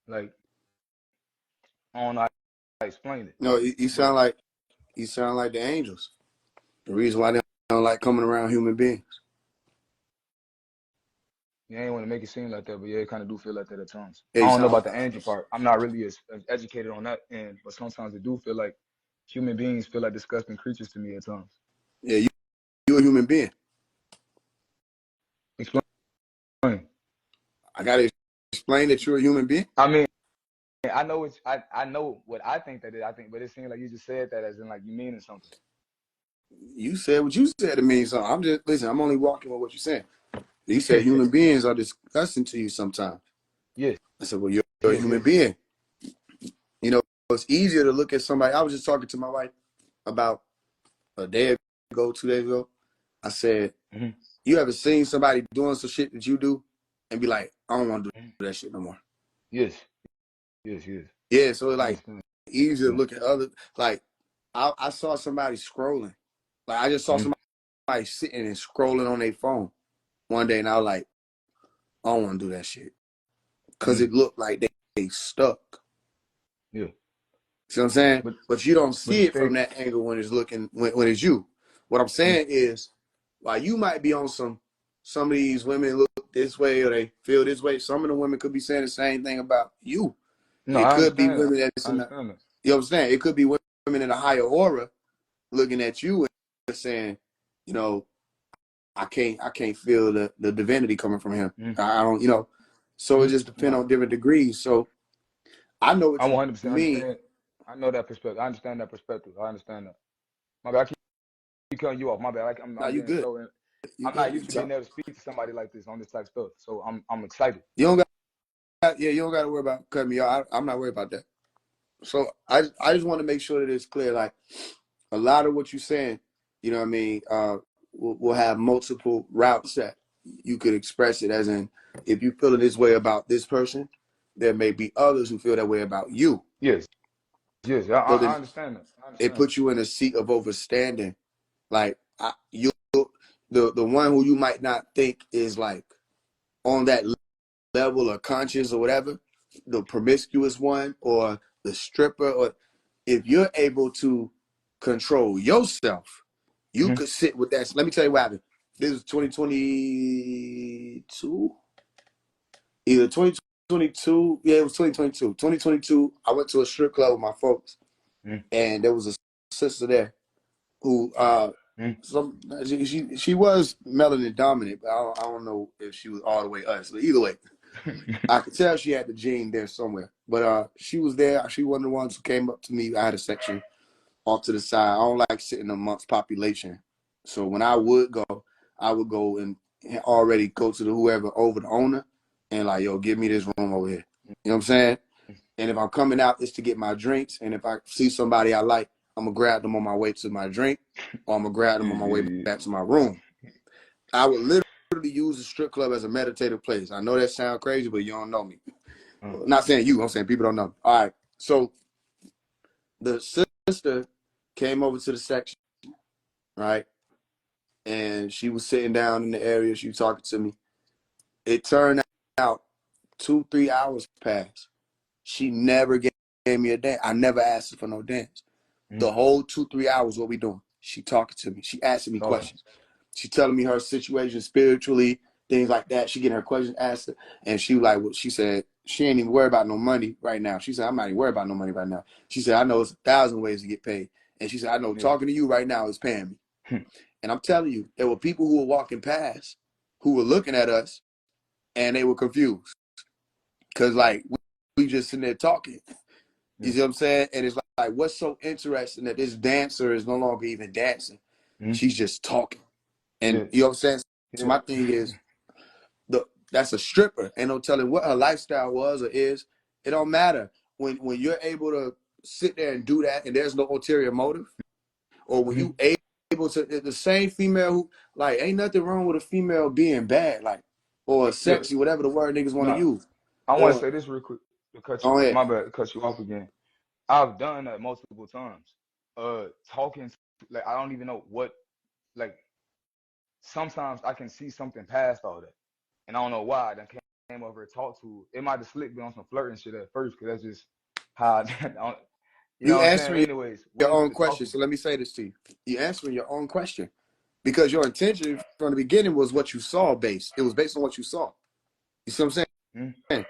Like, I don't know how to explain it, No, you but sound like the angels. The reason why they don't like coming around human beings. you ain't want to make it seem like that, but yeah, it kind of do feel like that at times. Yeah, I you don't know sound about the angel part. I'm not really as educated on that end, but sometimes it do feel like human beings feel like disgusting creatures to me at times. yeah, you a human being. Explain. I gotta explain that you're a human being. I mean, I know what I think that is. I think, but it seems like you just said that as in like you meaning something. You said what you said to me, so I'm just listen. I'm only walking with what you're saying. He said human beings are disgusting to you sometimes. Yes, I said, well, you're a yes, human yes. being. You know, it's easier to look at somebody. I was just talking to my wife about a day ago, 2 days ago. I said, Mm-hmm. you ever seen somebody doing some shit that you do and be like, I don't want to Mm-hmm. do that shit no more. Yes, yes, yes. Yeah, so it's I like understand. easier to look at other, like I saw somebody scrolling. Like I just saw Mm-hmm. somebody sitting and scrolling on their phone one day and I was like, I don't want to do that shit. Cause Mm-hmm. it looked like they stuck. Yeah, See what I'm saying? but But you don't but see the it from thing. that angle when it's looking when it's you. What I'm Mm. saying is, while you might be on some of these women look this way or they feel this way, some of the women could be saying the same thing about you. No, It I could be understand that. women that's I in the, understand that. you know what I'm saying? It could be women in a higher aura looking at you and saying, you know, I can't feel the divinity coming from him. Mm-hmm. I don't, you know. So it just depends No, on different degrees. So I know I what you 100% mean. understand. I know that perspective. I understand that perspective. I understand that. My bad. I keep cutting you off. My bad. Now I'm you getting good. so. You I'm good. not You used can to being talk. able to speak to somebody like this on this type of stuff. So I'm excited. You don't yeah, you don't got to worry about cutting me off. I'm not worried about that. So I just want to make sure that it's clear. Like a lot of what you're saying, you know what I mean, will have multiple routes that you could express it. As in, if you feel this way about this person, there may be others who feel that way about you. Yes, yes. So I then understand that. I it understand puts you in a seat of overstanding. Like you, the one who you might not think is like on that level or conscious or whatever, the promiscuous one or the stripper, or if you're able to control yourself, that. you could sit with that. Let me tell you what happened. This was 2022, either 2022. Yeah, it was 2022. 2022. I went to a strip club with my folks, Mm-hmm. and there was a sister there who Mm-hmm. some she was melanin dominant, but I don't know if she was all the way us. But either way, I could tell she had the gene there somewhere. But she was there. She wasn't the ones who came up to me. I had a section off to the side. I don't like sitting amongst population. So when I would go and already go to the whoever over the owner and like, yo, give me this room over here. You know what I'm saying? And if I'm coming out, it's to get my drinks. And if I see somebody I like, I'm gonna grab them on my way to my drink, or I'm gonna grab them Yeah, on my way yeah, back to my room. I would literally use the strip club as a meditative place. I know that sounds crazy, but you don't know me. yeah. Not saying you, I'm saying people don't know. All right. So the sister came over to the section, right? And she was sitting down in the area. She was talking to me. It turned out 2-3 hours passed. She never gave me a dance. I never asked her for no dance. Mm-hmm. The whole 2-3 hours, what we doing? She talking to me. She asking me Talking. questions. She telling me her situation spiritually, things like that. She getting her questions answered, and she like what she said. She ain't even worried about no money right now. She said, I'm not even worried about no money right now. She said, I know it's 1,000 ways to get paid, and she said, I know Yeah. talking to you right now is paying me. And I'm telling you, there were people who were walking past, who were looking at us, and they were confused because like we just sitting there talking. You Yeah. see what I'm saying? And it's like, what's so interesting that this dancer is no longer even dancing. Mm-hmm. She's just talking. And Yeah. you know what I'm saying? So Yeah. my thing is, that's a stripper. Ain't no telling what her lifestyle was or is. It don't matter. When you're able to sit there and do that and there's no ulterior motive, or when Mm-hmm. you able to, the same female who, like, ain't nothing wrong with a female being bad, like, or Yeah. sexy, whatever the word niggas want to No, use. I want to Or, say this real quick to cut you. go ahead. My bad, to cut you off again. I've done that multiple times. Talking like I don't even know what. Like sometimes I can see something past all that, and I don't know why. I done came over and talked to. It might have slipped me on some flirting shit at first, because that's just how I don't, you know You what I'm saying. answering Anyways, your went into own the question. talking. So let me say this to you. You answering your own question. Because your intention from the beginning was what you saw based. It was based on what you saw. You see what I'm Mm-hmm. saying?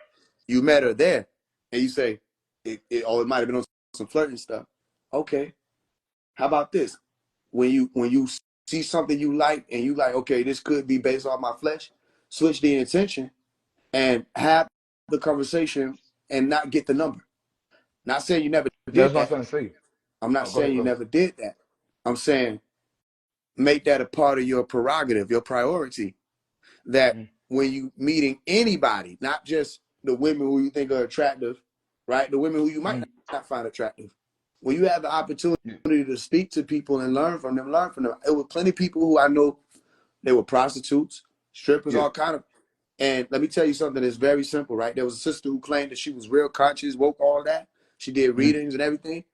You met her there, and you say, it might have been on some flirting stuff. Okay, how about this? When you see something you like, and you like, okay, this could be based on my flesh, switch the intention and have the conversation and not get the number. Not saying you never Yeah, did that's what I'm that. trying to say. I'm not Oh, go saying ahead, you go. never did that. I'm saying make that a part of your prerogative, your priority. that when you meeting anybody, not just the women who you think are attractive, right? The women who you might not find attractive. When you have the opportunity to speak to people and learn from them. It was plenty of people who I know, they were prostitutes, strippers, all kind of. And let me tell you something that's very simple, right? There was a sister who claimed that she was real conscious, woke, all that. She did readings and everything.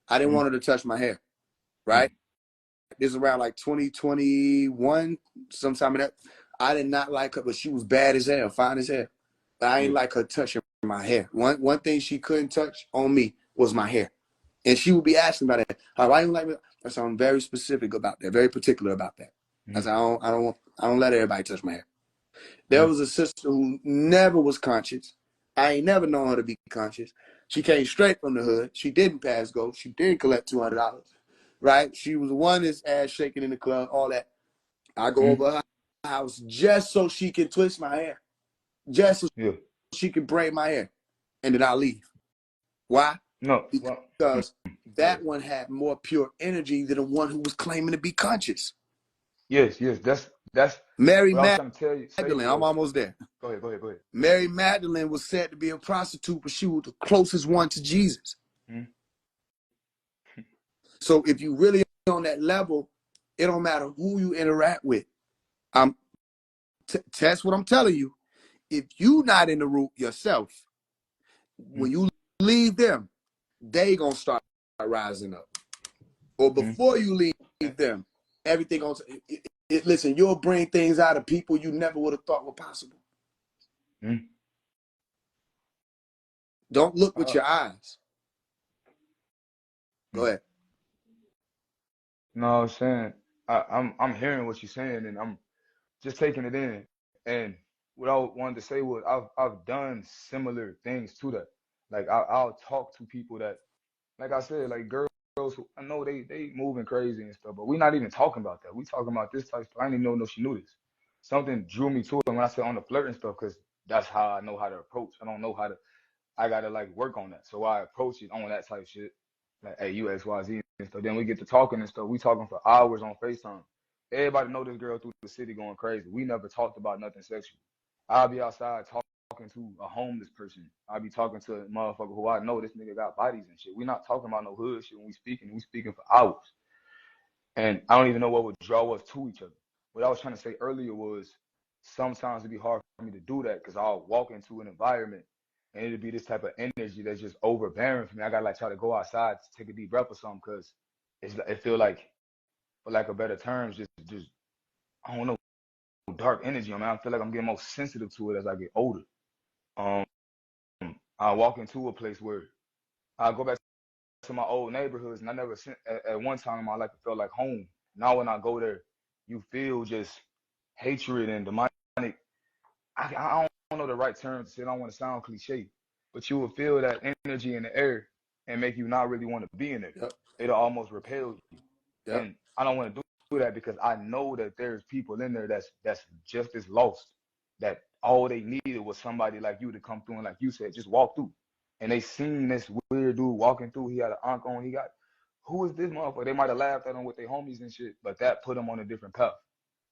I didn't want her to touch my hair, right? This is around like 2021, sometime in that. I did not like her, but she was bad as hell, fine as hell. But I ain't like her touching my hair. One thing she couldn't touch on me was my hair. And she would be asking about that. Why you like me? So I'm very specific about that, very particular about that. I said, I don't let everybody touch my hair. There was a sister who never was conscious. I ain't never known her to be conscious. She came straight from the hood. She didn't pass go. She did collect $200, right? She was the one that's ass shaking in the club, all that. I go over her house just so she can twist my hair, just so she can braid my hair, and then I leave. Why? No. Because that one had more pure energy than the one who was claiming to be conscious. Yes. That's Mary what I was trying to tell you. Magdalene, I'm almost there. Go ahead. Mary Magdalene was said to be a prostitute, but she was the closest one to Jesus. So if you really on that level, it don't matter who you interact with. Test what I'm telling you. If you not in the root yourself, when you leave them, they gonna start rising up. Or before you leave them, everything gonna listen, you'll bring things out of people you never would have thought were possible. Don't look with your eyes. Go ahead. No, I'm saying I'm hearing what you're saying, and I'm just taking it in. And what I wanted to say was I've done similar things to that. Like I'll talk to people that, like I said, like girls who I know they moving crazy and stuff, but we're not even talking about that. We talking about this type of stuff. I didn't even know she knew this. Something drew me to it when I said on the flirting stuff, because that's how I know how to approach. I don't know how to. I gotta like work on that. So I approach it on that type of shit. Like, hey, you XYZ and stuff. Then we get to talking and stuff. We talking for hours on FaceTime. Everybody know this girl through the city going crazy. We never talked about nothing sexual. I'll be outside talking to a homeless person. I'll be talking to a motherfucker who I know this nigga got bodies and shit. We not talking about no hood shit when we speaking. We speaking for hours. And I don't even know what would draw us to each other. What I was trying to say earlier was sometimes it'd be hard for me to do that because I'll walk into an environment and it'd be this type of energy that's just overbearing for me. I gotta like try to go outside to take a deep breath or something because it feel like, for lack of better terms, just I don't know, dark energy. I mean, I feel like I'm getting more sensitive to it as I get older. I walk into a place where I go back to my old neighborhoods, and I never at one time in my life it felt like home. Now when I go there, you feel just hatred and demonic. I don't know the right term to say. I don't want to sound cliche, but you will feel that energy in the air and make you not really want to be in there. It'll almost repel you. And I don't want to do that because I know that there's people in there that's just as lost. That all they needed was somebody like you to come through and, like you said, just walk through. And they seen this weird dude walking through. He had an ankh on. He got, who is this motherfucker? They might have laughed at him with their homies and shit, but that put him on a different path.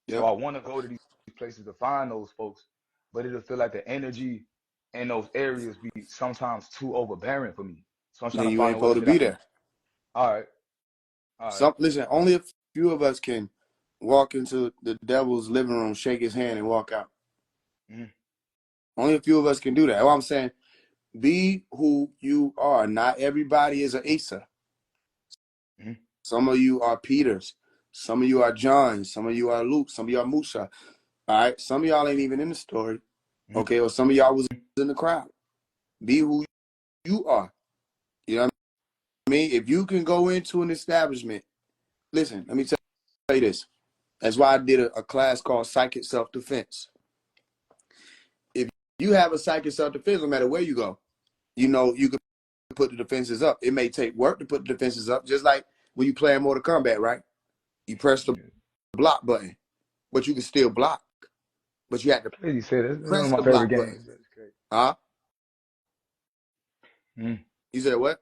So I want to go to these places to find those folks, but it'll feel like the energy in those areas be sometimes too overbearing for me. So I'm trying to You find ain't a way supposed to that I be can. there. All right. Listen, only a few of us can walk into the devil's living room, shake his hand, and walk out. Only a few of us can do that. What I'm saying, be who you are. Not everybody is an Asa. Some of you are Peters. Some of you are John. Some of you are Luke. Some of you are Musa. All right. Some of y'all ain't even in the story. Okay. Or some of y'all was in the crowd. Be who you are. You know what I mean? If you can go into an establishment, listen, let me tell you this. That's why I did a class called Psychic Self-Defense. If you have a psychic self-defense, no matter where you go, you know, you can put the defenses up. It may take work to put the defenses up, just like when you play in Mortal Kombat, right? You press the block button, but you can still block. But you have to Crazy, say that's one of press my the favorite block button. games. That's crazy. Huh? You said what?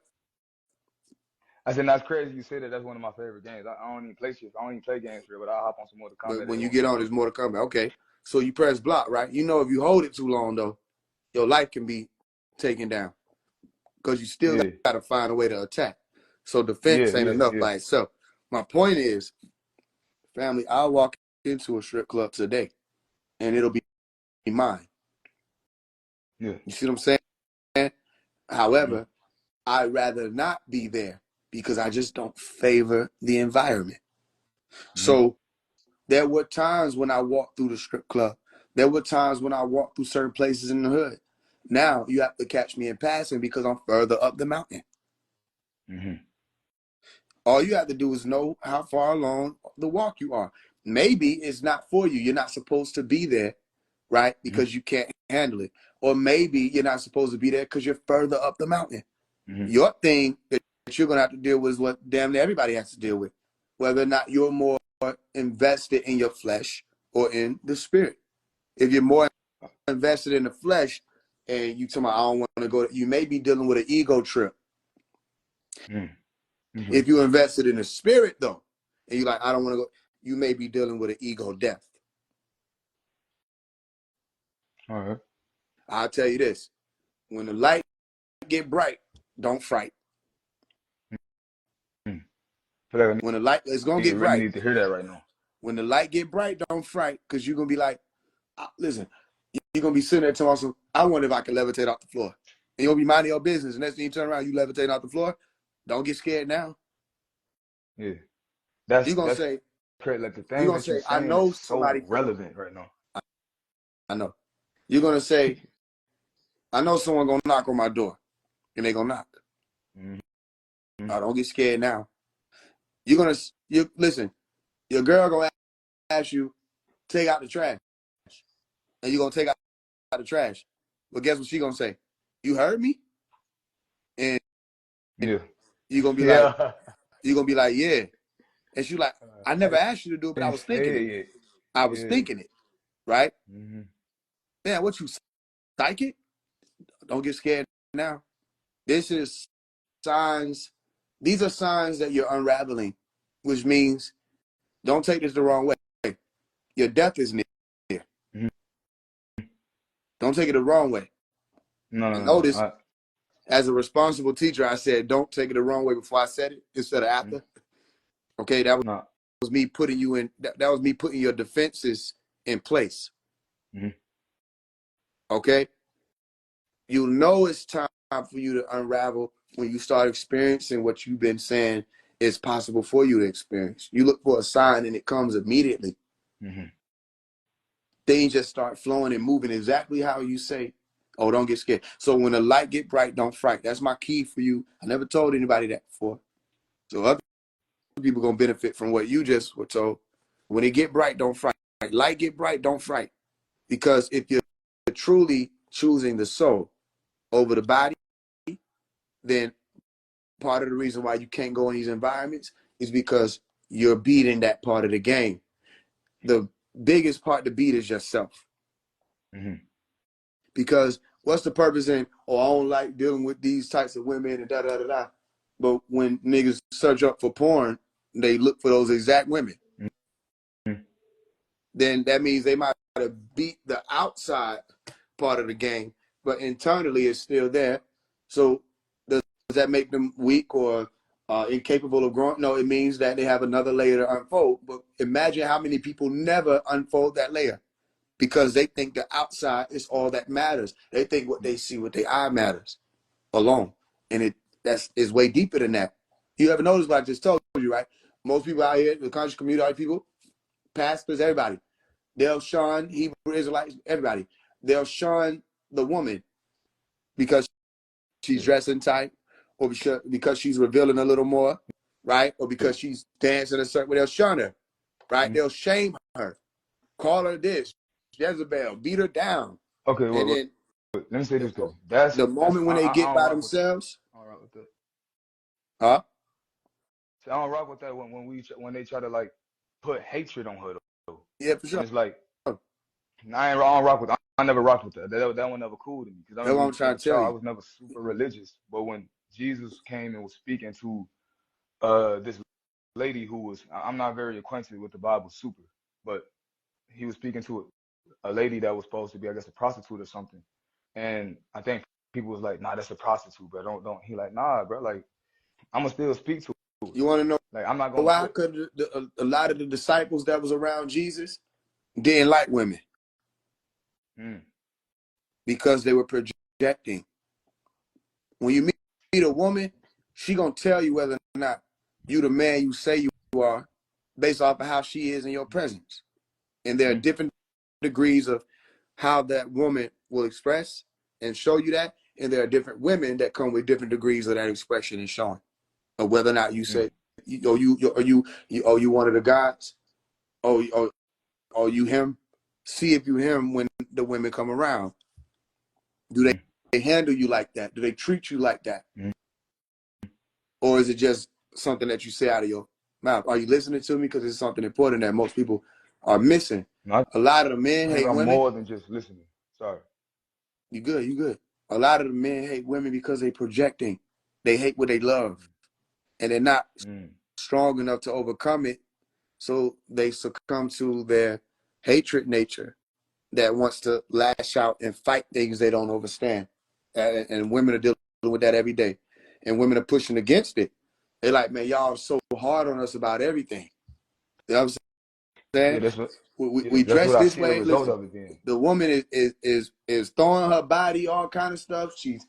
I said that's crazy. You say that. That's one of my favorite games. I don't even play shit. I don't even play games for it, but I'll hop on some Mortal But Kombat when every you once get in a on, while. it's Mortal Kombat. Okay. So you press block, right? You know if you hold it too long though, your life can be taken down because you still Yeah. got to find a way to attack. So Yeah. defense ain't Yeah. enough Yeah. by itself. My point is, family, I'll walk into a strip club today and it'll be mine. Yeah. You see what I'm saying? Mm-hmm. However, I'd rather not be there because I just don't favor the environment. Mm-hmm. So there were times when I walked through the strip club. There were times when I walked through certain places in the hood. Now you have to catch me in passing because I'm further up the mountain. Mm-hmm. All you have to do is know how far along the walk you are. Maybe it's not for you. You're not supposed to be there, right? Because you can't handle it. Or maybe you're not supposed to be there because you're further up the mountain. Mm-hmm. Your thing that you're going to have to deal with is what damn near everybody has to deal with. Whether or not you're more invested in your flesh or in the spirit. If you're more invested in the flesh and you tell me I don't want to go, you may be dealing with an ego trip. Mm-hmm. If you invested in the spirit though, and you're like, I don't want to go, you may be dealing with an ego death. All right. I'll tell you this. When the light get bright, don't fright. Mm-hmm. I feel like When the light is gonna I get really bright. need to hear that right now. When the light get bright, don't fright, because you're gonna be like, listen, you're gonna be sitting there telling us, I wonder if I can levitate off the floor. And you'll be minding your business. And next thing you turn around, you levitate off the floor. Don't get scared now. Yeah. You're gonna That's say, crazy. Like the things that you're I saying is know so somebody gonna, relevant right now. I know. You're gonna say, I know someone gonna knock on my door. And they gonna knock. Mm-hmm. Oh, don't get scared now. You're gonna listen, your girl gonna ask you, take out the trash. And you're gonna take out the trash. But guess what she gonna say? You heard me? And Yeah. you're gonna be like, Yeah. yeah. And she's like, I I never asked you to do it, but I didn't was thinking it. say it. I was Yeah. thinking it, right? Mm-hmm. Man, what you psychic? Don't get scared now. This is signs. These are signs that you're unraveling, which means don't take this the wrong way. Your death is near. Mm-hmm. Don't take it the wrong way. No, And no, no. notice, as a responsible teacher, I said, don't take it the wrong way before I said it instead of Mm-hmm. after. Okay, that No. was me putting you in. That was me putting your defenses in place. Mm-hmm. Okay, you know it's time for you to unravel when you start experiencing what you've been saying is possible for you to experience. You look for a sign and it comes immediately. Mm-hmm. Things just start flowing and moving exactly how you say. Oh, don't get scared. So when the light get bright, don't fright. That's my key for you. I never told anybody that before. So other people gonna benefit from what you just were told. When it get bright, don't fright. Light get bright, don't fright. Because if you're truly choosing the soul over the body, then part of the reason why you can't go in these environments is because you're beating that part of the game. The biggest part to beat is yourself. Mm-hmm. Because what's the purpose in, oh, I don't like dealing with these types of women and da da da da. But when niggas search up for porn, they look for those exact women. Mm-hmm. Then that means they might have beat the outside part of the game, but internally it's still there. So does that make them weak or incapable of growing? No, it means that they have another layer to unfold. But imagine how many people never unfold that layer because they think the outside is all that matters. They think what they see with their eye matters alone, and that's is way deeper than that. You ever notice what I just told you, right? Most people out here, the conscious community, people, pastors, everybody, they'll shun Hebrew Israelites, everybody. They'll shun the woman because she's Yeah. dressing tight, or because she's revealing a little more, right? Or Yeah. because she's dancing a certain way. They'll shun her, right? Mm-hmm. They'll shame her, call her this, Jezebel, beat her down. Okay, And well, then let me say the, this though. That's the that's moment when they I get don't by rock with that. themselves, I don't rock with that. huh? See, I don't rock with that when they try to like put hatred on her though. Yeah, for And sure. it's like That's I don't rock with. I never rocked with that. That one never cool to me because I what remember I'm trying as a to tell child I you. was never super religious. But when Jesus came and was speaking to this lady who was I'm not very acquainted with the Bible super, but he was speaking to a lady that was supposed to be, I guess, a prostitute or something. And I think people was like, nah, that's a prostitute, bro. Don't. He like, nah, bro. Like, I'ma still speak to her. You want to know Like, I'm not gonna why? put. Because a lot of the disciples that was around Jesus didn't like women Mm, because they were projecting. When you meet a woman, she gonna tell you whether or not you the man you say you are based off of how she is in your presence. And there are mm, different degrees of how that woman will express and show you that. And there are different women that come with different degrees of that expression and showing. Or whether or not you mm, say, you one of the gods, or you him. See if you him when the women come around. Do mm, they handle you like that? Do they treat you like that? mm. Or is it just something that you say out of your mouth? Are you listening to me? Because it's something important that most people are missing. No, A lot of the men I think hate I'm women. more than just listening. Sorry. You good, you good. A lot of the men hate women because they projecting. They hate what they love. And they're not Mm, strong enough to overcome it. So they succumb to their hatred nature that wants to lash out and fight things they don't understand. And women are dealing with that every day. And women are pushing against it. They're like, man, y'all are so hard on us about everything. You know what I'm yeah, saying? that's what. Yeah, We that's dress what I this see the way. result Listen, of it being. the woman is throwing her body, all kind of stuff. She's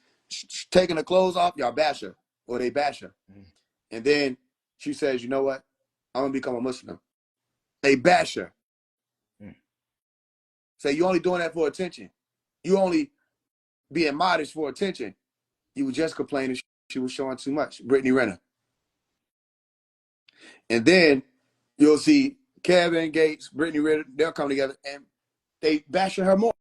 taking her clothes off. Y'all bash her, or they bash her. Mm, And then she says, you know what? I'm gonna become a Muslim. They bash her. mm. Say, you only doing that for attention. You only being modest for attention. You were just complaining she was showing too much. Brittany Renner. And then you'll see Kevin Gates, Brittany Renner, they'll come together and they bashing her more.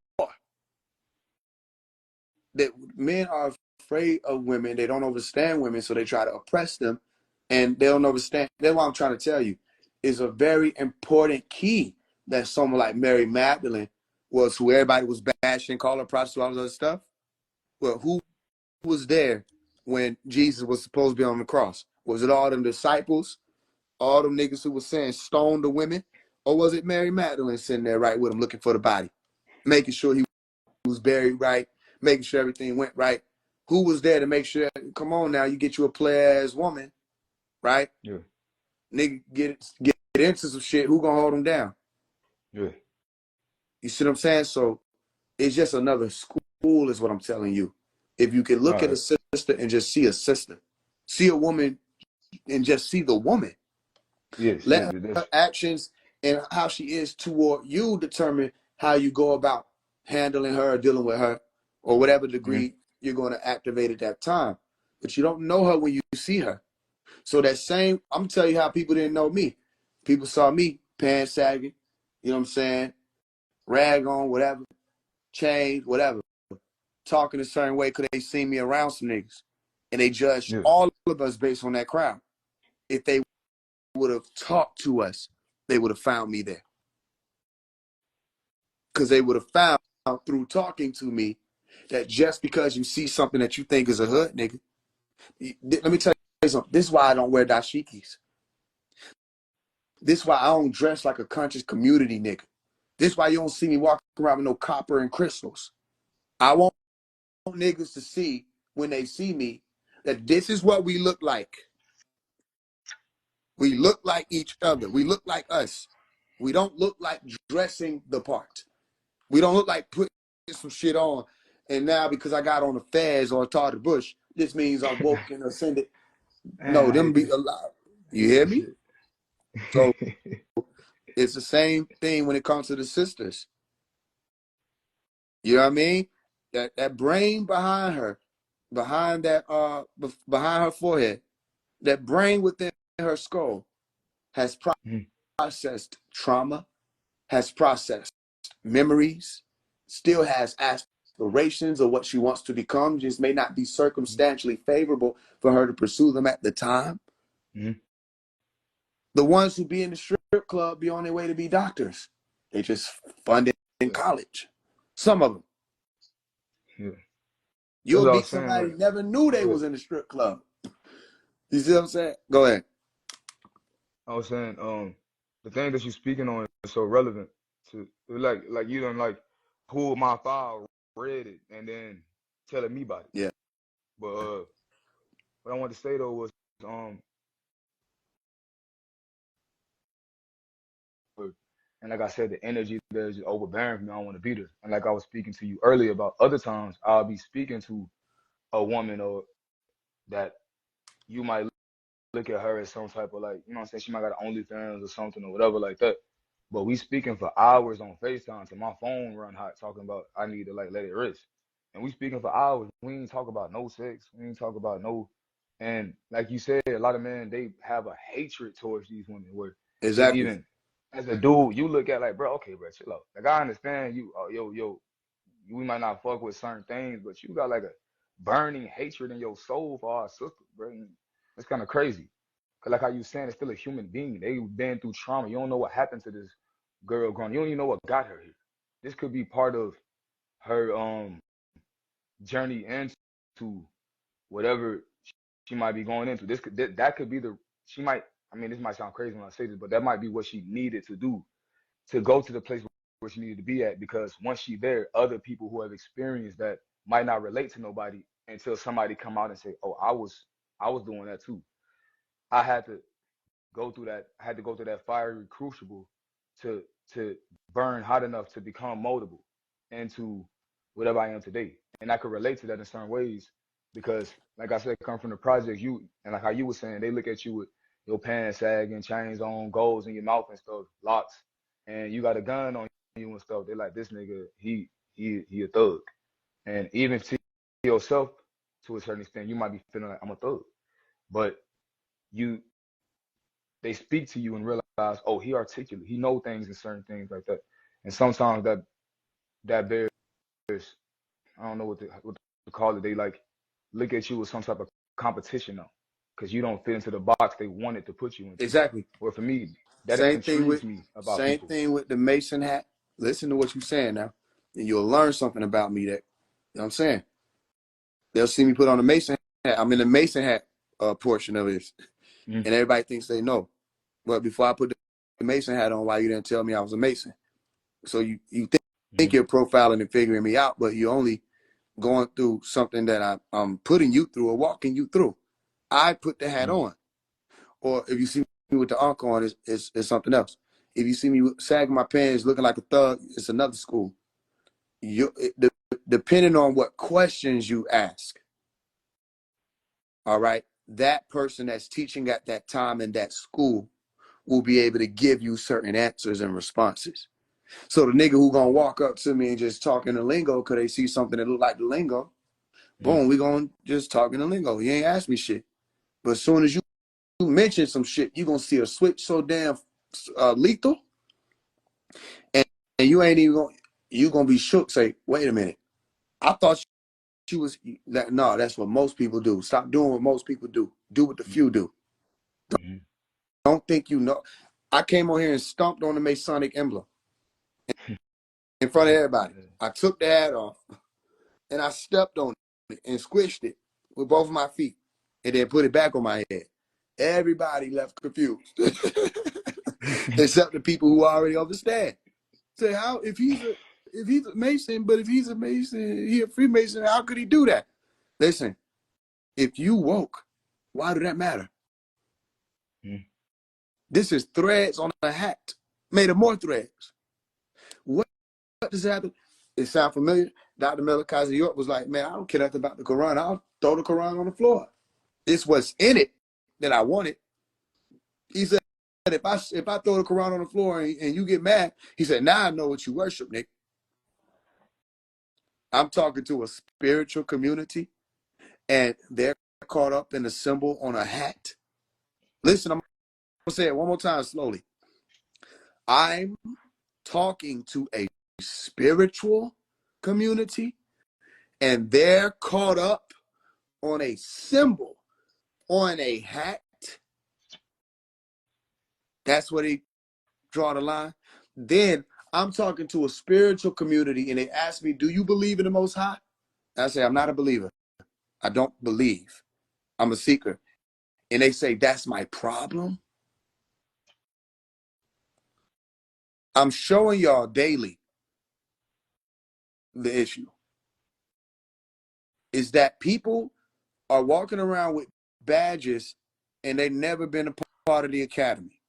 That men are afraid of women. They don't understand women, so they try to oppress them, and they don't understand. That's what I'm trying to tell you. Is a very important key that someone like Mary Magdalene was, who everybody was bashing, calling her prostitute, all this other stuff. Well, who was there when Jesus was supposed to be on the cross? Was it all them disciples, all them niggas who was saying stone the women, or was it Mary Magdalene sitting there right with him, looking for the body, making sure he was buried right, making sure everything went right? Who was there to make sure? Come on now, you get you a player ass woman, right? Yeah, Nigga get into some shit. Who gonna hold him down? yeah. You see what I'm saying? So it's just another school, is what I'm telling you. If you can All look at a right. sister and just see a sister, see a woman and just see the woman. Yes, Let yes. her That's. actions and how she is toward you determine how you go about handling her or dealing with her, or whatever Mm, degree you're going to activate at that time. But you don't know her when you see her. So that same, I'm gonna tell you how people didn't know me. People saw me pants sagging, you know what I'm saying, rag on, whatever, chains, whatever, talking a certain way because they seen me around some niggas. And they judged yeah. all of us based on that crowd. If they would have talked to us, they would have found me there. Because they would have found through talking to me that just because you see something that you think is a hood nigga, let me tell you something. This is why I don't wear dashikis. This is why I don't dress like a conscious community nigga. This is why you don't see me walking around with no copper and crystals. I want niggas to see when they see me that this is what we look like. We look like each other. We look like us. We don't look like dressing the part. We don't look like putting some shit on. And now because I got on a Fez or a Tartar Bush, this means I'm woke and ascended. Man, No, I them hate be this. alive. I You hate hear this me? shit. So it's the same thing when it comes to the sisters. You know what I mean? That brain behind her, behind that behind her forehead, that brain within her skull has Mm, processed trauma, has processed memories, still has aspirations of what she wants to become, just may not be mm, circumstantially favorable for her to pursue them at the time. mm. The ones who be in the strip club be on their way to be doctors. They just funded in Yeah, college. Some of them. yeah. That's You'll what I meet was saying. somebody Like, who never knew they go ahead. was in the strip club. You see what I'm saying? Go ahead. I was saying, the thing that you're speaking on is so relevant to like you done like pull my file, read it, and then telling me about it. Yeah. But what I wanted to say though was um and like I said, the energy there is just overbearing for me. I don't want to be there. And like I was speaking to you earlier about other times, I'll be speaking to a woman or that you might look at her as some type of like, you know what I'm saying? She might got OnlyFans or something or whatever like that. But we speaking for hours on FaceTime till my phone run hot talking about I need to like let it rest. And we speaking for hours. We ain't talk about no sex. We ain't talk about no and like you said, a lot of men they have a hatred towards these women where it Exactly. even as a dude, you look at like, bro, okay, bro, chill out. Like I understand you, yo, we might not fuck with certain things, but you got like a burning hatred in your soul for our sister, bro. And it's kind of crazy. Cause like how you saying, it's still a human being. They've been through trauma. You don't know what happened to this girl growing. You don't even know what got her here. This could be part of her journey into whatever she might be going into. This could that could be the she might. I mean, this might sound crazy when I say this, but that might be what she needed to do to go to the place where she needed to be at. Because once she's there, other people who have experienced that might not relate to nobody until somebody come out and say, "Oh, I was doing that too. I had to go through that. I had to go through that fiery crucible to to burn hot enough to become moldable into whatever I am today." And I could relate to that in certain ways because, like I said, come from the project. You and like how you were saying, they look at you with your pants sagging, chains on, goals in your mouth and stuff, locks, and you got a gun on you and stuff. They're like, this nigga, he a thug. And even to yourself, to a certain extent, you might be feeling like I'm a thug, but you they speak to you and realize, oh, he articulate, he know things and certain things like that. And sometimes that bears, I don't know what to call it. They like look at you with some type of competition now, because you don't fit into the box they wanted to put you into. Exactly. Or for me, that Same thing intrigues with me about people. the Mason hat. Listen to what you're saying now, and you'll learn something about me that you know what I'm saying. They'll see me put on a Mason hat. I'm in the Mason hat portion of this, Mm-hmm. and everybody thinks they know. But before I put the Mason hat on, why you didn't tell me I was a Mason? So you think you're profiling and figuring me out, but you're only going through something that I'm putting you through or walking you through. I put the hat on. Or if you see me with the arc on, it's something else. If you see me sagging my pants, looking like a thug, it's another school. Depending on what questions you ask, all right, that person that's teaching at that time in that school will be able to give you certain answers and responses. So the nigga who gonna walk up to me and just talk in the lingo because they see something that look like the lingo, boom, we gonna just talk in the lingo. You ain't ask me shit. But as soon as you mention some shit, you gonna see a switch so damn lethal, and you ain't even gonna be shook. Say, wait a minute, I thought you was that. No, that's what most people do. Stop doing what most people do. Do what the few do. Mm-hmm. Don't think you know. I came on here and stomped on the Masonic emblem in front of everybody. I took the hat off and I stepped on it and squished it with both of my feet, and then put it back on my head. Everybody left confused, except the people who already understand. Say, how if he's a Mason, but if he's a Mason, he a Freemason, how could he do that? Listen, if you woke, why do that matter? This is threads on a hat made of more threads. What does that happen? It sound familiar? Dr. Malachi York was like, man, I don't care nothing about the Quran. I'll throw the Quran on the floor. It's what's in it that I wanted. He said, if I throw the Quran on the floor and you get mad, he said, now I know what you worship, Nick. I'm talking to a spiritual community, and they're caught up in a symbol on a hat. Listen, I'm going to say it one more time slowly. I'm talking to a spiritual community, and they're caught up on a symbol on a hat. That's where they draw the line. Then I'm talking to a spiritual community, and they ask me, do you believe in the Most High? I say, I'm not a believer. I don't believe. I'm a seeker. And they say, that's my problem. I'm showing y'all daily the issue is that people are walking around with badges and they've never been a part of the academy.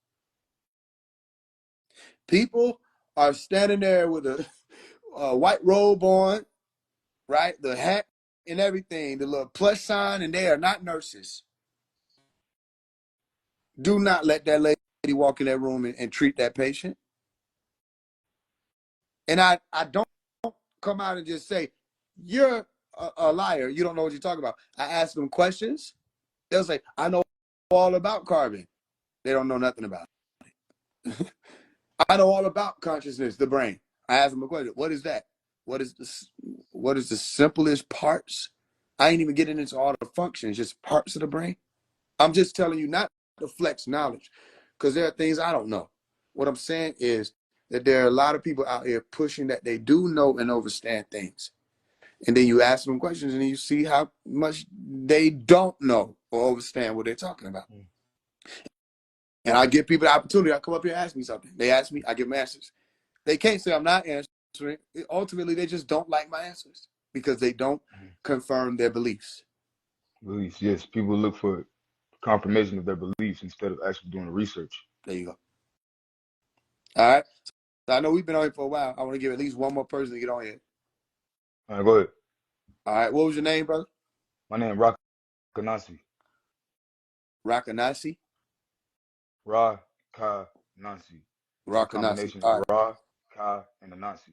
People are standing there with a white robe on, right? The hat and everything, the little plus sign, and they are not nurses. Do not let that lady walk in that room and treat that patient. And I don't come out and just say, you're a liar. You don't know what you're talking about. I ask them questions. They'll say, I know all about carbon. They don't know nothing about it. I know all about consciousness, the brain. I ask them a question. What is that? What is the simplest parts? I ain't even getting into all the functions, just parts of the brain. I'm just telling you not to flex knowledge, because there are things I don't know. What I'm saying is that there are a lot of people out here pushing that they do know and understand things. And then you ask them questions and you see how much they don't know or understand what they're talking about. And I give people the opportunity. I come up here and ask me something. They ask me, I give them answers. They can't say I'm not answering. Ultimately, they just don't like my answers because they don't confirm their beliefs. Beliefs, yes. People look for confirmation of their beliefs instead of actually doing the research. There you go. All right. So I know we've been on here for a while. I want to give at least one more person to get on here. All right, go ahead. All right. What was your name, brother? My name is Rakanasi. Rakanasi? Rakanasi. It's a Rakanasi. combination All of right. Ra, Ka, and Anasi.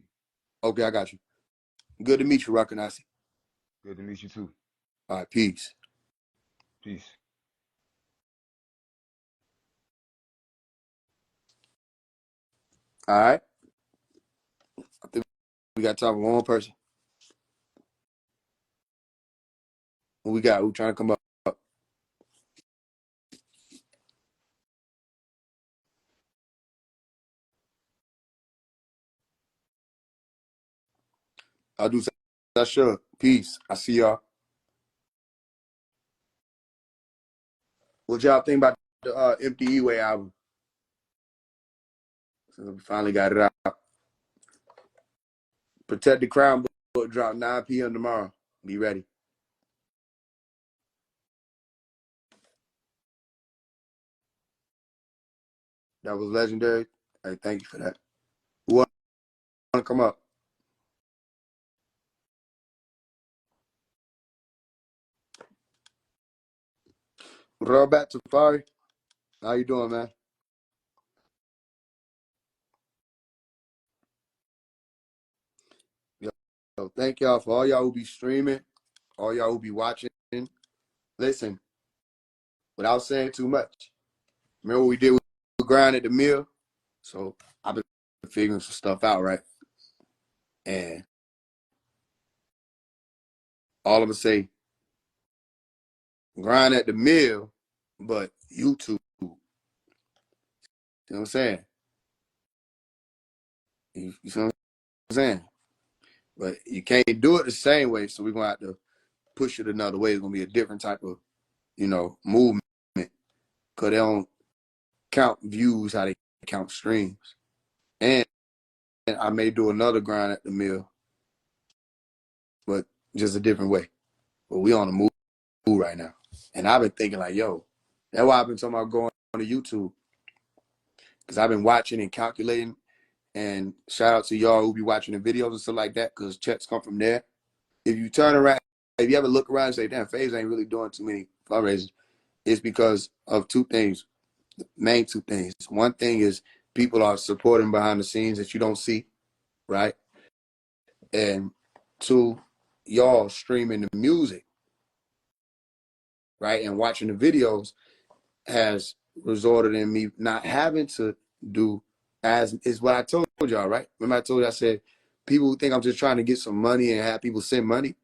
Okay, I got you. Good to meet you, Rakanasi. Good to meet you too. All right. Peace. Peace. All right. I think we got time for one more person. Who we got? Who trying to come up? I'll do that. Sure. Peace. I see y'all. What y'all think about the Empty E-Way album? Since we finally got it out. Protect the Crown book drop 9 p.m. tomorrow. Be ready. That was legendary. Hey, thank you for that. Who want to come up? Robert Tafari. How you doing, man? Yo, thank y'all for all y'all who be streaming, all y'all who be watching. Listen, without saying too much, remember what we did with grind at the mill? So I've been figuring some stuff out, right? And all I'm gonna say, grind at the mill, but YouTube. You know what I'm saying? You know what I'm saying? But you can't do it the same way, so we're gonna have to push it another way. It's gonna be a different type of, movement. Cause they don't count views how they count streams. And I may do another grind at the mill, but just a different way. But we on the move right now. And I've been thinking like, yo, that's why I've been talking about going on to YouTube. Because I've been watching and calculating. And shout out to y'all who be watching the videos and stuff like that, because checks come from there. If you turn around, if you ever look around and say, damn, Faise ain't really doing too many fundraisers, it's because of two things, main two things. One thing is people are supporting behind the scenes that you don't see, right? And two, y'all streaming the music, right? And watching the videos has resulted in me not having to do as is what I told y'all, right? Remember I told you, I said, people who think I'm just trying to get some money and have people send money,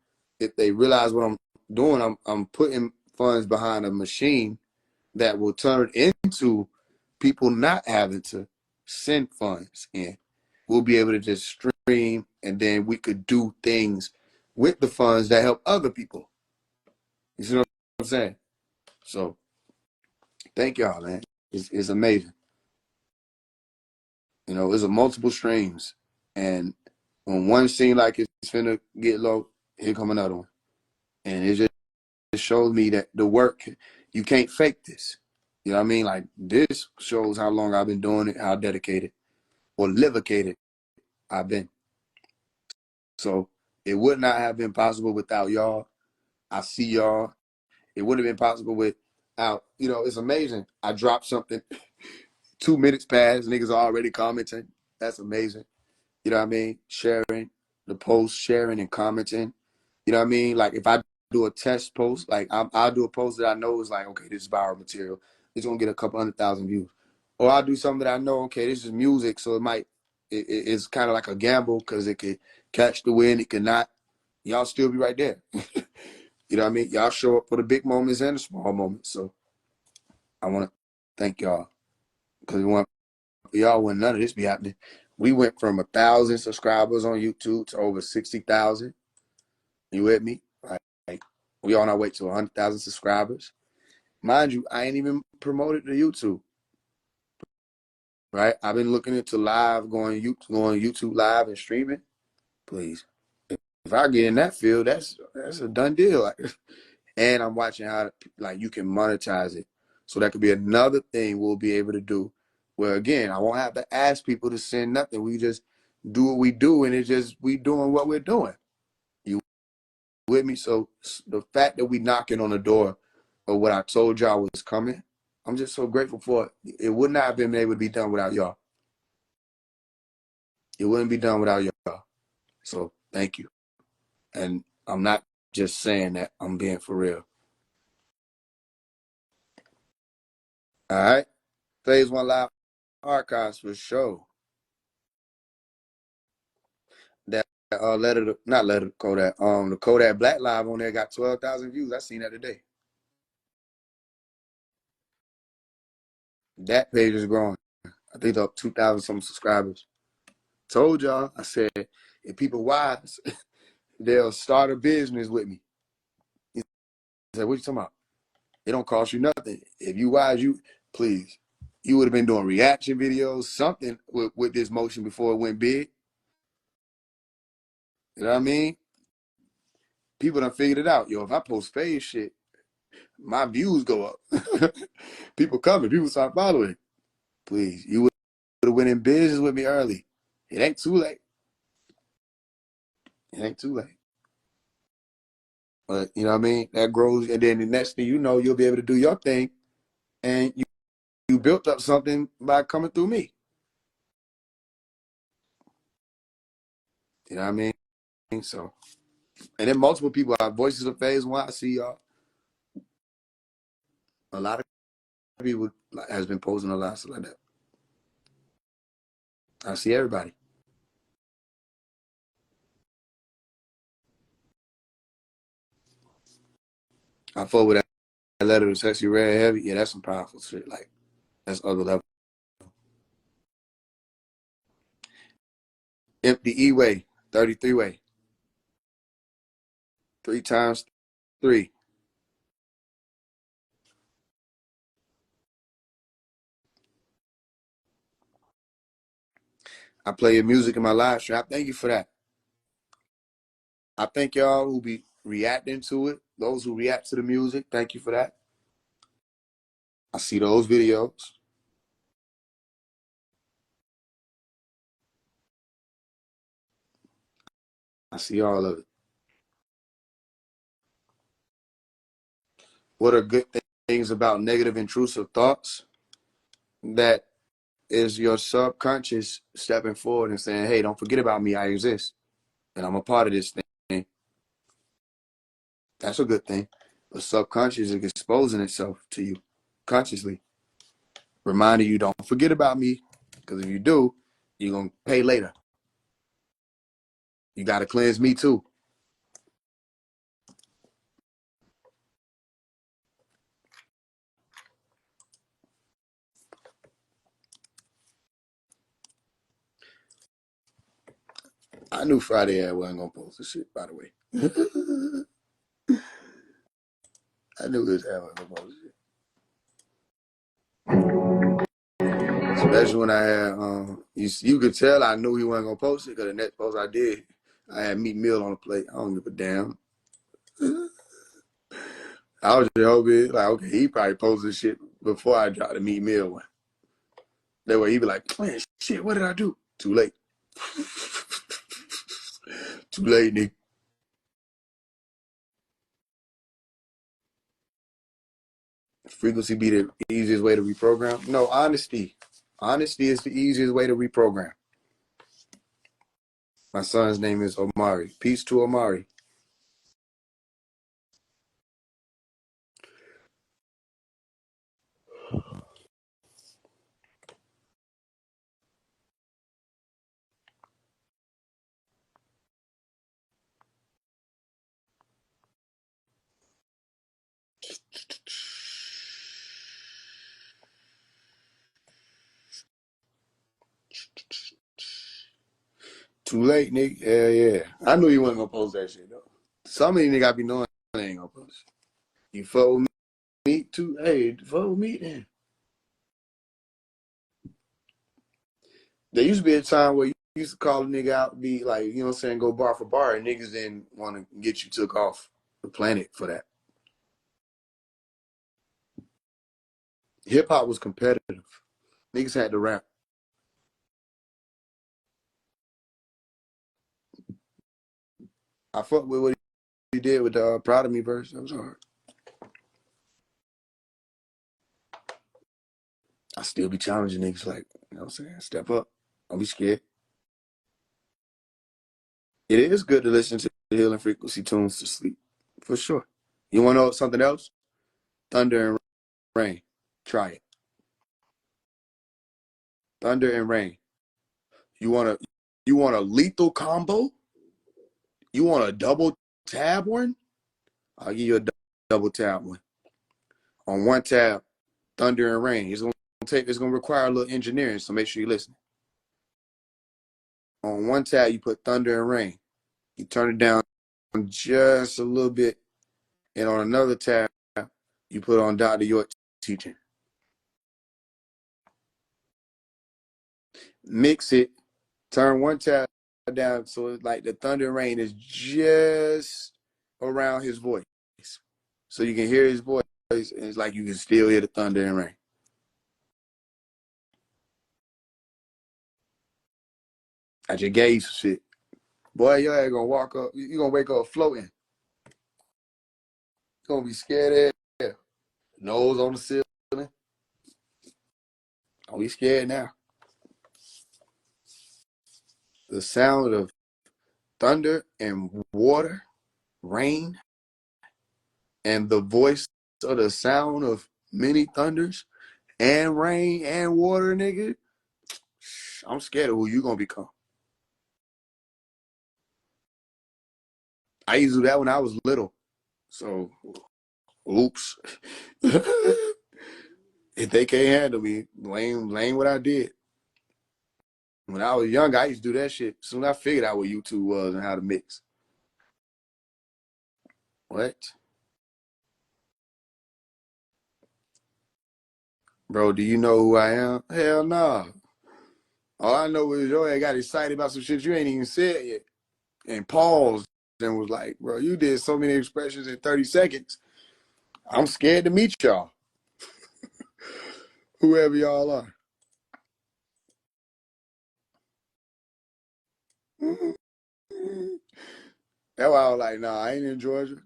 if they realize what I'm doing, I'm putting funds behind a machine that will turn into people not having to send funds in. We'll be able to just stream, and then we could do things with the funds that help other people. You see what I'm saying? So thank y'all, man. It's amazing. You know, it's a multiple streams. And when one seems like it's finna get low, here come another one. And it just shows me that the work, you can't fake this. You know what I mean? Like, this shows how long I've been doing it, how dedicated or livicated I've been. So it would not have been possible without y'all. I see y'all. It would have been possible without, you know, it's amazing. I dropped something, 2 minutes past, niggas are already commenting. That's amazing. You know what I mean? Sharing the post, sharing and commenting. You know what I mean? Like, if I do a test post, like I'll do a post that I know is like, okay, this is viral material. It's gonna get a couple 100,000 views. Or I'll do something that I know, okay, this is music, so it's kind of like a gamble because it could catch the wind, it could not. Y'all still be right there. You know what I mean? Y'all show up for the big moments and the small moments. So I want to thank y'all, because y'all wouldn't none of this be happening. We went from 1,000 subscribers on YouTube to over 60,000. You with me? Like, we on our way to 100,000 subscribers. Mind you, I ain't even promoted to YouTube. Right? I've been looking into going YouTube live and streaming. Please, if I get in that field, that's a done deal. Like, and I'm watching how, like, you can monetize it. So that could be another thing we'll be able to do. Where, again, I won't have to ask people to send nothing. We just do what we do, and it's just we doing what we're doing. You with me? So the fact that we knocking on the door of what I told y'all was coming, I'm just so grateful for it. It would not have been able to be done without y'all. It wouldn't be done without y'all. So thank you. And I'm not just saying that. I'm being for real. All right? Faise One Live Archives for sure. That not letter to Kodak. The Kodak Black Live on there got 12,000 views. I seen that today. That page is growing. I think up 2,000 some subscribers. Told y'all, I said, if people wise, they'll start a business with me. He said, what you talking about? It don't cost you nothing. If you wise, please. You would have been doing reaction videos, something with this motion before it went big. You know what I mean? People done figured it out. Yo, if I post Faze shit, my views go up. People coming, people start following. Please, you would have went in business with me early. It ain't too late. It ain't too late. But you know what I mean? That grows, and then the next thing you know, you'll be able to do your thing, and you built up something by coming through me. You know what I mean? So, and then multiple people are voices of Faze One. I see y'all. A lot of people has been posting a lot stuff like that. I see everybody. I fuck with that letter to Sexy Red Heavy. Yeah, that's some powerful shit. Like, that's other level. Empty E-way, 33 way. 3 times 3. I play your music in my live stream. I thank you for that. I thank y'all who be reacting to it. Those who react to the music, thank you for that. I see those videos. I see all of it. What are good things about negative intrusive thoughts? That is your subconscious stepping forward and saying, hey, don't forget about me. I exist. And I'm a part of this thing. That's a good thing. The subconscious is exposing itself to you consciously, reminding you, don't forget about me. Because if you do, you're going to pay later. You got to cleanse me too. I knew Friday I wasn't going to post this shit, by the way. I knew this wasn't going to post this shit. Especially when I had, you could tell I knew he wasn't gonna post it because the next post I did, I had meat meal on the plate. I don't give a damn. I was just hoping, like, okay, he probably posted shit before I dropped the meat meal one. That way he'd be like, man, shit, what did I do? Too late. Too late, nigga. Frequency be the easiest way to reprogram. No, honesty. Honesty is the easiest way to reprogram. My son's name is Omari. Peace to Omari. Too late, nigga. Yeah, yeah. I knew you wasn't gonna post that shit though. Some of you niggas I be knowing they ain't gonna post. You fuck with me too? Hey, fuck with me then. There used to be a time where you used to call a nigga out to be like, you know what I'm saying, go bar for bar, and niggas didn't want to get you took off the planet for that. Hip hop was competitive. Niggas had to rap. I fuck with what he did with the Proud of Me verse. That was hard. I still be challenging niggas like, you know what I'm saying? Step up. Don't be scared. It is good to listen to the healing frequency tunes to sleep. For sure. You wanna know something else? Thunder and Rain. Try it. Thunder and Rain. You want a lethal combo? You want a double tab one? I'll give you a double tab one. On one tab, Thunder and Rain. It's gonna require a little engineering, so make sure you listen. On one tab, you put Thunder and Rain. You turn it down just a little bit, and on another tab, you put on Dr. York teaching. Mix it. Turn one tab down so it's like the Thunder and Rain is just around his voice, so you can hear his voice. And it's like you can still hear the thunder and rain. I just gave you some shit. Boy, your ass gonna walk up. You gonna wake up floating. You gonna be scared of hell. Nose on the ceiling. Don't be scared now. The sound of thunder and water, rain, and the voice of the sound of many thunders and rain and water, nigga. I'm scared of who you gonna become. I used to do that when I was little. So, oops. If they can't handle me, blame what I did. When I was young, I used to do that shit. Soon I figured out what YouTube was and how to mix. What? Bro, do you know who I am? Hell no. Nah. All I know is your ass got excited about some shit you ain't even said yet. And paused and was like, bro, you did so many expressions in 30 seconds. I'm scared to meet y'all. Whoever y'all are. That's why I was like, nah, I ain't in Georgia.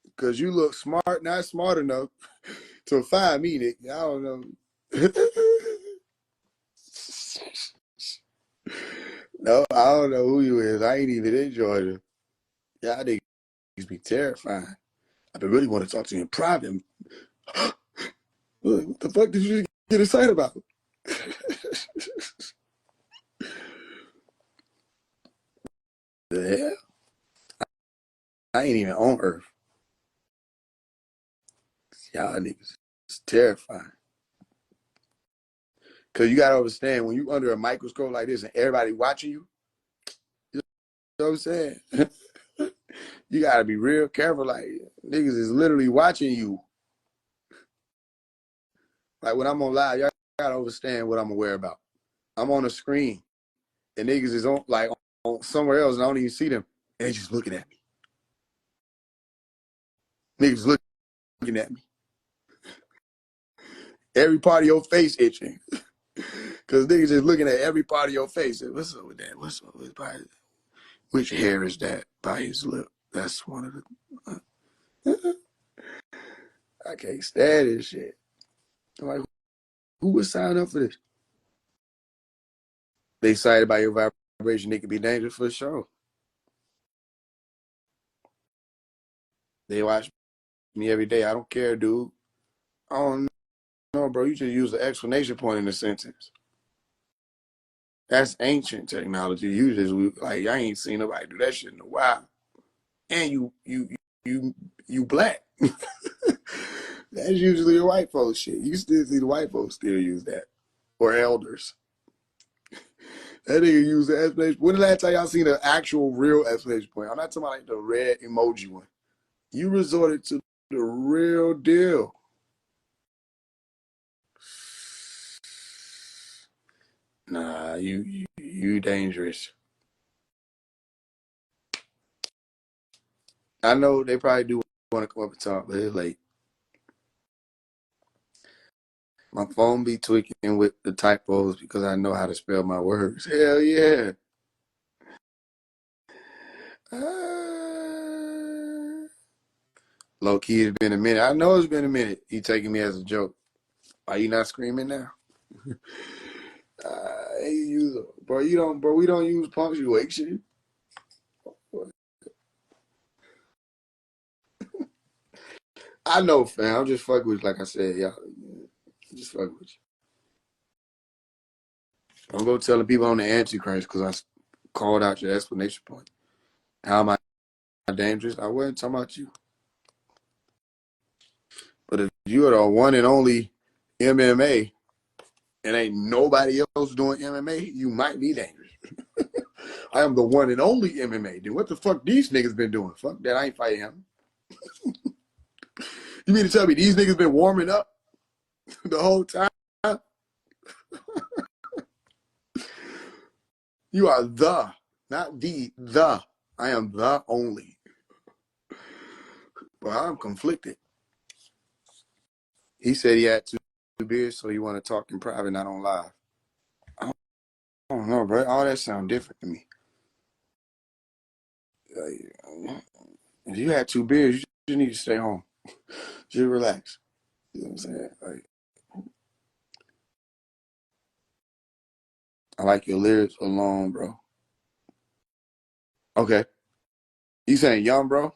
Because you look smart, not smart enough to find me, Nick. I don't know. No, I don't know who you is. I ain't even in Georgia. Y'all niggas be terrifying. I really want to talk to you in private. What the fuck did you get excited about? The hell? I ain't even on Earth. Y'all niggas is terrifying. Cause you gotta understand when you under a microscope like this and everybody watching you, you know what I'm saying? You gotta be real careful. Like niggas is literally watching you. Like when I'm on live, y'all gotta understand what I'm aware about. I'm on a screen, and niggas is on like on somewhere else, and I don't even see them, and they just looking at me. Niggas looking at me. Every part of your face itching. Cause niggas just looking at every part of your face. What's up with that? What's up with by which hair is that by his lip? That's one of the I can't stand this shit. I'm like, who would sign up for this? They excited by your vibration, it could be dangerous for sure. They watch me every day. I don't care, dude. I don't know, bro. You just use the explanation point in the sentence. That's ancient technology. You just like I ain't seen nobody do that shit in a while. And you black. That's usually the white folks shit. You still see the white folks still use that. Or elders. That nigga use the explanation. When the last time y'all seen an actual real explanation point? I'm not talking about like the red emoji one. You resorted to the real deal. Nah, you dangerous. I know they probably do want to come up and talk, but it's late. My phone be tweaking with the typos because I know how to spell my words. Hell yeah. Low key, it's been a minute. I know it's been a minute. You taking me as a joke. Are you not screaming now? Hey, user, bro. You don't, bro. We don't use punctuation. I know, fam. I'm just fucking with you, like I said, y'all. Just fucking with you. Don't go telling people on the Antichrist because I called out your explanation point. How am I dangerous? I wasn't talking about you. But if you are the one and only MMA and ain't nobody else doing MMA, you might be dangerous. I am the one and only MMA. Dude, what the fuck these niggas been doing? Fuck that. I ain't fighting him. You mean to tell me these niggas been warming up the whole time? You are not the. I am the only. But I'm conflicted. He said he had two beers, so he want to talk in private, not on live. I don't know, bro. All that sound different to me. Like, if you had two beers, you just need to stay home. Just relax. You know what I'm saying? Like, I like your lyrics alone, bro. Okay. You saying young, bro?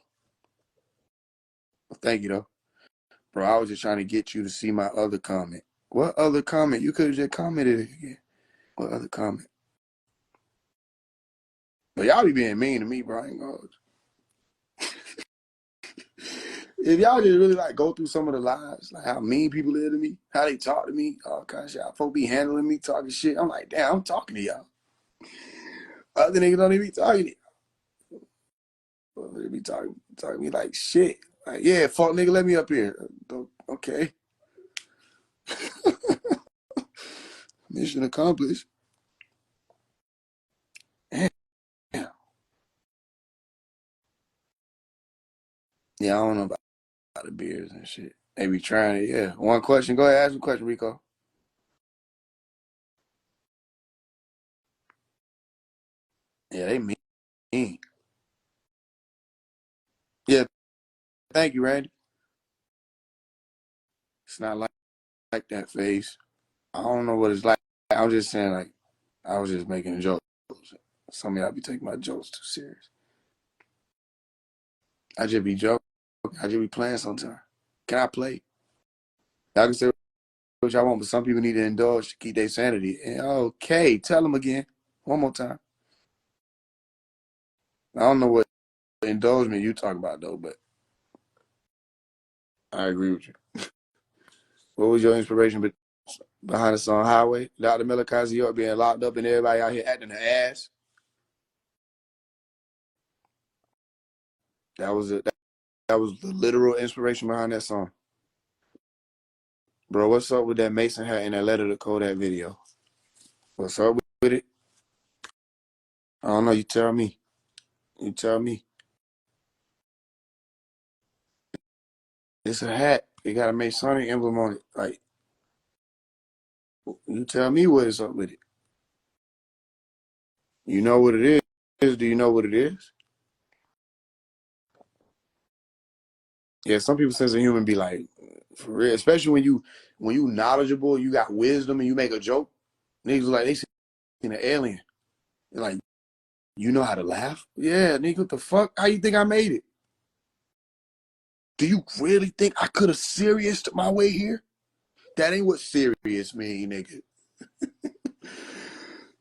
Well, thank you, though. Bro, I was just trying to get you to see my other comment. What other comment? You could have just commented it again. What other comment? But y'all be being mean to me, bro. I ain't gonna hold you. If y'all just really like go through some of the lives, like how mean people is to me, how they talk to me, all kinds of shit. How folks be handling me, talking shit. I'm like, damn, I'm talking to y'all. Other niggas don't even be talking to y'all. They be talking to me like shit. Like, yeah, fuck nigga, let me up here. Okay. Mission accomplished. Damn. Yeah, I don't know about the beers and shit. They be trying it, yeah. One question. Go ahead, ask me a question, Rico. Yeah, they mean. Yeah, thank you, Randy. It's not like that face. I don't know what it's like. I was just saying, like, I was just making jokes. Some of y'all be taking my jokes too serious. I just be joking. I just be playing sometimes. Can I play? Y'all can say what y'all want, but some people need to indulge to keep their sanity. And okay, tell them again. One more time. I don't know what indulgement you talk about, though, but I agree with you. What was your inspiration behind the song Highway? Dr. Miller York being locked up and everybody out here acting the ass. That was the literal inspiration behind that song. Bro, what's up with that Mason hat and that letter to Kodak video? What's up with it? I don't know. You tell me. You tell me. It's a hat. You got a Masonic emblem on it. Like, you tell me what is up with it. You know what it is? Do you know what it is? Yeah, some people's sense of humor be like, for real. Especially when you knowledgeable, you got wisdom, and you make a joke. Niggas like they seen an alien. They're like, you know how to laugh? Yeah, nigga, what the fuck? How you think I made it? Do you really think I could have serious my way here? That ain't what serious mean, nigga.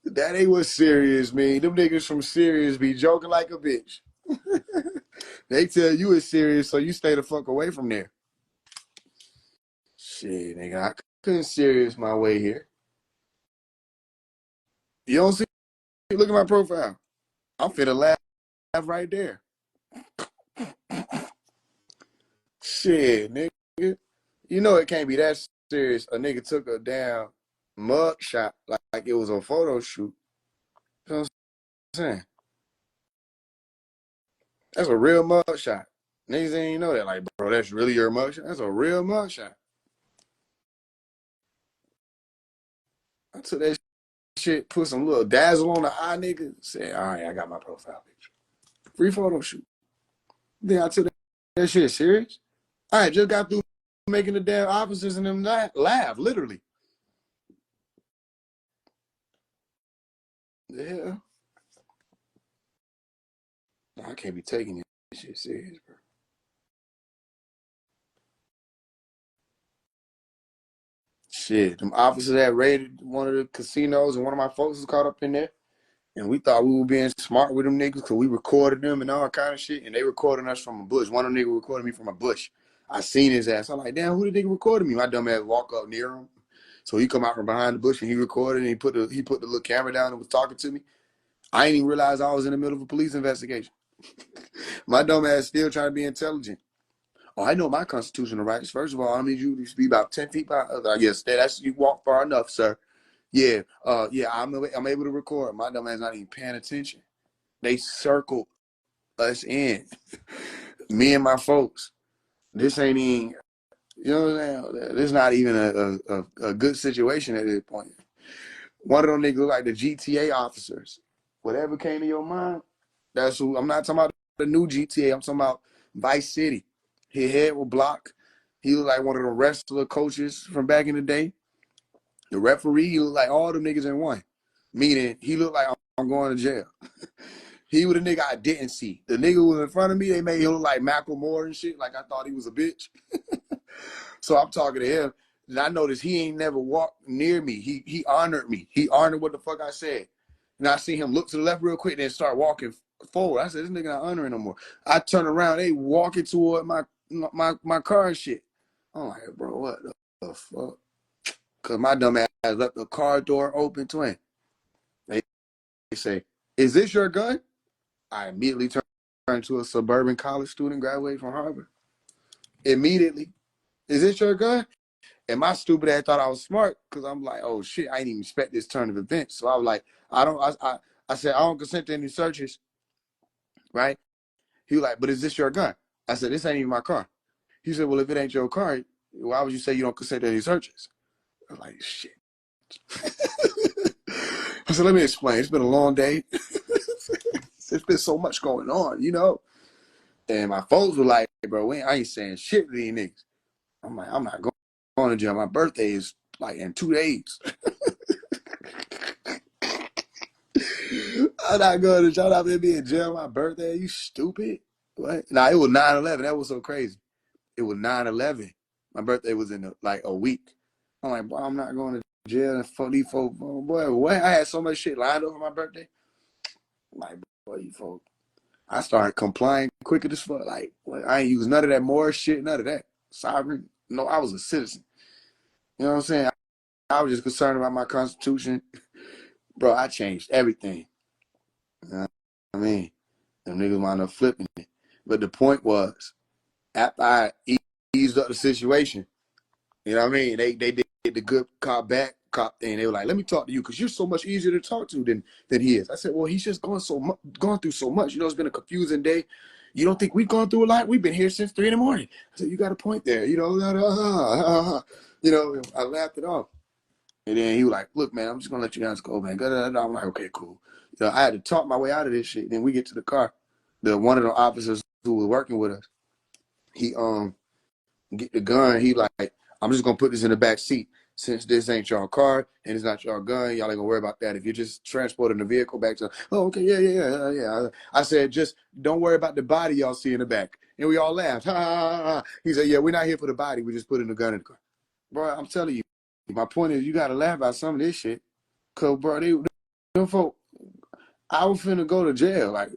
That ain't what serious mean. Them niggas from serious be joking like a bitch. They tell you it's serious, so you stay the fuck away from there. Shit, nigga, I couldn't serious my way here. You don't see? Look at my profile. I'm finna laugh right there. Shit, nigga. You know it can't be that serious. A nigga took a damn mug shot like it was a photo shoot. You know what I'm saying? That's a real mug shot. Niggas ain't know that. Like, bro, that's really your mug shot? That's a real mug shot. I took that shit, put some little dazzle on the eye, nigga. Said, all right, I got my profile picture. Free photo shoot. Then I took that shit serious. I just got through making the damn officers and them laugh, literally. Yeah. I can't be taking this shit serious, bro. Shit, them officers that raided one of the casinos and one of my folks was caught up in there. And we thought we were being smart with them niggas because we recorded them and all kind of shit. And they recording us from a bush. One of them niggas recorded me from a bush. I seen his ass. I'm like, damn, who the nigga recorded me? My dumb ass walk up near him. So he come out from behind the bush and he recorded and he put the little camera down and was talking to me. I ain't even realize I was in the middle of a police investigation. My dumb ass still trying to be intelligent. Oh, I know my constitutional rights. First of all, I need you to be about 10 feet by. I guess that's you walk far enough, sir. Yeah, I'm able to record. My dumb ass not even paying attention. They circled us in. Me and my folks. This ain't even, you know what I'm saying? This not even a good situation at this point. One of them niggas look like the GTA officers. Whatever came to your mind, that's who. I'm not talking about the new GTA. I'm talking about Vice City. His head was blocked. He looked like one of the wrestler coaches from back in the day. The referee, he looked like all them niggas in one. Meaning, he looked like I'm going to jail. He was the nigga I didn't see. The nigga who was in front of me, they made him look like Macklemore and shit. Like I thought he was a bitch. So I'm talking to him, and I noticed he ain't never walked near me. He honored me. He honored what the fuck I said. And I see him look to the left real quick, and then start walking forward. I said, this nigga not honoring no more. I turn around, they walking toward my car and shit. I'm like, bro, what the fuck? Cause my dumb ass left the car door open, twin. They say, is this your gun? I immediately turned to a suburban college student graduated from Harvard. Immediately, is this your gun? And my stupid ass thought I was smart because I'm like, oh shit, I didn't even expect this turn of events. So I was like, I said, I don't consent to any searches, right? He was like, but is this your gun? I said, this ain't even my car. He said, well, if it ain't your car, why would you say you don't consent to any searches? I was like, shit. I said, let me explain. It's been a long day. There's been so much going on, you know? And my folks were like, bro, I ain't saying shit to these niggas. I'm like, I'm not going to jail. My birthday is like in 2 days. I'm not going to jail. I'm going to be in jail my birthday. You stupid. What? Nah, it was 9/11. That was so crazy. It was 9/11. My birthday was in like a week. I'm like, boy, I'm not going to jail for these folks. Boy, what? I had so much shit lined up for my birthday. I'm like, boy, you folks. I started complying quicker as fuck. Like, I ain't use none of that more shit, none of that. Sovereign. No, I was a citizen. You know what I'm saying? I was just concerned about my constitution. Bro, I changed everything. You know what I mean? Them niggas wound up flipping it. But the point was, after I eased up the situation, You know what I mean? They did the good cop bad cop thing. They were like, let me talk to you because you're so much easier to talk to than he is. I said, well, he's just gone through so much. You know, it's been a confusing day. You don't think we've gone through a lot? We've been here since 3 a.m. I said, you got a point there. You know, you know, I laughed it off. And then he was like, look, man, I'm just gonna let you guys go, man. I'm like, okay, cool. You know, I had to talk my way out of this shit. Then we get to the car. One of the officers who was working with us, he get the gun. He like, I'm just gonna put this in the back seat. Since this ain't your car and it's not your gun, y'all ain't gonna worry about that. If you're just transporting the vehicle back to, oh, okay, yeah. I said, just don't worry about the body y'all see in the back. And we all laughed. Ha, ha, ha, ha. He said, yeah, we're not here for the body. We just putting the gun in the car. Bro, I'm telling you, my point is you gotta laugh about some of this shit. Cause bro, them folk, I was finna go to jail. Like,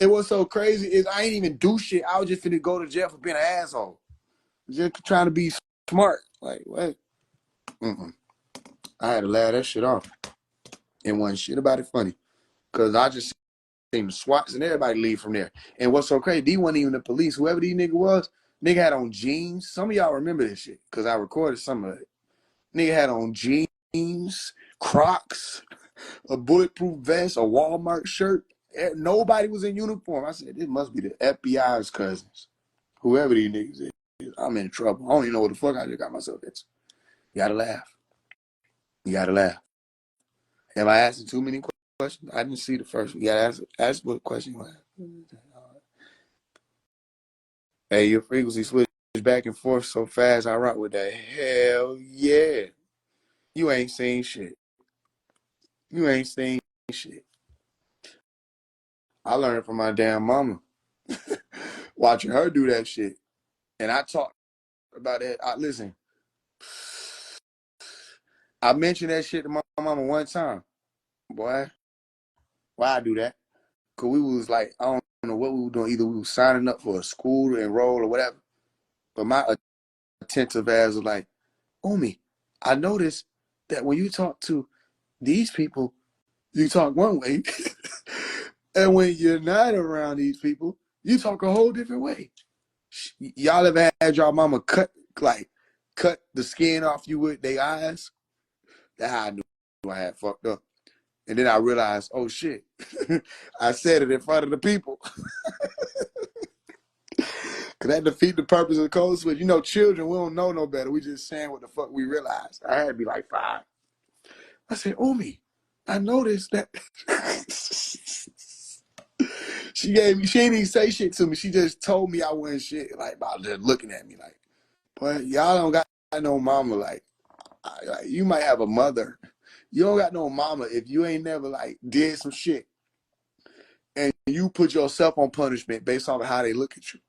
it was so crazy is I ain't even do shit. I was just finna go to jail for being an asshole. Just trying to be smart. Like, what? I had to laugh that shit off. And wasn't shit about it funny. Cause I just seen the SWATs and everybody leave from there. And what's so crazy, they wasn't even the police. Whoever these nigga was, nigga had on jeans. Some of y'all remember this shit. Cause I recorded some of it. Nigga had on jeans, Crocs, a bulletproof vest, a Walmart shirt. Nobody was in uniform. I said, this must be the FBI's cousins. Whoever these niggas is, I'm in trouble. I don't even know what the fuck I just got myself into. You gotta laugh. You gotta laugh. Am I asking too many questions? I didn't see the first one. You gotta ask what question you want. Hey, your frequency switch back and forth so fast, I rock with that. Hell yeah. You ain't seen shit. You ain't seen shit. I learned from my damn mama. Watching her do that shit. And I talked about that. Listen, I mentioned that shit to my mama one time. Boy, why I do that? Because we was like, I don't know what we were doing. Either we were signing up for a school to enroll or whatever. But my attentive ass was like, Umi, I noticed that when you talk to these people, you talk one way. And when you're not around these people, you talk a whole different way. Y'all ever had y'all mama cut the skin off you with their eyes? That's how I knew I had fucked up. And then I realized, oh shit, I said it in front of the people. Cause that defeat the purpose of the code switch. You know, children, we don't know no better. We just saying what the fuck we realized. I had to be like 5. I said, Umi, I noticed that. She didn't even say shit to me. She just told me I wasn't shit. Like, about just looking at me like, but y'all don't got no mama. Like, you might have a mother. You don't got no mama if you ain't never like did some shit and you put yourself on punishment based on how they look at you.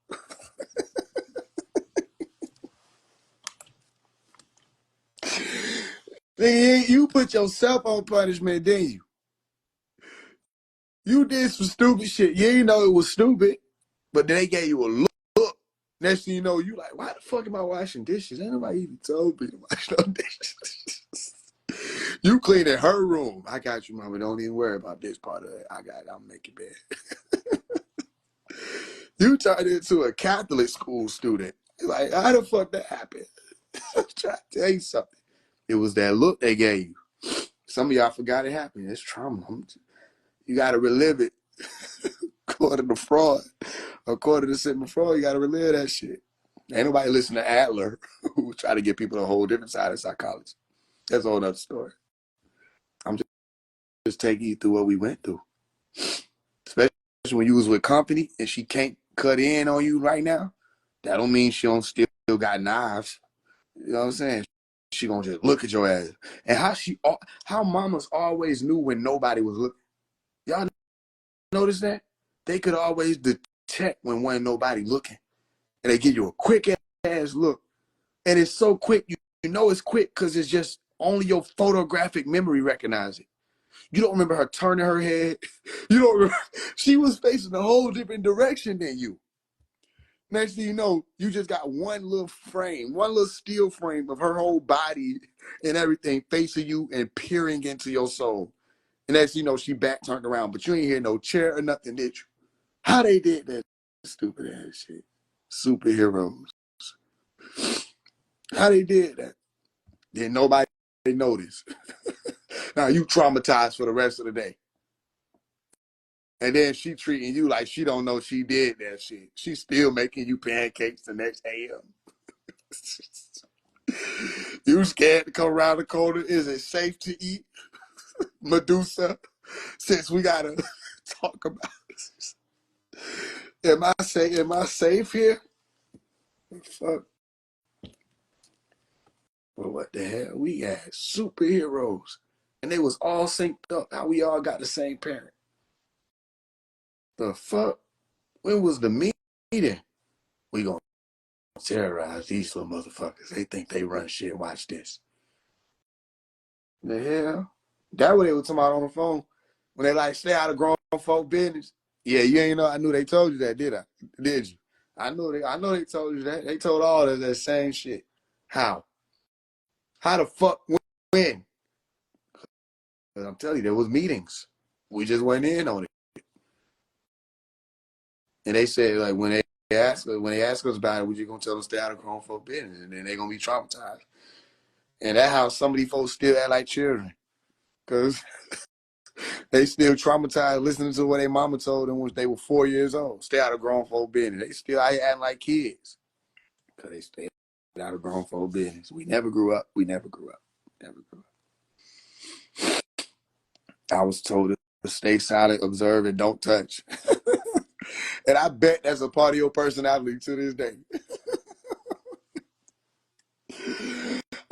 You put yourself on punishment, didn't you? You did some stupid shit. You didn't know it was stupid, but then they gave you a look. Next thing you know, you like, why the fuck am I washing dishes? Ain't nobody even told me to wash no dishes. You cleaning her room. I got you, mama. Don't even worry about this part of it. I got it. I'll make it bed. You turned into a Catholic school student. Like, how the fuck that happened? I'm trying to tell you something. It was that look they gave you. Some of y'all forgot it happened. It's trauma. You got to relive it. According to Freud. According to Sigmund Freud, you got to relive that shit. Ain't nobody listen to Adler who try to get people a whole different side of psychology. That's a whole other story. I'm just taking you through what we went through. Especially when you was with company and she can't cut in on you right now. That don't mean she don't still got knives. You know what I'm saying? She gonna just look at your ass. And how mamas always knew when nobody was looking. Y'all notice that? They could always detect when wasn't nobody looking. And they give you a quick ass look. And it's so quick, you know it's quick because it's just only your photographic memory recognize it. You don't remember her turning her head. You don't remember. She was facing a whole different direction than you. Next thing you know, you just got one little frame, one little steel frame of her whole body and everything facing you and peering into your soul. And as you know, she back turned around, but you ain't hear no chair or nothing, did you? How they did that stupid ass shit. Superheroes. How they did that? Then nobody noticed. Now you traumatized for the rest of the day. And then she treating you like she don't know she did that shit. She's still making you pancakes the next AM. You scared to come around the corner? Is it safe to eat? Medusa, since we gotta talk about this. Am I safe here? Fuck. Well, what the hell? We had superheroes. And they was all synced up. How we all got the same parent? The fuck? When was the meeting? We gonna terrorize these little motherfuckers. They think they run shit. Watch this. The hell? That what they were talking about on the phone. When they like, stay out of grown folk business. Yeah, you ain't know. I knew they told you that, did I? Did you? I know they told you that. They told all of that same shit. How? How the fuck when? Because I'm telling you, there was meetings. We just went in on it. And they said, like, when they ask us about it, we just gonna tell them stay out of grown folk business, and then they gonna be traumatized. And that's how some of these folks still act like children. Cause they still traumatized listening to what their mama told them when they were 4 years old. Stay out of grown folk business. They still out here acting like kids. Cause they stay out of grown folk business. We never grew up. Never grew up. I was told to stay silent, observe, and don't touch. And I bet that's a part of your personality to this day.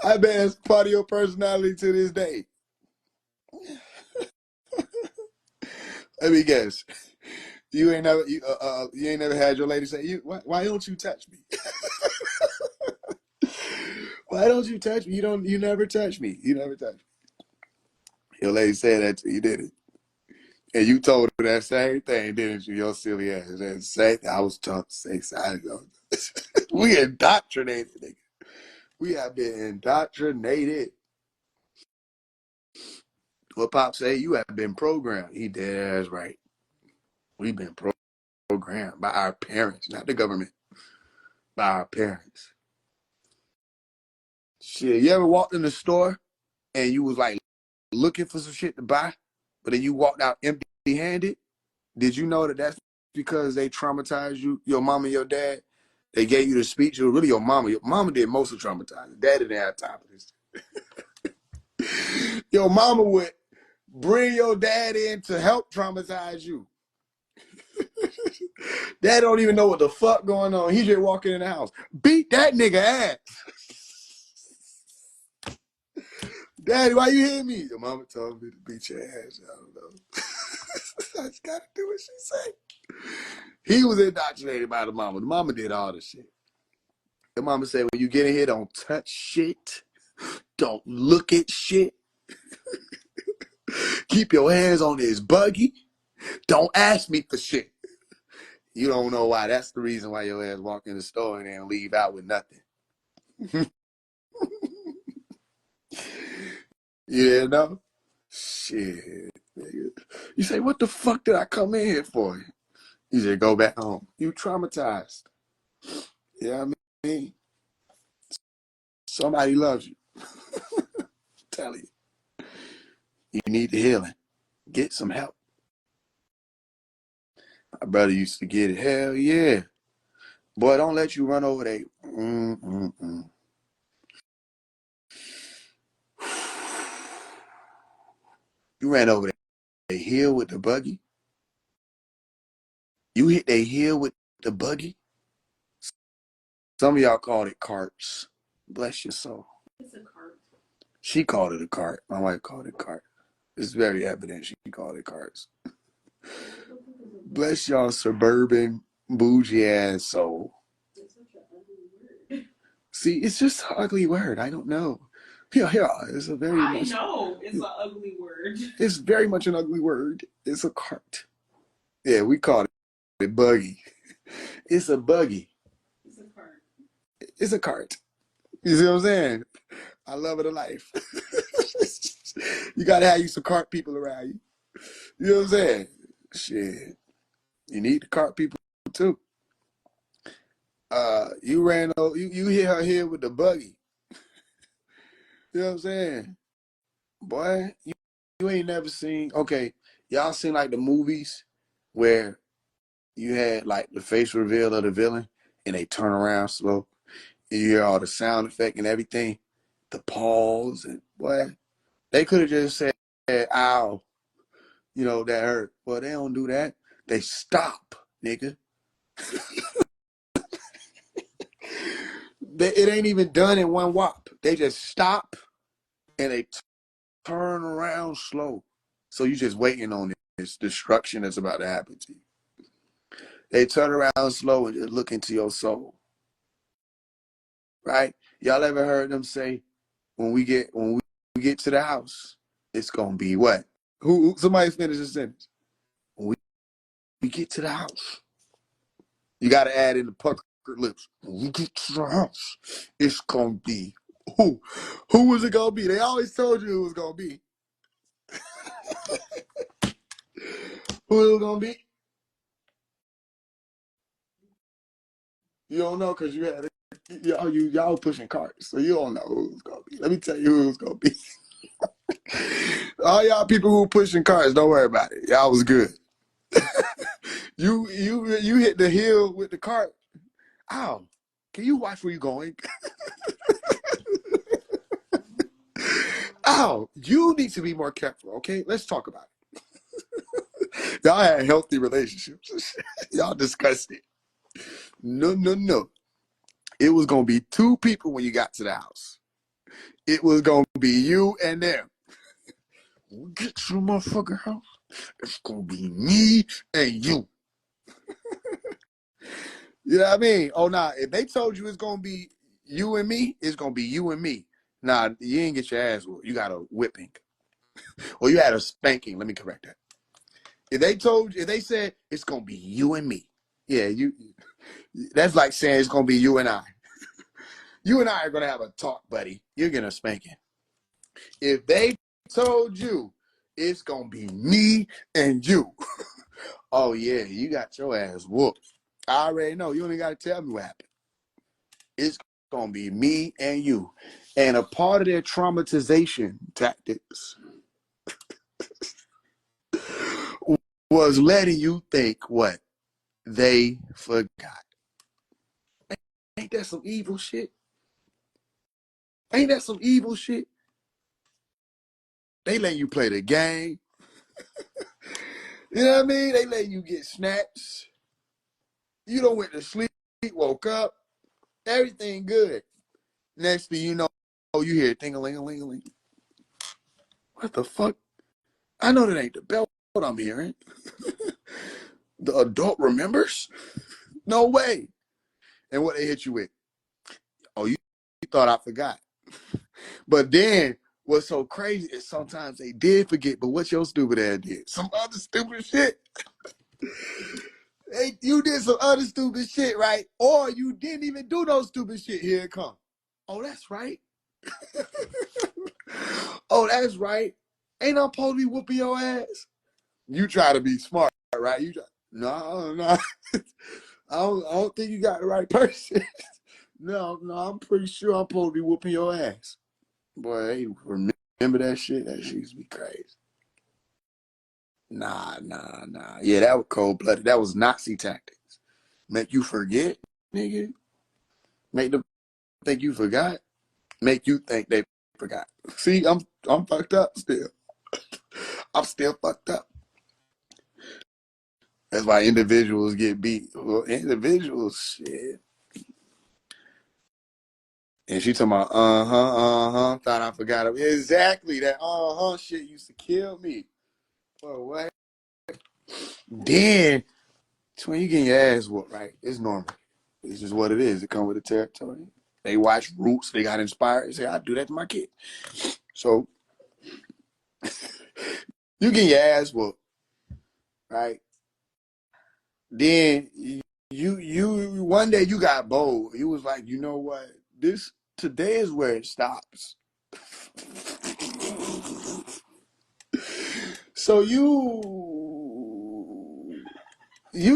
I bet that's part of your personality to this day. Let me guess. You ain't never had your lady say, why don't you touch me? Why don't you touch me? You never touch me. You never touch me. Your lady said that to you, did it? And you told her that same thing, didn't you? Your silly ass. That same, I was taught to say silent. We indoctrinated, nigga. We have been indoctrinated. What Pop say? You have been programmed. He dead ass right. We've been programmed by our parents, not the government, by our parents. Shit, you ever walked in the store and you was like looking for some shit to buy, but then you walked out empty-handed? Did you know that that's because they traumatized you, your mom and your dad? They gave you the speech. It was really your mama. Your mama did most of traumatizing. Dad didn't have time for this. Your mama would bring your dad in to help traumatize you. Dad don't even know what the fuck going on. He just walking in the house. Beat that nigga ass. Daddy, why you hit me? Your mama told me to beat your ass. I don't know. I just gotta do what she say. He was indoctrinated by the mama. The mama did all the shit. The mama said, when you get in here, don't touch shit. Don't look at shit. Keep your hands on this buggy. Don't ask me for shit. You don't know why. That's the reason why your ass walk in the store and then leave out with nothing. You didn't know? Shit. Nigga. You say, what the fuck did I come in here for? You just go back home. You traumatized. Yeah, I mean, somebody loves you. Tell you. You need the healing. Get some help. My brother used to get it. Hell yeah. Boy, don't let you run over there. You ran over the hill with the buggy. You hit the hill with the buggy. Some of y'all called it carts. Bless your soul. It's a cart. She called it a cart. My wife called it cart. It's very evident she called it carts. Bless y'all suburban bougie ass soul. It's such an ugly word. See, it's just an ugly word. I don't know. Yeah, it's a very I know it's an ugly word. It's very much an ugly word. It's a cart. Yeah, we called it buggy. It's a buggy. It's a cart. It's a cart. You see what I'm saying? I love it to life. You gotta have you some cart people around you. You know what I'm saying? Shit. You need the cart people too. You hit her here with the buggy. You know what I'm saying? Boy, you ain't never seen, okay, y'all seen like the movies where you had like the face reveal of the villain and they turn around slow. You hear all the sound effect and everything, the pause and boy, they could have just said, ow, you know, that hurt. Well, they don't do that. They stop, nigga. It ain't even done in one whop. They just stop and they turn around slow. So you just waiting on this destruction that's about to happen to you. They turn around slow and just look into your soul. Right? Y'all ever heard them say, when we get to the house, it's gonna be what? Who somebody finish the sentence. When we get to the house, you gotta add in the puckered lips. When we get to the house, it's gonna be who? Who was it gonna be? They always told you it was gonna be. Who it was gonna be? You don't know because you had y'all pushing carts, so you don't know who it was gonna be. Let me tell you who it was gonna be. All y'all people who pushing carts, don't worry about it. Y'all was good. You hit the hill with the cart. Ow! Can you watch where you're going? Ow! You need to be more careful. Okay, let's talk about it. Y'all had healthy relationships. Y'all discussed it. No, no, no. It was gonna be two people when you got to the house. It was gonna be you and them. Get to the motherfucking house. It's gonna be me and you. You know what I mean? Oh, nah. If they told you it's gonna be you and me, it's gonna be you and me. Nah, you ain't get your ass whooped. You got a whipping. Or you had a spanking. Let me correct that. If they said it's gonna be you and me, yeah, that's like saying it's gonna be you and I. You and I are gonna have a talk, buddy. You're gonna spanking. If they told you it's gonna be me and you, oh yeah, you got your ass whooped. I already know. You only gotta tell me what happened. It's gonna be me and you. And a part of their traumatization tactics was letting you think what they forgot. Ain't that some evil shit? Ain't that some evil shit? They let you play the game. You know what I mean? They let you get snaps. You don't went to sleep, woke up, everything good. Next thing you know, you hear ting-a-ling-a-ling-a-ling. What the fuck? I know that ain't the belt I'm hearing. The adult remembers? No way. And what they hit you with? Oh, you thought I forgot. But then what's so crazy is sometimes they did forget, but what your stupid ass did? Some other stupid shit. Hey, you did some other stupid shit, right? Or you didn't even do no stupid shit. Here it come. Oh, that's right. Oh, that's right. Ain't I supposed to be whooping your ass? You try to be smart, right? You try. No, no. I don't think you got the right person. No, I'm pretty sure I'm supposed to be whooping your ass. Boy, hey, remember that shit? That shit used to be crazy. Nah. Yeah, that was cold blooded. That was Nazi tactics. Make you forget, nigga. Make them think you forgot. Make you think they forgot. See, I'm fucked up still. I'm still fucked up. That's why individuals get beat. Well, individuals, shit. And she talking about, thought I forgot it. Exactly, that shit used to kill me. Well, what? Then, when you getting your ass whooped, right? It's normal. It's just what it is. It come with the territory. They watch Roots. They got inspired. They say, I do that to my kid. So, you get your ass whooped, right? Then you one day you got bold. You was like, you know what? Today is where it stops. So you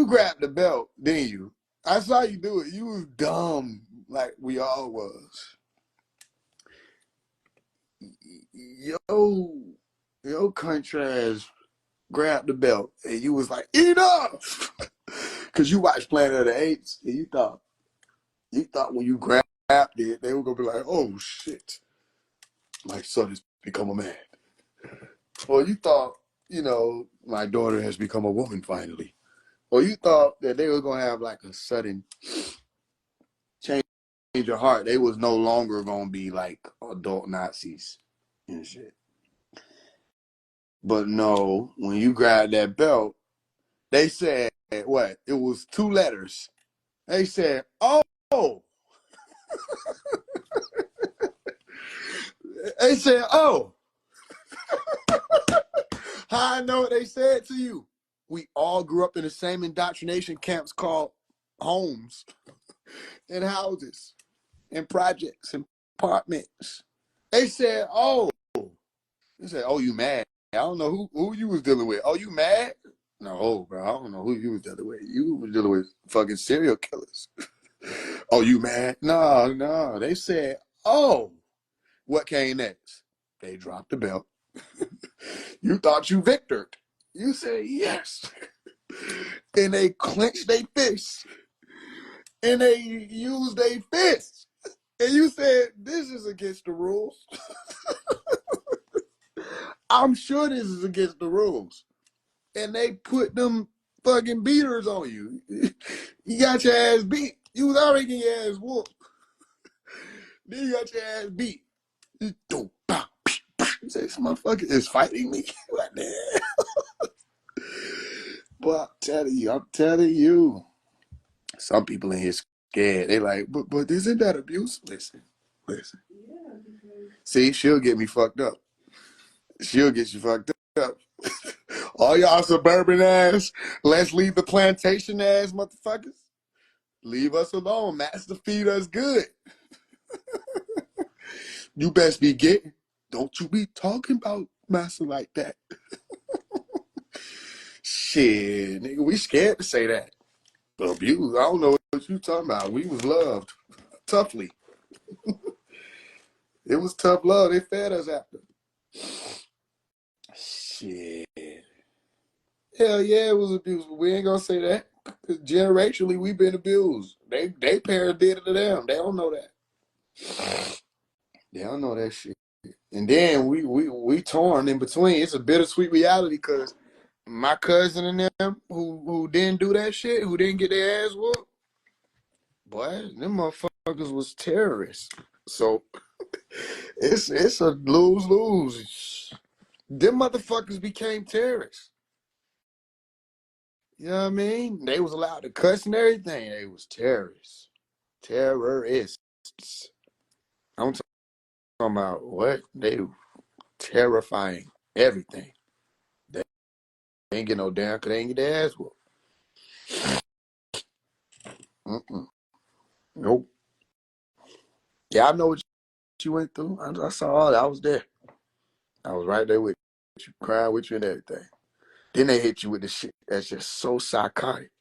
grabbed the belt, didn't you? I saw you do it. You was dumb, like we all was. Yo country ass grabbed the belt and you was like, enough! Because you watched Planet of the Apes and you thought when you grabbed it, they were going to be like, oh shit, my son has become a man. Or you thought, my daughter has become a woman finally. Or you thought that they were going to have like a sudden change of heart. They was no longer going to be like adult Nazis and shit. But no, when you grabbed that belt, they said, what? It was 2 letters. They said, oh. They said, oh. How I know what they said to you? We all grew up in the same indoctrination camps called homes and houses and projects and apartments. They said, oh. They said, oh, you mad? I don't know who you was dealing with. Oh, you mad? No, bro, I don't know who you was dealing with. You was dealing with fucking serial killers. Oh, you mad? No. They said, oh. What came next? They dropped the belt. You thought you victored. You said yes. And they clenched their fists. And they used their fists. And you said, this is against the rules. I'm sure this is against the rules. And they put them fucking beaters on you. You got your ass beat. You was already getting your ass whooped. Then you got your ass beat. You say, this motherfucker is fighting me. What the hell? But I'm telling you. Some people in here scared. They like, but isn't that abuse? Listen. See, she'll get me fucked up. She'll get you fucked up. All y'all suburban ass, let's leave the plantation ass motherfuckers. Leave us alone. Master feed us good. You best be getting. Don't you be talking about master like that. Shit, nigga, we scared to say that. Abuse, I don't know what you talking about. We was loved toughly. It was tough love. They fed us after. Shit. Hell yeah, it was abuse. But we ain't gonna say that. Cause generationally, we've been abused. They parents did it to them. They don't know that. They don't know that shit. And then we torn in between. It's a bittersweet reality because my cousin and them who didn't do that shit, who didn't get their ass whooped, boy, them motherfuckers was terrorists. So it's a lose-lose. Them motherfuckers became terrorists. You know what I mean? They was allowed to cuss and everything. They was terrorists. Terrorists. I'm talking about what? They terrifying everything. They ain't get no damn because they ain't get their ass whooped. Nope. Yeah, I know what you went through. I saw all that. I was there. I was right there with you, crying with you and everything. Then they hit you with the shit that's just so psychotic.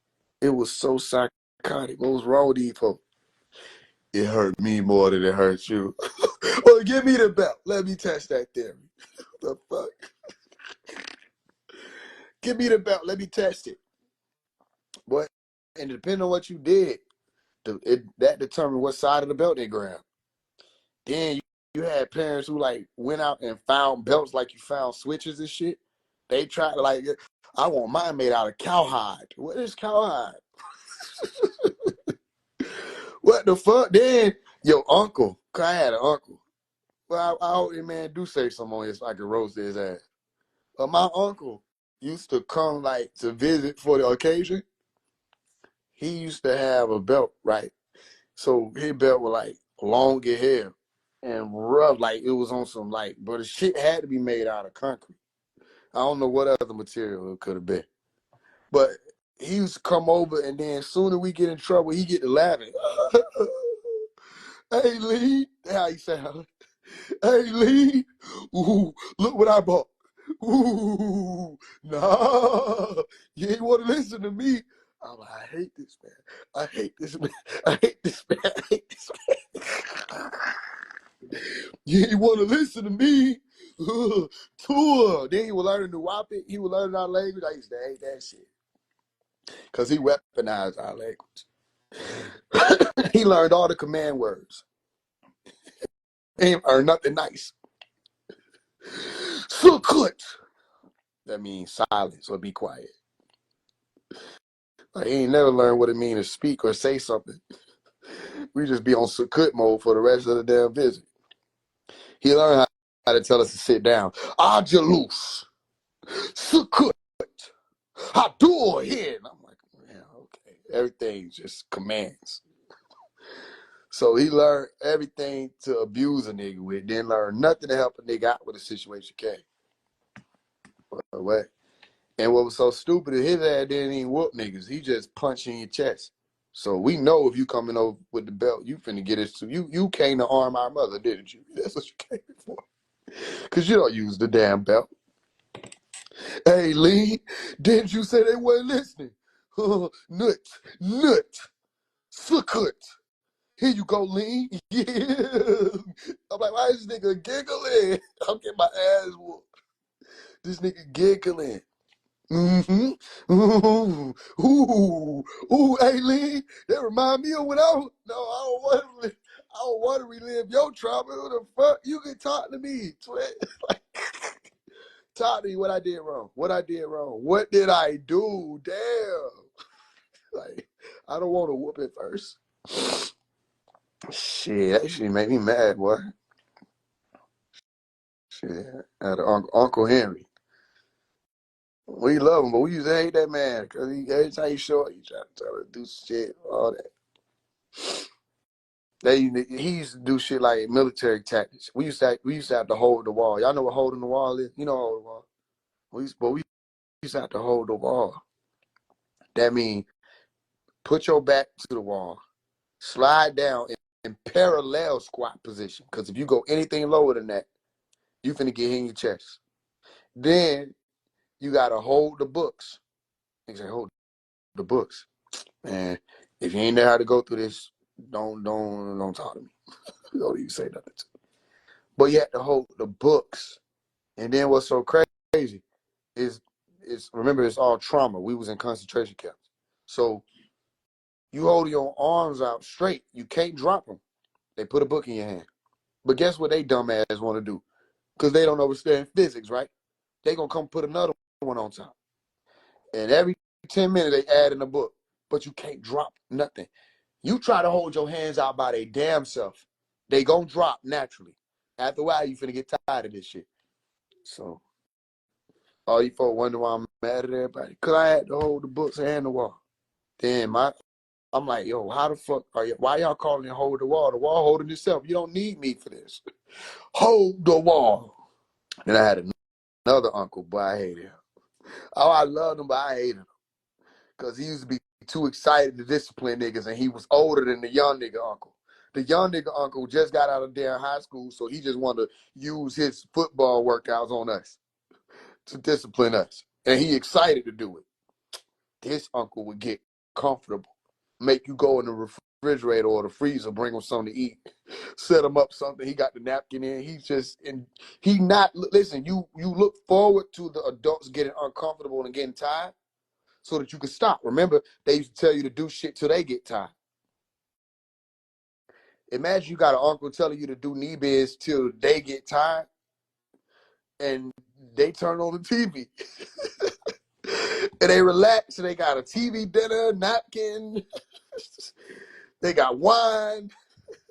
It was so psychotic. What was wrong with these folks? It hurt me more than it hurt you. Well, give me the belt. Let me test that theory. The fuck? Give me the belt. Let me test it. But and depending on what you did, that determined what side of the belt they grabbed. Then you had parents who like went out and found belts like you found switches and shit. They tried to like, I want mine made out of cowhide. What is cowhide? What the fuck? Then your uncle, 'cause I had an uncle. Well, I hope that man do say something on this so I can roast his ass. But my uncle used to come like to visit for the occasion. He used to have a belt, right? So his belt was like longer hair and rough, like it was on some like, but the shit had to be made out of concrete. I don't know what other material it could have been. But he used to come over and then as soon as we get in trouble, he get to laughing. Hey Lee, that's how he sound. Hey Lee, ooh, look what I bought. Ooh, nah, you ain't want to listen to me. I'm like, I hate this man. I hate this man. I hate this man. I hate this man. You ain't want to listen to me. Tour. Then he would learn to whop it. He would learn our language. I used to hate that shit. Because he weaponized our language. He learned all the command words. He ain't learned nothing nice. Sukut. That means silence or be quiet. Like, he ain't never learned what it means to speak or say something. We just be on Sukut mode for the rest of the damn visit. He learned how to tell us to sit down. Ajalus. Sukut. Hadur here. And I'm like, yeah, okay. Everything's just commands. So he learned everything to abuse a nigga with, then learned nothing to help a nigga out with a situation came. What? And what was so stupid is his ass didn't even whoop niggas. He just punched you in your chest. So we know if you coming over with the belt, you finna get it. So you came to arm our mother, didn't you? That's what you came for. Because you don't use the damn belt. Hey, Lee, didn't you say they weren't listening? Nut, suckut. Here you go, Lee. Yeah. I'm like, why is this nigga giggling? I'm getting my ass whooped. This nigga giggling. Mm-hmm. Ooh, hey Lee, that remind me of when I don't want to relive your trauma. Who the fuck you can talk to me, twin? Like, talk to me what I did wrong. What I did wrong. What did I do? Damn. Like, I don't want to whoop it first. Shit, that shit made me mad, boy. Shit, Uncle Henry. We love him, but we used to hate that man because every time he show up, he try to tell us to do shit, all that. He used to do shit like military tactics. We used to have to hold the wall. Y'all know what holding the wall is? You know holding the wall. We used to have to hold the wall. That means put your back to the wall, slide down in parallel squat position. Because if you go anything lower than that, you finna get hit in your chest. Then you gotta hold the books. They say hold the books. And if you ain't know how to go through this, don't talk to me. Don't even say nothing to me. But you have to hold the books. And then what's so crazy is remember, it's all trauma. We was in concentration camps. So you hold your arms out straight. You can't drop them. They put a book in your hand. But guess what they dumb ass want to do? Because they don't understand physics, right? They gonna come put another one on top. And every 10 minutes they add in a book. But you can't drop nothing. You try to hold your hands out by their damn self, they gonna drop naturally. After a while, you finna get tired of this shit. So all you folks wonder why I'm mad at everybody. Cause I had to hold the books and the wall. Then I'm like, yo, how the fuck are you? Why y'all calling it hold the wall? The wall holding itself. You don't need me for this. Hold the wall. Then I had another uncle, but I hated him. Oh, I loved him, but I hated him. Cause he used to be too excited to discipline niggas, and he was older than the young nigga uncle. The young nigga uncle just got out of damn high school, so he just wanted to use his football workouts on us to discipline us. And he excited to do it. This uncle would get comfortable, make you go in the refrigerator or the freezer, bring him something to eat, set him up something. He got the napkin in. Listen, you look forward to the adults getting uncomfortable and getting tired so that you can stop. Remember, they used to tell you to do shit till they get tired. Imagine you got an uncle telling you to do knee bends till they get tired and they turn on the TV. And they relax and they got a TV dinner, napkin, they got wine,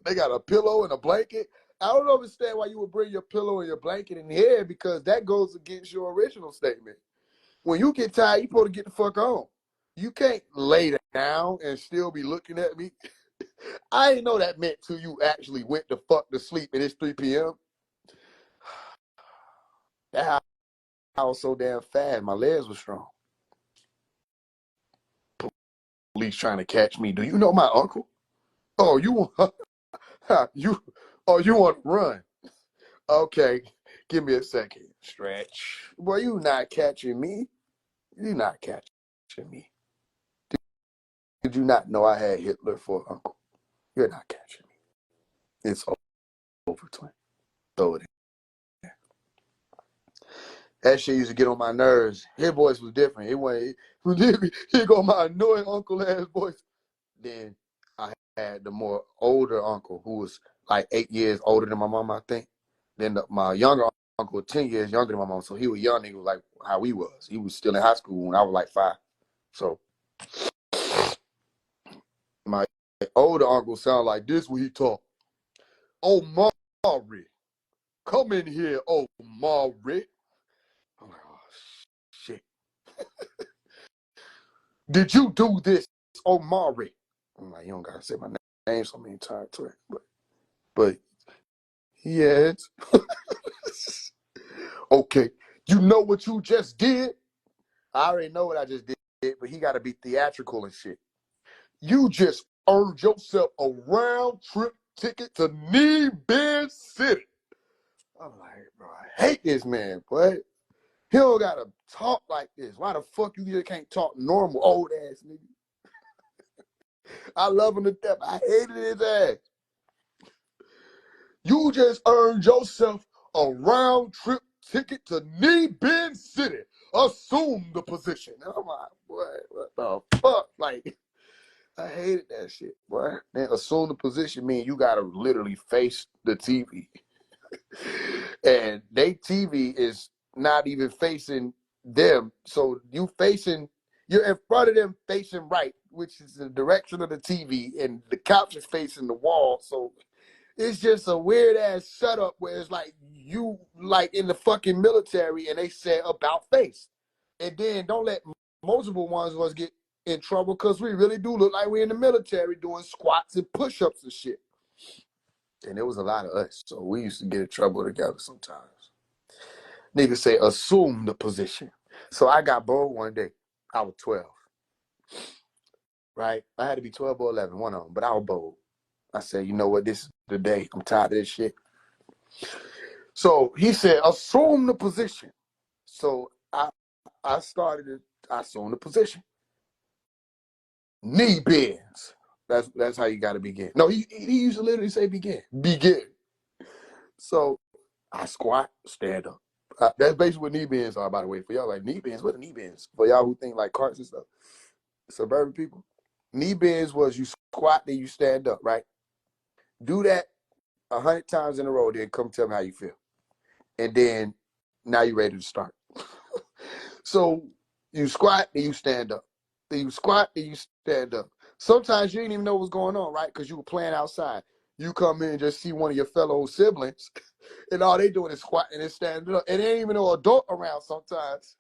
they got a pillow and a blanket. I don't understand why you would bring your pillow and your blanket in here because that goes against your original statement. When you get tired, you supposed to get the fuck on. You can't lay down and still be looking at me. I didn't know that meant till you actually went the fuck to sleep and it's 3 p.m. That I was so damn fast. My legs were strong. Police trying to catch me. Do you know my uncle? Oh, you want you want to run? Okay, give me a second. Stretch. Boy, you not catching me. You not catching me. Did you not know I had Hitler for an uncle? You're not catching me. It's over, twin. throw it. That shit used to get on my nerves. His voice was different. It went, he go my annoying uncle ass voice. Then I had the more older uncle who was like 8 years older than my mom, I think. Then my younger uncle, 10 years younger than my mom. So he was young. He was like how he was. He was still in high school when I was like 5. So my older uncle sounded like this when he talked. Oh, Maury, come in here, oh, Maury. I'm like, oh, shit. Did you do this, Omari? I'm like, you don't gotta say my name so many times to it. But yes. Okay. You know what you just did? I already know what I just did, but he gotta be theatrical and shit. You just earned yourself a round trip ticket to Bend City. I'm like, bro, I hate this man, boy. He don't gotta talk like this. Why the fuck you just can't talk normal, old ass nigga? I love him to death. I hated his ass. You just earned yourself a round trip ticket to Bend City. Assume the position. And I'm like, boy, what the fuck? Like, I hated that shit, boy. Then assume the position mean you gotta literally face the TV. And they TV is not even facing them. So you're in front of them facing right, which is the direction of the TV, and the couch is facing the wall. So it's just a weird ass setup where it's like you like in the fucking military and they say about face. And then don't let multiple ones of us get in trouble because we really do look like we're in the military doing squats and push-ups and shit. And there was a lot of us, so we used to get in trouble together sometimes. Niggas say assume the position. So I got bold one day. I was 12. Right? I had to be 12 or 11, one of them, but I was bold. I said, you know what, this is the day. I'm tired of this shit. So he said, assume the position. So I started to assume the position. Knee bends. That's how you got to begin. No, he used to literally say begin. Begin. So I squat, stand up. That's basically what knee bends are, by the way. For y'all, like knee bends, what are knee bends? For y'all who think like carts and stuff, suburban people. Knee bends was you squat, then you stand up, right? Do that 100 times in a row, then come tell me how you feel. And then now you're ready to start. So you squat, then you stand up. Then you squat, then you stand up. Sometimes you didn't even know what's going on, right? Because you were playing outside. You come in and just see one of your fellow siblings, and all they doing is squatting and standing up. And there ain't even no adult around sometimes.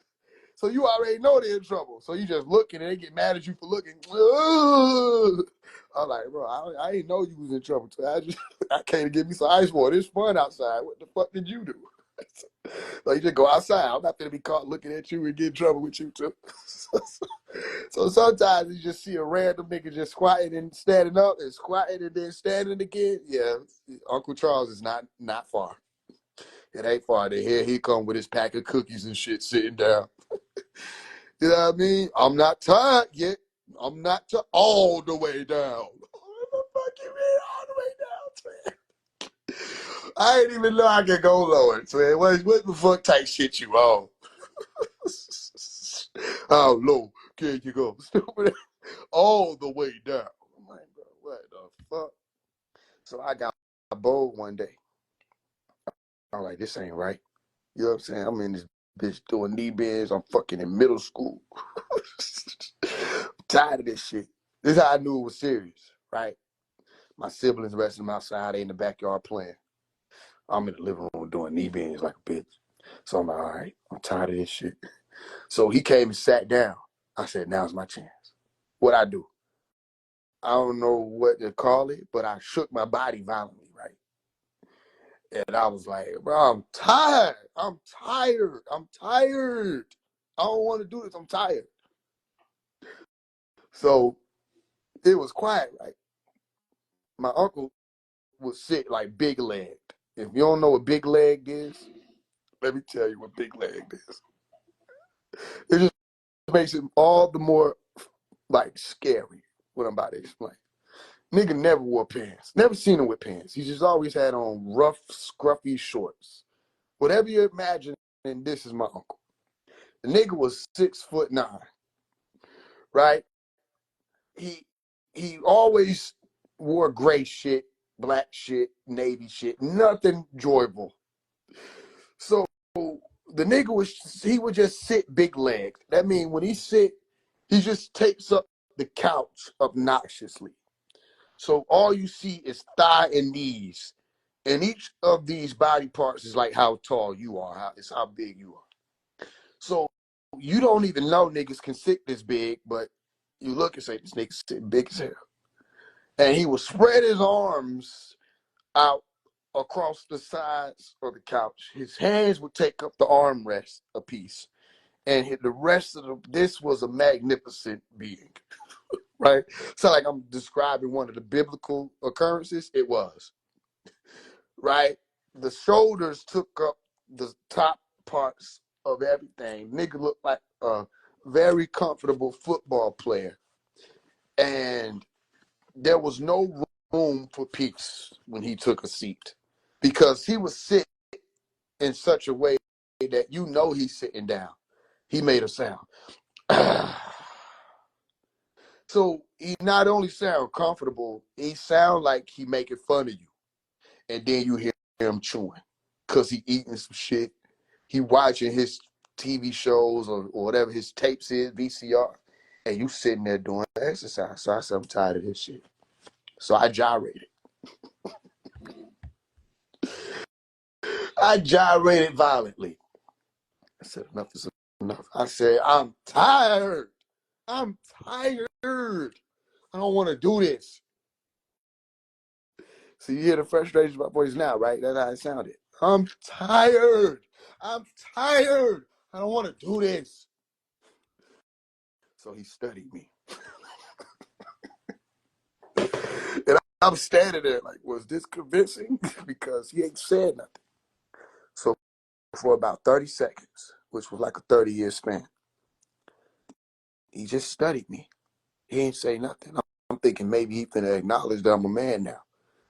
So you already know they're in trouble. So you just looking and they get mad at you for looking. I'm like, bro, I didn't know you was in trouble. I came to get me some ice water. It's fun outside. What the fuck did you do? So you just go outside. I'm not gonna be caught looking at you and get in trouble with you too. So sometimes you just see a random nigga just squatting and standing up and squatting and then standing again. Yeah, Uncle Charles is not far. It ain't far. Here he come with his pack of cookies and shit sitting down. You know what I mean? I'm not tired yet. I'm not all the way down. What the fuck you mean all the way down, man? I didn't even know I could go lower, man. What the fuck type shit you on? How low can you go? All the way down. I'm like, bro, what the fuck? So I got bold one day. I'm like, this ain't right. You know what I'm saying? I'm in this bitch doing knee bends. I'm fucking in middle school. I'm tired of this shit. This is how I knew it was serious, right? My siblings resting outside. They in the backyard playing. I'm in the living room doing knee bends like a bitch. So I'm like, all right, I'm tired of this shit. So he came and sat down. I said, now's my chance. What I do? I don't know what to call it, but I shook my body violently, right? And I was like, bro, I'm tired. I'm tired. I'm tired. I don't want to do this. I'm tired. So it was quiet, right? My uncle was sick, like big legged. If you don't know what big leg is, let me tell you what big leg is. It just makes it all the more like scary what I'm about to explain. Nigga never wore pants. Never seen him with pants. He just always had on rough, scruffy shorts. Whatever you imagine, and this is my uncle. The nigga was 6'9", right? He always wore gray shit, black shit, navy shit, nothing enjoyable. So the nigga he would just sit big legged. That means when he sit, he just takes up the couch obnoxiously. So all you see is thigh and knees. And each of these body parts is like how tall you are, it's how big you are. So you don't even know niggas can sit this big, but you look and say, this nigga sitting big as hell. And he would spread his arms out across the sides of the couch. His hands would take up the armrest a piece. And the rest of this was a magnificent being, right? So like I'm describing one of the biblical occurrences. It was, right? The shoulders took up the top parts of everything. Nigga looked like a very comfortable football player. And there was no room for peace when he took a seat because he was sit in such a way that you know he's sitting down. He made a sound. So he not only sound comfortable, he sound like he making fun of you. And then you hear him chewing because he eating some shit. He watching his TV shows or whatever his tapes is, VCR. And you sitting there doing exercise. So I said, I'm tired of this shit. So I gyrated. I gyrated violently. I said, enough is enough. I said, I'm tired. I'm tired. I don't want to do this. So you hear the frustration in my voice now, right? That's how it sounded. I'm tired. I'm tired. I don't want to do this. So he studied me. And I'm standing there like, was this convincing? Because he ain't said nothing. So for about 30 seconds, which was like a 30-year span, he just studied me. He ain't say nothing. I'm thinking maybe he finna acknowledge that I'm a man now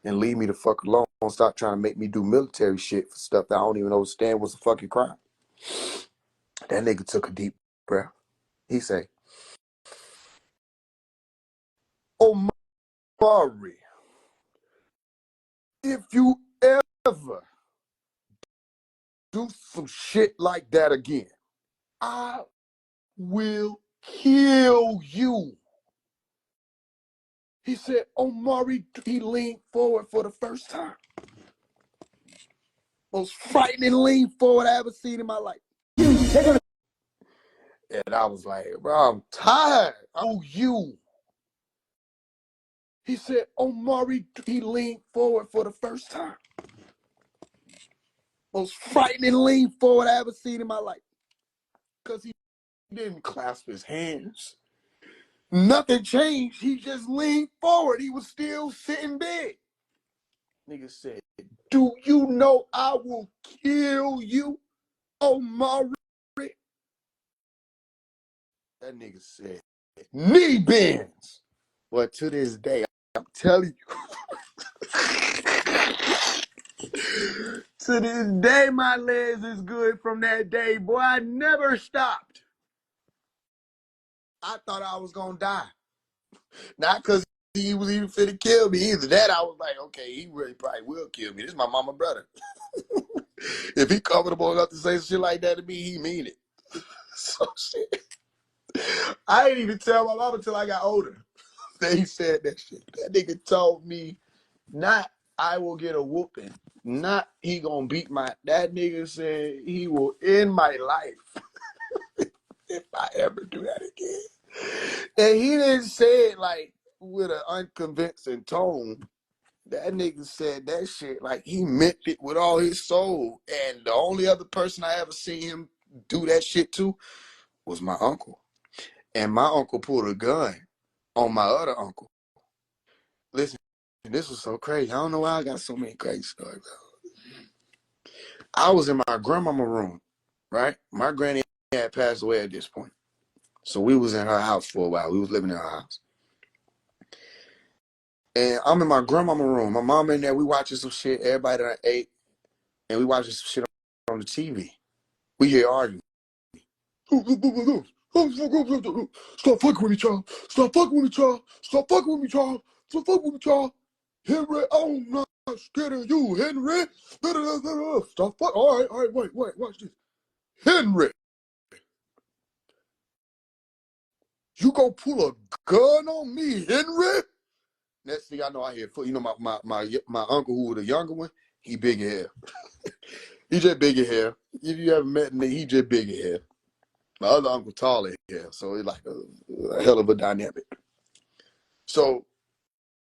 and leave me the fuck alone. Stop trying to make me do military shit for stuff that I don't even understand was a fucking crime. That nigga took a deep breath. He say, Omari, if you ever do some shit like that again, I will kill you. He said, Omari, he leaned forward for the first time. Most frightening lean forward I ever seen in my life. And I was like, bro, I'm tired. Oh, you. He said, Omari, he leaned forward for the first time. Most frightening lean forward I ever seen in my life. Because he didn't clasp his hands. Nothing changed. He just leaned forward. He was still sitting big. Nigga said, do you know I will kill you, Omari? That nigga said, knee bends. But to this day, I'm telling you, to this day, my legs is good from that day. Boy, I never stopped. I thought I was going to die. Not because he was even finna kill me either. That I was like, okay, he really probably will kill me. This is my mama brother. If he comfortable enough to say shit like that to me, he mean it. So shit. I didn't even tell my mama until I got older that he said that shit. That nigga told me not I will get a whooping. Not he gonna beat my. That nigga said he will end my life if I ever do that again. And he didn't say it like with an unconvincing tone. That nigga said that shit like he meant it with all his soul. And the only other person I ever seen him do that shit to was my uncle. And my uncle pulled a gun on my other uncle. Listen, this was so crazy. I don't know why I got so many crazy stories. I was in my grandmama room, right? My granny had passed away at this point. So we was in her house for a while. We was living in her house. And I'm in my grandmama room. My mom in there. We watching some shit. Everybody done ate, and we watching some shit on the TV. We hear arguing. Stop fucking with me, Charles. Stop fucking with me, Charles. Stop fucking with me, Charles. Stop fucking with me, Charles. Henry, I'm not scared of you, Henry. Stop fucking. All right, wait, watch this. Henry, you gonna pull a gun on me, Henry? Next thing I know, I hear, you know, my uncle who was the younger one, he big as hell. He just big as hell. If you ever met me, he just big as hell. My other uncle tall as hell, so it's like a hell of a dynamic. So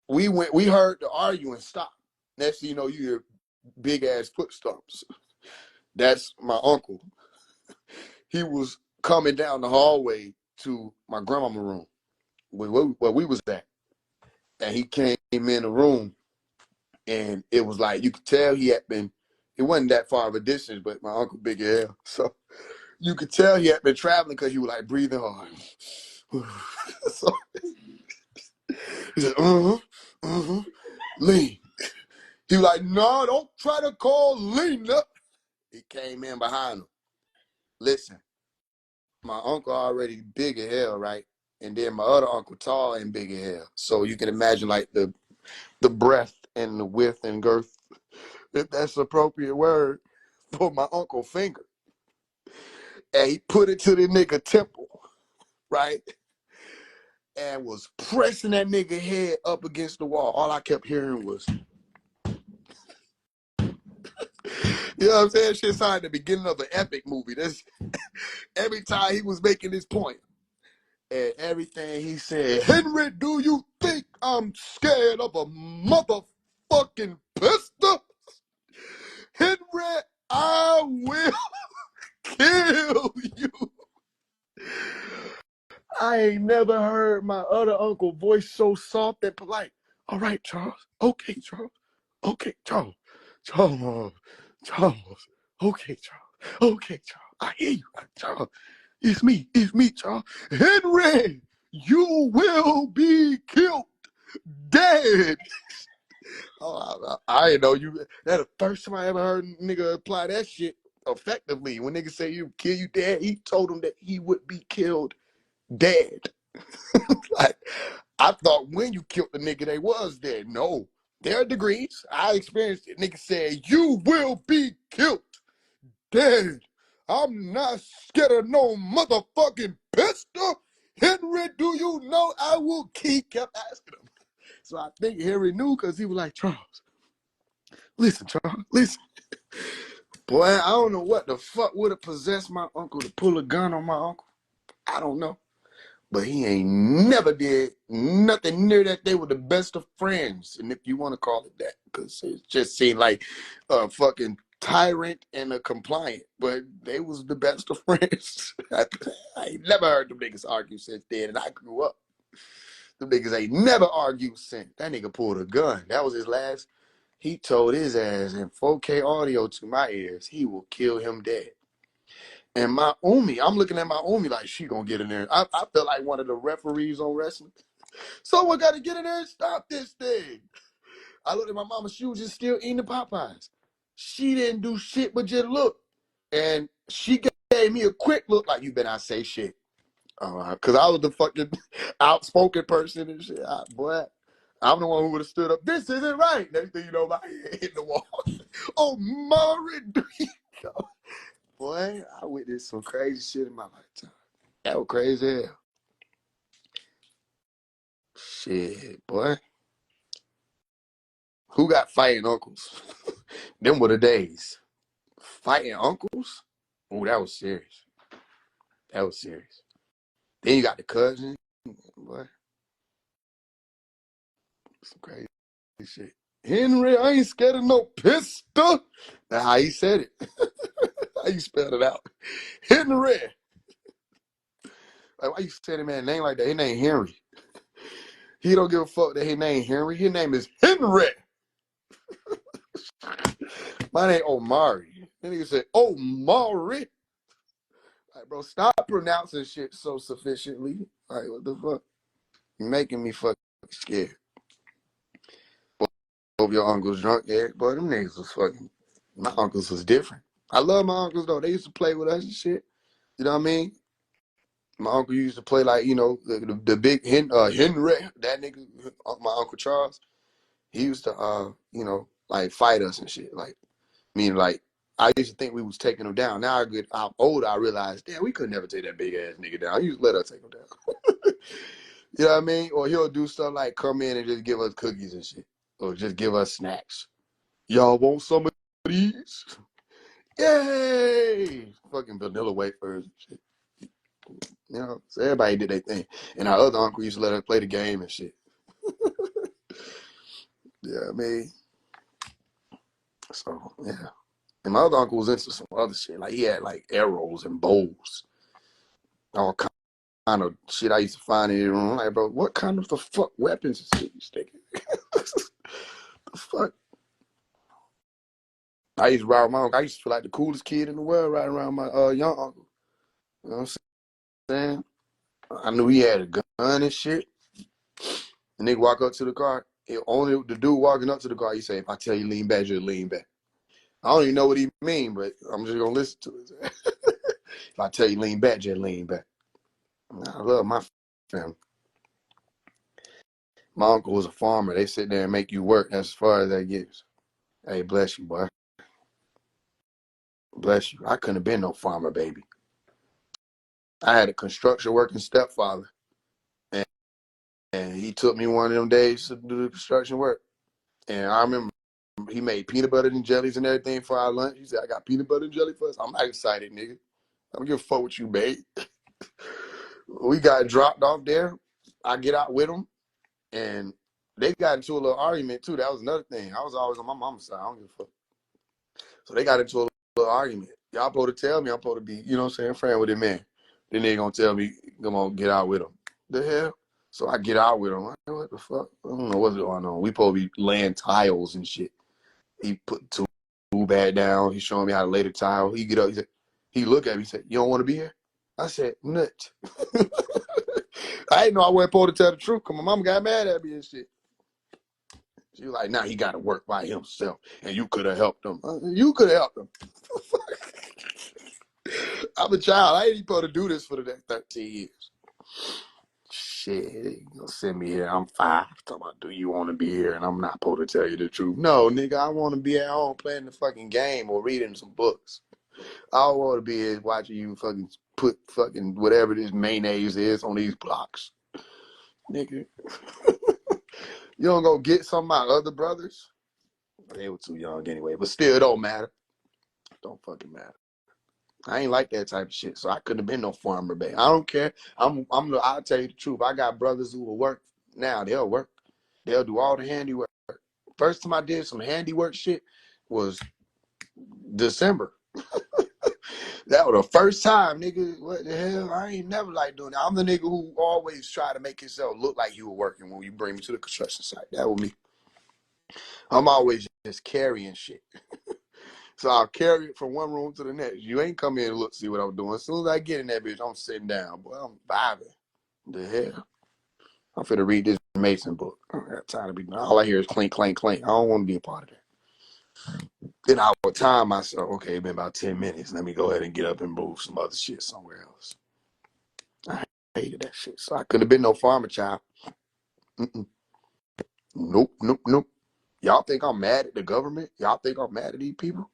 we heard the arguing stop. Next thing you know, you hear big ass footsteps. That's my uncle. He was coming down the hallway to my grandmama room where we was at. And he came in the room, and it was like, you could tell he had been, it wasn't that far of a distance, but my uncle big as hell. So you could tell he had been traveling because he was like breathing hard. So he said, lean. He was like, no, don't try to call Lena. He came in behind him. Listen, my uncle already big as hell, right? And then my other uncle tall and big as hell. So you can imagine like the breadth and the width and girth, if that's the appropriate word, for my uncle finger. And he put it to the nigga temple, right? And was pressing that nigga head up against the wall. All I kept hearing was, you know what I'm saying? Shit sounded like the beginning of an epic movie. That's every time he was making this point. And everything he said, Henry, do you think I'm scared of a motherfucking pistol? Henry, I will kill you. I ain't never heard my other uncle voice so soft and polite. All right, Charles. Okay, Charles. Okay, Charles. Charles. Charles. Okay, Charles. Okay, Charles. I hear you, Charles. It's me, Charles. Henry, you will be killed dead. Oh, I didn't know you. That's the first time I ever heard a nigga apply that shit effectively. When niggas say you kill you dead, he told him that he would be killed dead. Like, I thought when you killed the nigga, they was dead. No, there are degrees. I experienced it. Nigga said, you will be killed dead. I'm not scared of no motherfucking pistol. Henry, do you know I will kill? He kept asking him. So I think Henry knew because he was like, Charles, listen, Charles, listen. Boy, I don't know what the fuck would have possessed my uncle to pull a gun on my uncle. I don't know. But he ain't never did nothing near that. They were the best of friends, and if you want to call it that, because it just seemed like a fucking tyrant and a compliant, but they was the best of friends. I ain't never heard them niggas argue since then, and I grew up. Them niggas ain't never argued since. That nigga pulled a gun. That was his last. He told his ass in 4K audio to my ears, he will kill him dead. And my Umi, I'm looking at my Umi like she gonna get in there. I feel like one of the referees on wrestling. Someone got to get in there and stop this thing. I looked at my mama. She was just still eating the Popeyes. She didn't do shit but just look. And she gave me a quick look like, you better not say shit. Because I was the fucking outspoken person and shit. Boy, I'm the one who would have stood up. This isn't right. Next thing you know, my head hit the wall. Oh, Maury, do you know? Boy, I witnessed some crazy shit in my lifetime. That was crazy as hell. Shit, boy. Who got fighting uncles? Them were the days. Fighting uncles? Oh, that was serious. That was serious. Then you got the cousin. Boy, some crazy shit. Henry, I ain't scared of no pistol. That's how he said it. How you spelled it out? Henry. Like, why you say that man name like that? His name Henry. He don't give a fuck that his name Henry. His name is Henry. My name Omari. Then he said, Omari. Like, bro, stop pronouncing shit so sufficiently. Like, what the fuck? You're making me fucking scared. hope your uncle's drunk. Yeah, boy, them niggas was fucking. My uncles was different. I love my uncles though. They used to play with us and shit. You know what I mean? My uncle used to play like, the big Henry, that nigga, my Uncle Charles. He used to like fight us and shit. Like, mean, like, I used to think we was taking him down. Now I'm older, I realized, damn, we could never take that big ass nigga down. He used to let us take him down. You know what I mean? Or he'll do stuff like come in and just give us cookies and shit. Or just give us snacks. Y'all want some of these? Yay! Fucking vanilla wafers and shit. So everybody did their thing. And our other uncle used to let us play the game and shit. Yeah, I mean, so yeah. And my other uncle was into some other shit. Like he had like arrows and bows, all kind of shit I used to find in the room. I'm like, bro, what kind of the fuck weapons and shit you sticking? The fuck? I used to ride with my uncle. I used to feel like the coolest kid in the world riding around my young uncle. You know what I'm saying? I knew he had a gun and shit. The nigga walk up to the car. Only the dude walking up to the car, he say, if I tell you lean back, just lean back. I don't even know what he mean, but I'm just gonna listen to it. If I tell you lean back, just lean back. I love my family. My uncle was a farmer. They sit there and make you work. That's as far as that gets. Hey, bless you, boy. Bless you. I couldn't have been no farmer, baby. I had a construction working stepfather. And he took me one of them days to do the construction work. And I remember he made peanut butter and jellies and everything for our lunch. He said, I got peanut butter and jelly for us. I'm not excited, nigga. I don't give a fuck what you made. We got dropped off there. I get out with them. And they got into a little argument, too. That was another thing. I was always on my mama's side. I don't give a fuck. So they got into a little argument. Y'all supposed to tell me I'm supposed to be, you know what I'm saying, friend with that man. Then they gonna tell me, come on, get out with him. The hell? So I get out with him. Like, what the fuck? I don't know what's going on. We supposed to be laying tiles and shit. He put two bad down. He's showing me how to lay the tile. He get up. He look at me. He said, you don't want to be here? I said, nut. I didn't know I wasn't supposed to tell the truth because my mama got mad at me and shit. She was like, now he got to work by himself. And you could have helped him. You could have helped him. I'm a child. I ain't even supposed to do this for the next 13 years. Shit, you gonna send me here. I'm 5. Talking about, do you want to be here? And I'm not supposed to tell you the truth. No, nigga, I want to be at home playing the fucking game or reading some books. All I want to be is watching you fucking put fucking whatever this mayonnaise is on these blocks. Nigga. You don't go get some of my other brothers? They were too young anyway, but still, it don't matter. Don't fucking matter. I ain't like that type of shit, so I couldn't have been no farmer, babe. I don't care. I'll tell you the truth. I got brothers who will work now. They'll work. They'll do all the handiwork. First time I did some handiwork shit was December. That was the first time, nigga. What the hell? I ain't never like doing that. I'm the nigga who always try to make himself look like you were working when you bring me to the construction site. That was me. I'm always just carrying shit. So I'll carry it from one room to the next. You ain't come in and look, see what I'm doing. As soon as I get in that bitch, I'm sitting down. Boy, I'm vibing. The hell? I'm finna read this Mason book. I don't got time to be. All I hear is clink, clink, clink. I don't want to be a part of that. Then I would time myself. Okay, it's been about 10 minutes. Let me go ahead and get up and move some other shit somewhere else. I hated that shit. So I couldn't have been no farmer child. Mm-mm. Nope, nope, nope. Y'all think I'm mad at the government? Y'all think I'm mad at these people?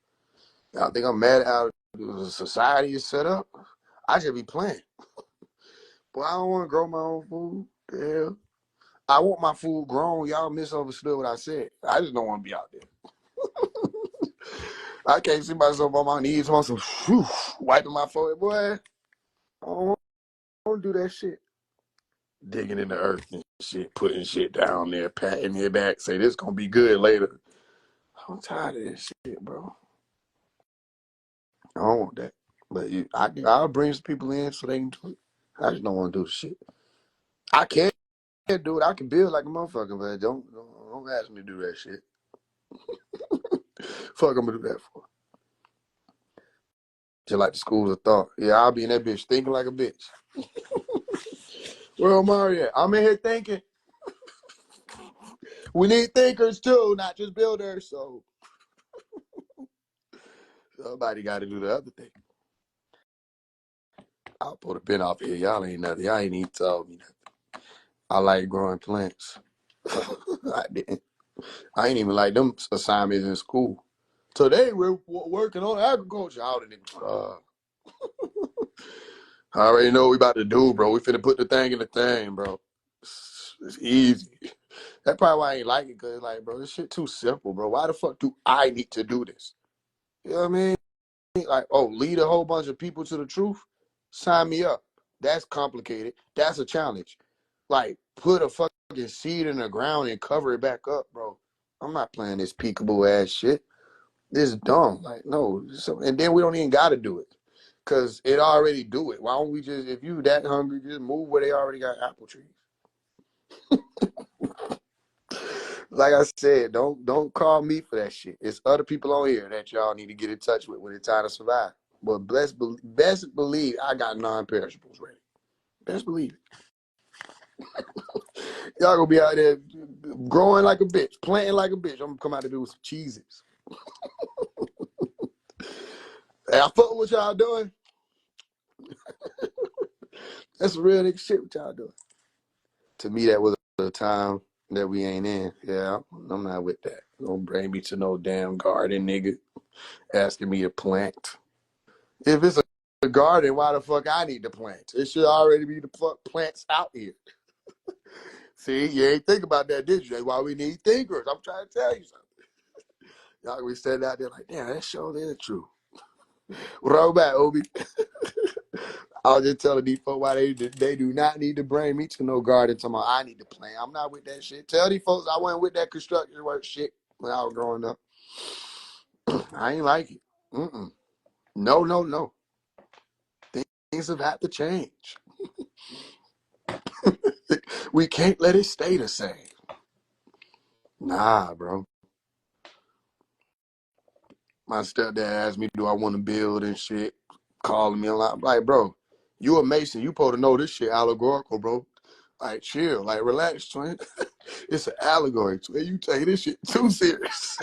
Y'all think I'm mad at how the society is set up? I should be playing. But I don't want to grow my own food. The hell? I want my food grown. Y'all misunderstood what I said. I just don't want to be out there. I can't see myself on my knees on some wiping my forehead. Boy, I don't want to do that shit. Digging in the earth and shit, putting shit down there, patting it back, say this gonna be good later. I'm tired of this shit, bro. I don't want that. But I'll bring some people in so they can do it. I just don't want to do the shit. I can do it. I can build like a motherfucker, but don't ask me to do that shit. Fuck, I'm gonna do that for. Just like the schools of thought. Yeah, I'll be in that bitch thinking like a bitch. Where Omari at? I'm in here thinking. We need thinkers too, not just builders. So somebody got to do the other thing. I'll put a pin off here. Y'all ain't nothing. Y'all ain't even told me nothing. I like growing plants. I didn't. I ain't even like them assignments in school. Today we're working on agriculture. I already know what we about to do, bro. We finna put the thing in the thing, bro. It's easy. That's probably why I ain't like it, because like, bro, this shit too simple, bro. Why the fuck do I need to do this? You know what I mean? Like, oh, lead a whole bunch of people to the truth? Sign me up. That's complicated. That's a challenge. Like, put a fucking seed in the ground and cover it back up, bro. I'm not playing this peekaboo ass shit. This is dumb. Like, no. And then we don't even got to do it, because it already do it. Why don't we just, if you that hungry, just move where they already got apple trees? Like I said, don't call me for that shit. It's other people on here that y'all need to get in touch with when it's time to survive. But best believe I got non-perishables ready. Best believe it. Y'all gonna be out there growing like a bitch, planting like a bitch. I'm gonna come out there with some cheeses. Hey, I fuck with what y'all doing. That's some real nigga shit what y'all doing. To me, that was a time that we ain't in. Yeah, I'm not with that. Don't bring me to no damn garden, nigga. Asking me to plant. If it's a garden, why the fuck I need to plant? It should already be the fuck plants out here. See, you ain't think about that, did you? That's why we need thinkers. I'm trying to tell you something. Y'all be standing out there like, damn, that sure is true. Roll back, Obi. I was just telling these folks why they do not need to bring me to no garden. Talking about I need to plant. I'm not with that shit. Tell these folks I wasn't with that construction work shit when I was growing up. I ain't like it. No. Things have had to change. We can't let it stay the same. Nah, bro. My stepdad asked me, do I want to build and shit, calling me a lot. I'm like, bro, you a Mason. You supposed to know this shit allegorical, bro. Like, chill. Like, relax, twin. It's an allegory, twin. You take this shit too serious.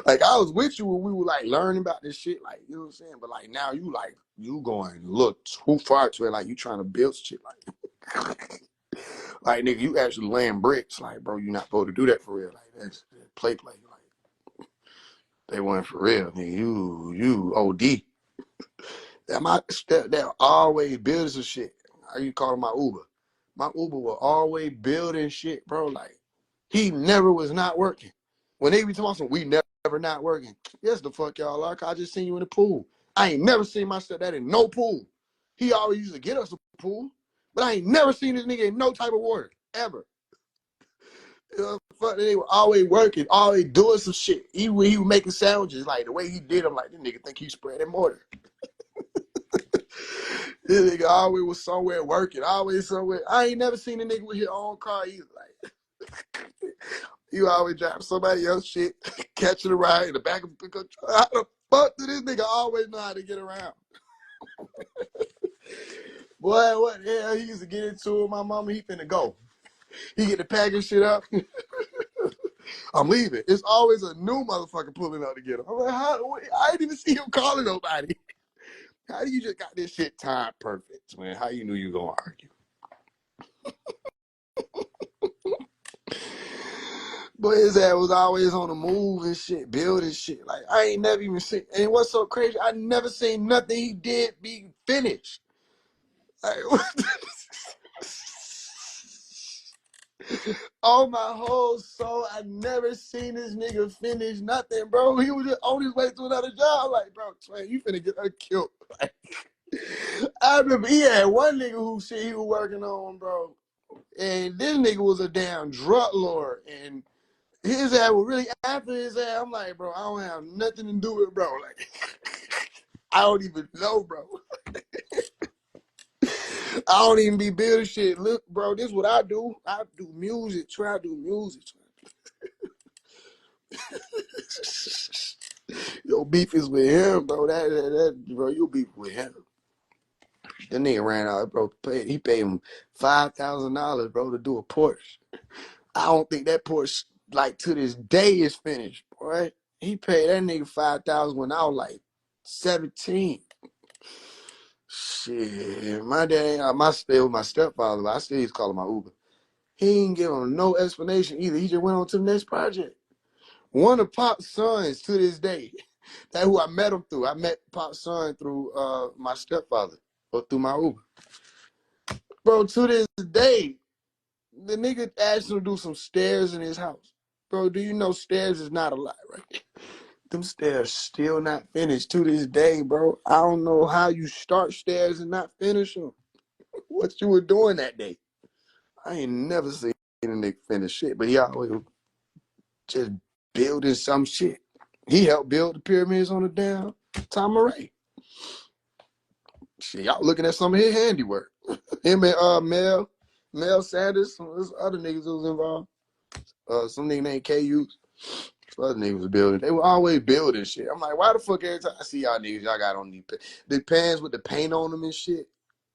Like, I was with you when we were, like, learning about this shit. Like, you know what I'm saying? But, like, now you going, look, too far to it. Like, you trying to build shit. Like, nigga, you actually laying bricks. Like, bro, you not supposed to do that for real. Like, that's play. Like, they weren't for real. Nigga, you OD. That my stepdad always building some shit. How you call my Uber? My Uber was always building shit, bro. Like, he never was not working. When they be talking, we never not working. Yes, the fuck y'all are. I just seen you in the pool. I ain't never seen my stepdad in no pool. He always used to get us a pool, but I ain't never seen this nigga in no type of water ever. You know, fuck, they were always working, always doing some shit. Even when he was making sandwiches, like the way he did them, like this nigga think he spreading mortar. This nigga always was somewhere working, always somewhere. I ain't never seen a nigga with his own car either. Like, you always drive somebody else shit, catching a ride in the back of a pickup truck. How the fuck do this nigga always know how to get around? Boy, what the hell he used to get into with my mama, he finna go. He get the package shit up. I'm leaving. It's always a new motherfucker pulling up to get him. I'm like, I didn't even see him calling nobody. How do you just got this shit timed perfect, man? How you knew you were gonna argue? But his ass was always on the move and shit, building shit. Like, I ain't never even seen, and what's so crazy, I never seen nothing he did be finished. Like, on my whole soul, I never seen this nigga finish nothing, bro. He was just on his way to another job. Like, bro, man, you finna get her killed. Like, I remember he had one nigga who shit he was working on, bro. And this nigga was a damn drug lord. And his ass was really after his ass. I'm like, bro, I don't have nothing to do with bro. Like, I don't even know, bro. I don't even be building shit. Look, bro, this is what I do. I do music. Try to do music. Your beef is with him, bro. Bro, your beef with him. That nigga ran out, bro. He paid him $5,000, bro, to do a Porsche. I don't think that Porsche, like, to this day is finished, boy. He paid that nigga $5,000 when I was like 17. Shit, my dad, still my stepfather, but I still used to call him my Uber. He ain't give him no explanation either. He just went on to the next project. One of Pop's sons to this day. That's who I met him through. I met Pop's son through my stepfather or through my Uber. Bro, to this day, the nigga asked him to do some stairs in his house. Bro, do you know stairs is not a lot, right? Them stairs still not finished to this day, bro. I don't know how you start stairs and not finish them. What you were doing that day? I ain't never seen a nigga finish shit, but he always just building some shit. He helped build the pyramids on the damn Tamaray. Shit, y'all looking at some of his handiwork. Him and Mel Sanders, some other niggas who was involved. Some nigga named KU. Some other niggas was building. They were always building shit. I'm like, why the fuck every time I see y'all niggas, y'all got on the pants with the paint on them and shit?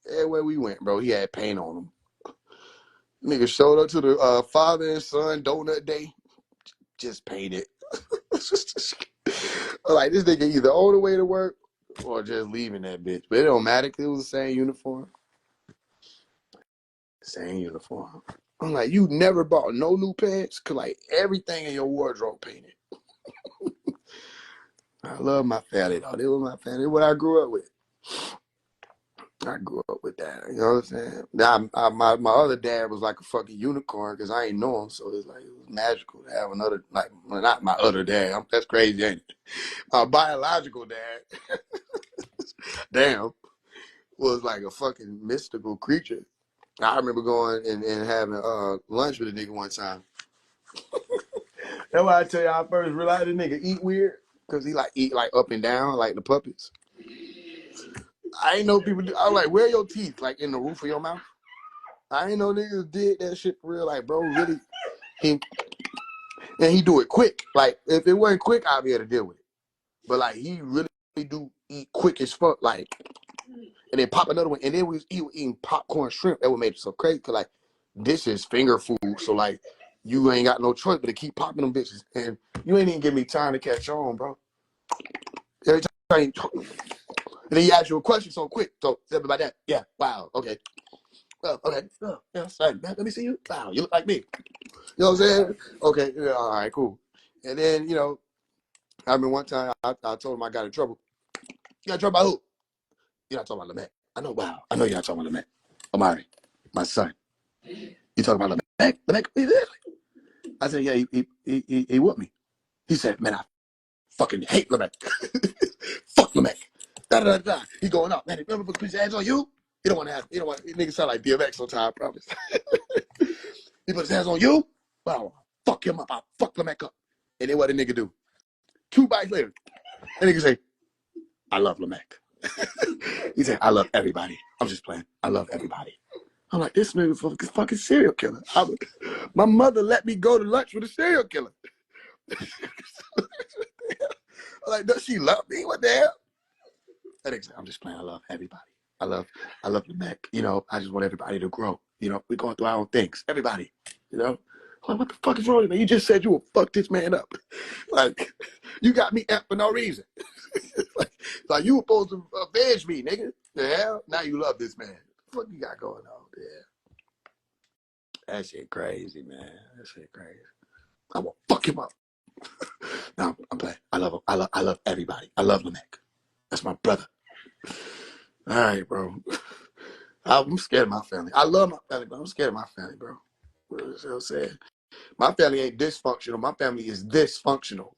Everywhere we went, bro, he had paint on them. Nigga showed up to the father and son donut day, just painted. Like, this nigga either on the way to work or just leaving that bitch. But it don't matter because it was the same uniform. Same uniform. I'm like, you never bought no new pants? Because, like, everything in your wardrobe painted. I love my family, though. They were my family. What I grew up with. I grew up with that. You know what I'm saying? Now, my other dad was like a fucking unicorn because I ain't know him. So it's like, it was magical to have another, like, well, not my other dad. That's crazy, ain't it? My biological dad, damn, was like a fucking mystical creature. I remember going and having lunch with a nigga one time. That's why I tell you I first realized the nigga eat weird. Because he like eat like up and down like the puppets. I ain't know people do. I was like, where are your teeth? Like in the roof of your mouth? I ain't know niggas did that shit for real. Like, bro, really? And he do it quick. Like, if it wasn't quick, I'd be able to deal with it. But like, he really do eat quick as fuck. Like, and then pop another one. And then he was eating popcorn shrimp. That would make it so crazy. Cause like, this is finger food. So like, you ain't got no choice but to keep popping them bitches. And you ain't even give me time to catch on, bro. Every time and then he asks you a question so quick. So tell me about that. Yeah. Wow. Okay. Well, okay. Oh, yeah, son, let me see you. Wow, you look like me. You know what I'm saying? Okay. Yeah, all right, cool. And then, you know, I remember one time I told him I got in trouble. You got in trouble by who? You're not talking about Lamech. I know, wow. I know you're not talking about Lamech. Omari, my son. You talking about Lamech? Lamech? I said, yeah, he whooped me. He said, man, I fucking hate Lamech. Fuck Lamech. Da da da. He going up, man. He put his hands on you. You don't want to have. You don't want. Niggas sound like DMX sometimes. I promise. He put his hands on you. Wow. Fuck him up. I'll fuck Lamech up. And then what the nigga do? 2 bites later, the nigga say, I love Lamech. He said, I love everybody. I'm just playing. I love everybody. I'm like, this nigga's fucking serial killer. My mother let me go to lunch with a serial killer. I'm like, does she love me? What the hell? That nigga said, I'm just playing. I love everybody. I love Lamech. You know, I just want everybody to grow. You know, we're going through our own things. Everybody. You know? I'm like, what the fuck is wrong with me? You just said you would fuck this man up. Like, you got me amped for no reason. like you were supposed to avenge me, nigga. The hell? Now you love this man. What you got going on there? That shit crazy, man. That shit crazy. I will fuck him up. No, I'm playing. I love him. I love everybody. I love Lamech. That's my brother. All right, bro. I'm scared of my family. I love my family, but I'm scared of my family, bro. You know what I'm saying? My family ain't dysfunctional. My family is dysfunctional.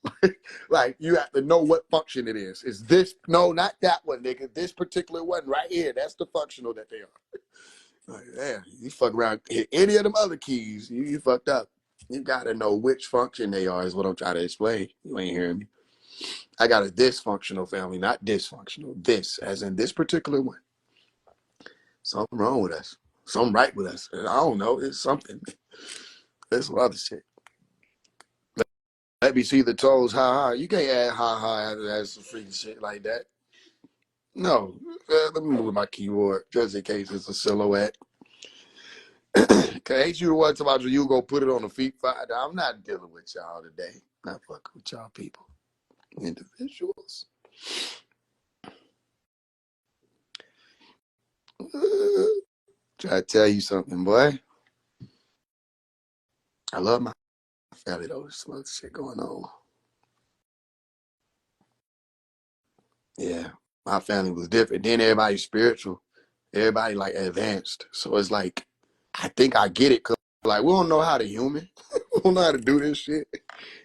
Like, you have to know what function it is. Is this? No, not that one, nigga. This particular one right here. That's the functional that they are. Like, yeah, you fuck around, hit any of them other keys, you fucked up. You got to know which function they are is what I'm trying to explain. You ain't hearing me. I got a dysfunctional family, not dysfunctional. This, as in this particular one. Something wrong with us. Something right with us. I don't know. It's something. There's some other shit. Let me see the toes, ha ha. You can't add ha ha as some freaking shit like that. No. Let me move my keyboard just in case it's a silhouette. Ain't you the one talking about you go put it on the feet? I'm not dealing with y'all today. Not fucking with y'all people. Individuals. Try to tell you something, boy. I love my family though. There's some other shit going on. Yeah, my family was different. Then everybody's spiritual. Everybody like advanced. So it's like, I think I get it. Cause like, we don't know how to human. We don't know how to do this shit.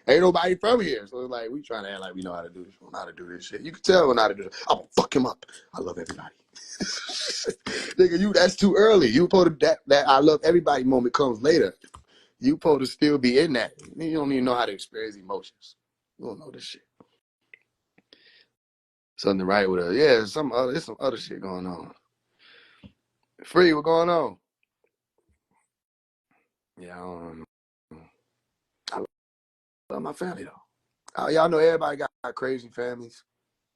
Ain't nobody from here. So it's like, we trying to act like we know how to do this. We don't know how to do this shit. You can tell we know how to do it. I'm gonna fuck him up. I love everybody. Nigga, that's too early. You supposed to, that I love everybody moment comes later. You supposed to still be in that. You don't even know how to experience emotions. You don't know this shit. Something right with her. Yeah, there's some other shit going on. Free, what going on? Yeah, I love my family though. Y'all know everybody got crazy families.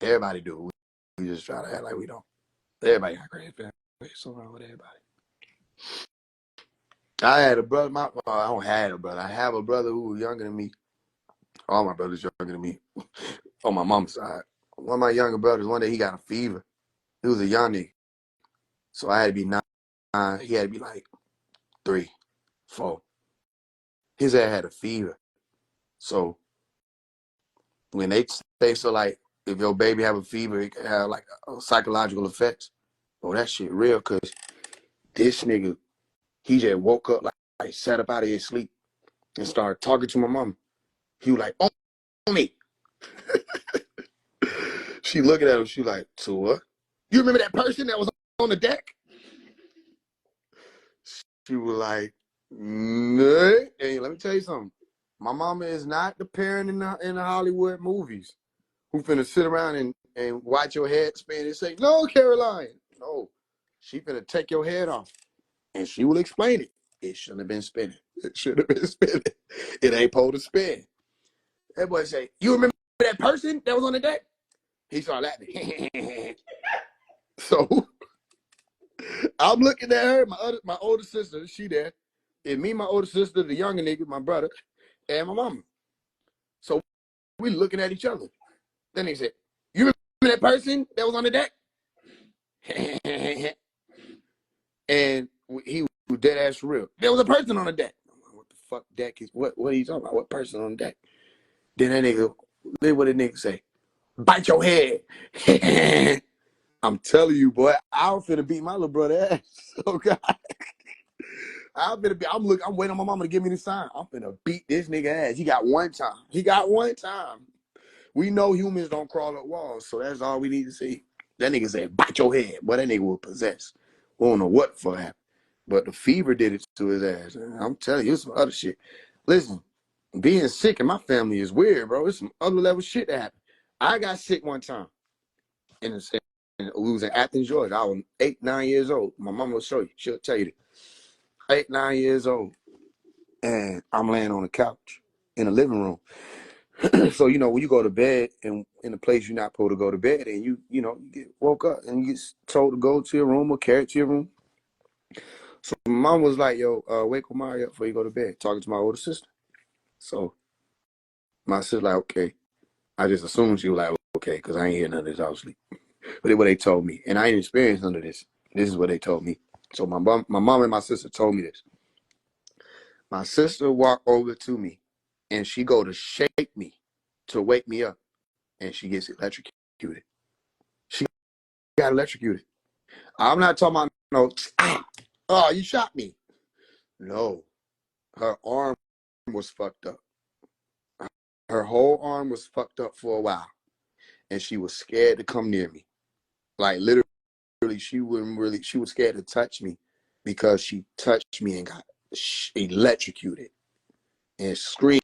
Everybody do. We just try to act like we don't. Everybody got crazy families. Something wrong with everybody. I had a brother. I don't have a brother. I have a brother who was younger than me. All my brothers younger than me. On my mom's side. One of my younger brothers, one day he got a fever. He was a young nigga. So I had to be 9. He had to be like 3, 4. His ass had a fever. So when they say, so like, if your baby have a fever, it can have like psychological effects. Oh, that shit real, because this nigga, he just woke up, like sat up out of his sleep and started talking to my mom. He was like, on me. She looking at him, she like, to what? You remember that person that was on the deck? She was like, no. Hey, let me tell you something. My mama is not the parent in the Hollywood movies who finna sit around and watch your head spin and say, no, Caroline. No. She finna take your head off. And she will explain it. It shouldn't have been spinning. It should have been spinning. It ain't supposed to spin. That boy say, you remember that person that was on the deck? He started laughing. So I'm looking at her, my older sister, she there. And me, my older sister, the younger nigga, my brother, and my mama. So we looking at each other. Then he said, you remember that person that was on the deck? And he was dead ass for real. There was a person on the deck. What the fuck deck is, what are you talking about? What person on the deck? Then that nigga, what did nigga say? Bite your head. I'm telling you, boy, I'm finna beat my little brother ass. Oh God. I'm waiting on my mama to give me the sign. I'm finna beat this nigga ass. He got one time. We know humans don't crawl up walls, so that's all we need to see. That nigga said, bite your head. Boy, that nigga was possessed. We don't know what the fuck happened. But the fever did it to his ass. I'm telling you, it's some other shit. Listen, being sick in my family is weird, bro. It's some other level shit that happened. I got sick one time. We was in Athens, Georgia. I was 8, 9 years old. My mama will show you. She'll tell you that. 8, 9 years old. And I'm laying on the couch in the living room. So, when you go to bed and in a place you're not supposed to go to bed, and you get woke up and you get told to go to your room or carry it to your room. So my mom was like, yo, wake Omari up before you go to bed, talking to my older sister. So my sister like, okay. I just assumed she was like, okay, because I ain't hear none of this, obviously. But it's what they told me. And I ain't experienced none of this. This is what they told me. So my mom and my sister told me this. My sister walked over to me and she go to shake me to wake me up. And she gets electrocuted. She got electrocuted. I'm not talking about oh, you shot me. No. Her arm was fucked up. Her whole arm was fucked up for a while. And she was scared to come near me. Like literally, she was scared to touch me because she touched me and got electrocuted and screamed,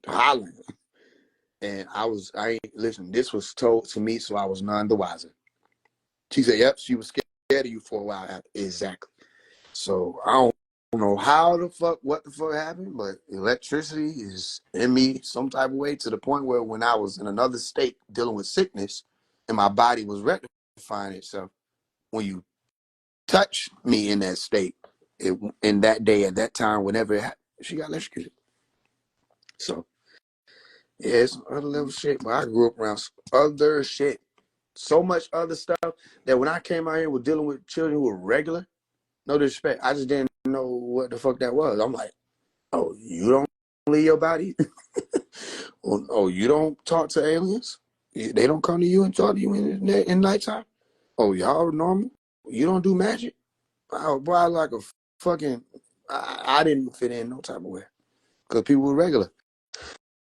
hollering. And listen, this was told to me, so I was none the wiser. She said, yep, she was scared of you for a while after. Exactly. So I don't know what the fuck happened, but electricity is in me some type of way to the point where when I was in another state dealing with sickness and my body was rectifying itself, when you touch me in that state, in that day, at that time, whenever it happened, she got electrocuted. So, yeah, it's some other level shit. But I grew up around some other shit. So much other stuff that when I came out here with dealing with children who were regular, no disrespect, I just didn't know what the fuck that was. I'm like, oh, you don't leave your body? Oh, you don't talk to aliens? They don't come to you and talk to you in nighttime? Oh, y'all are normal? You don't do magic? Oh, bro, I was like a fucking, I didn't fit in no type of way because people were regular.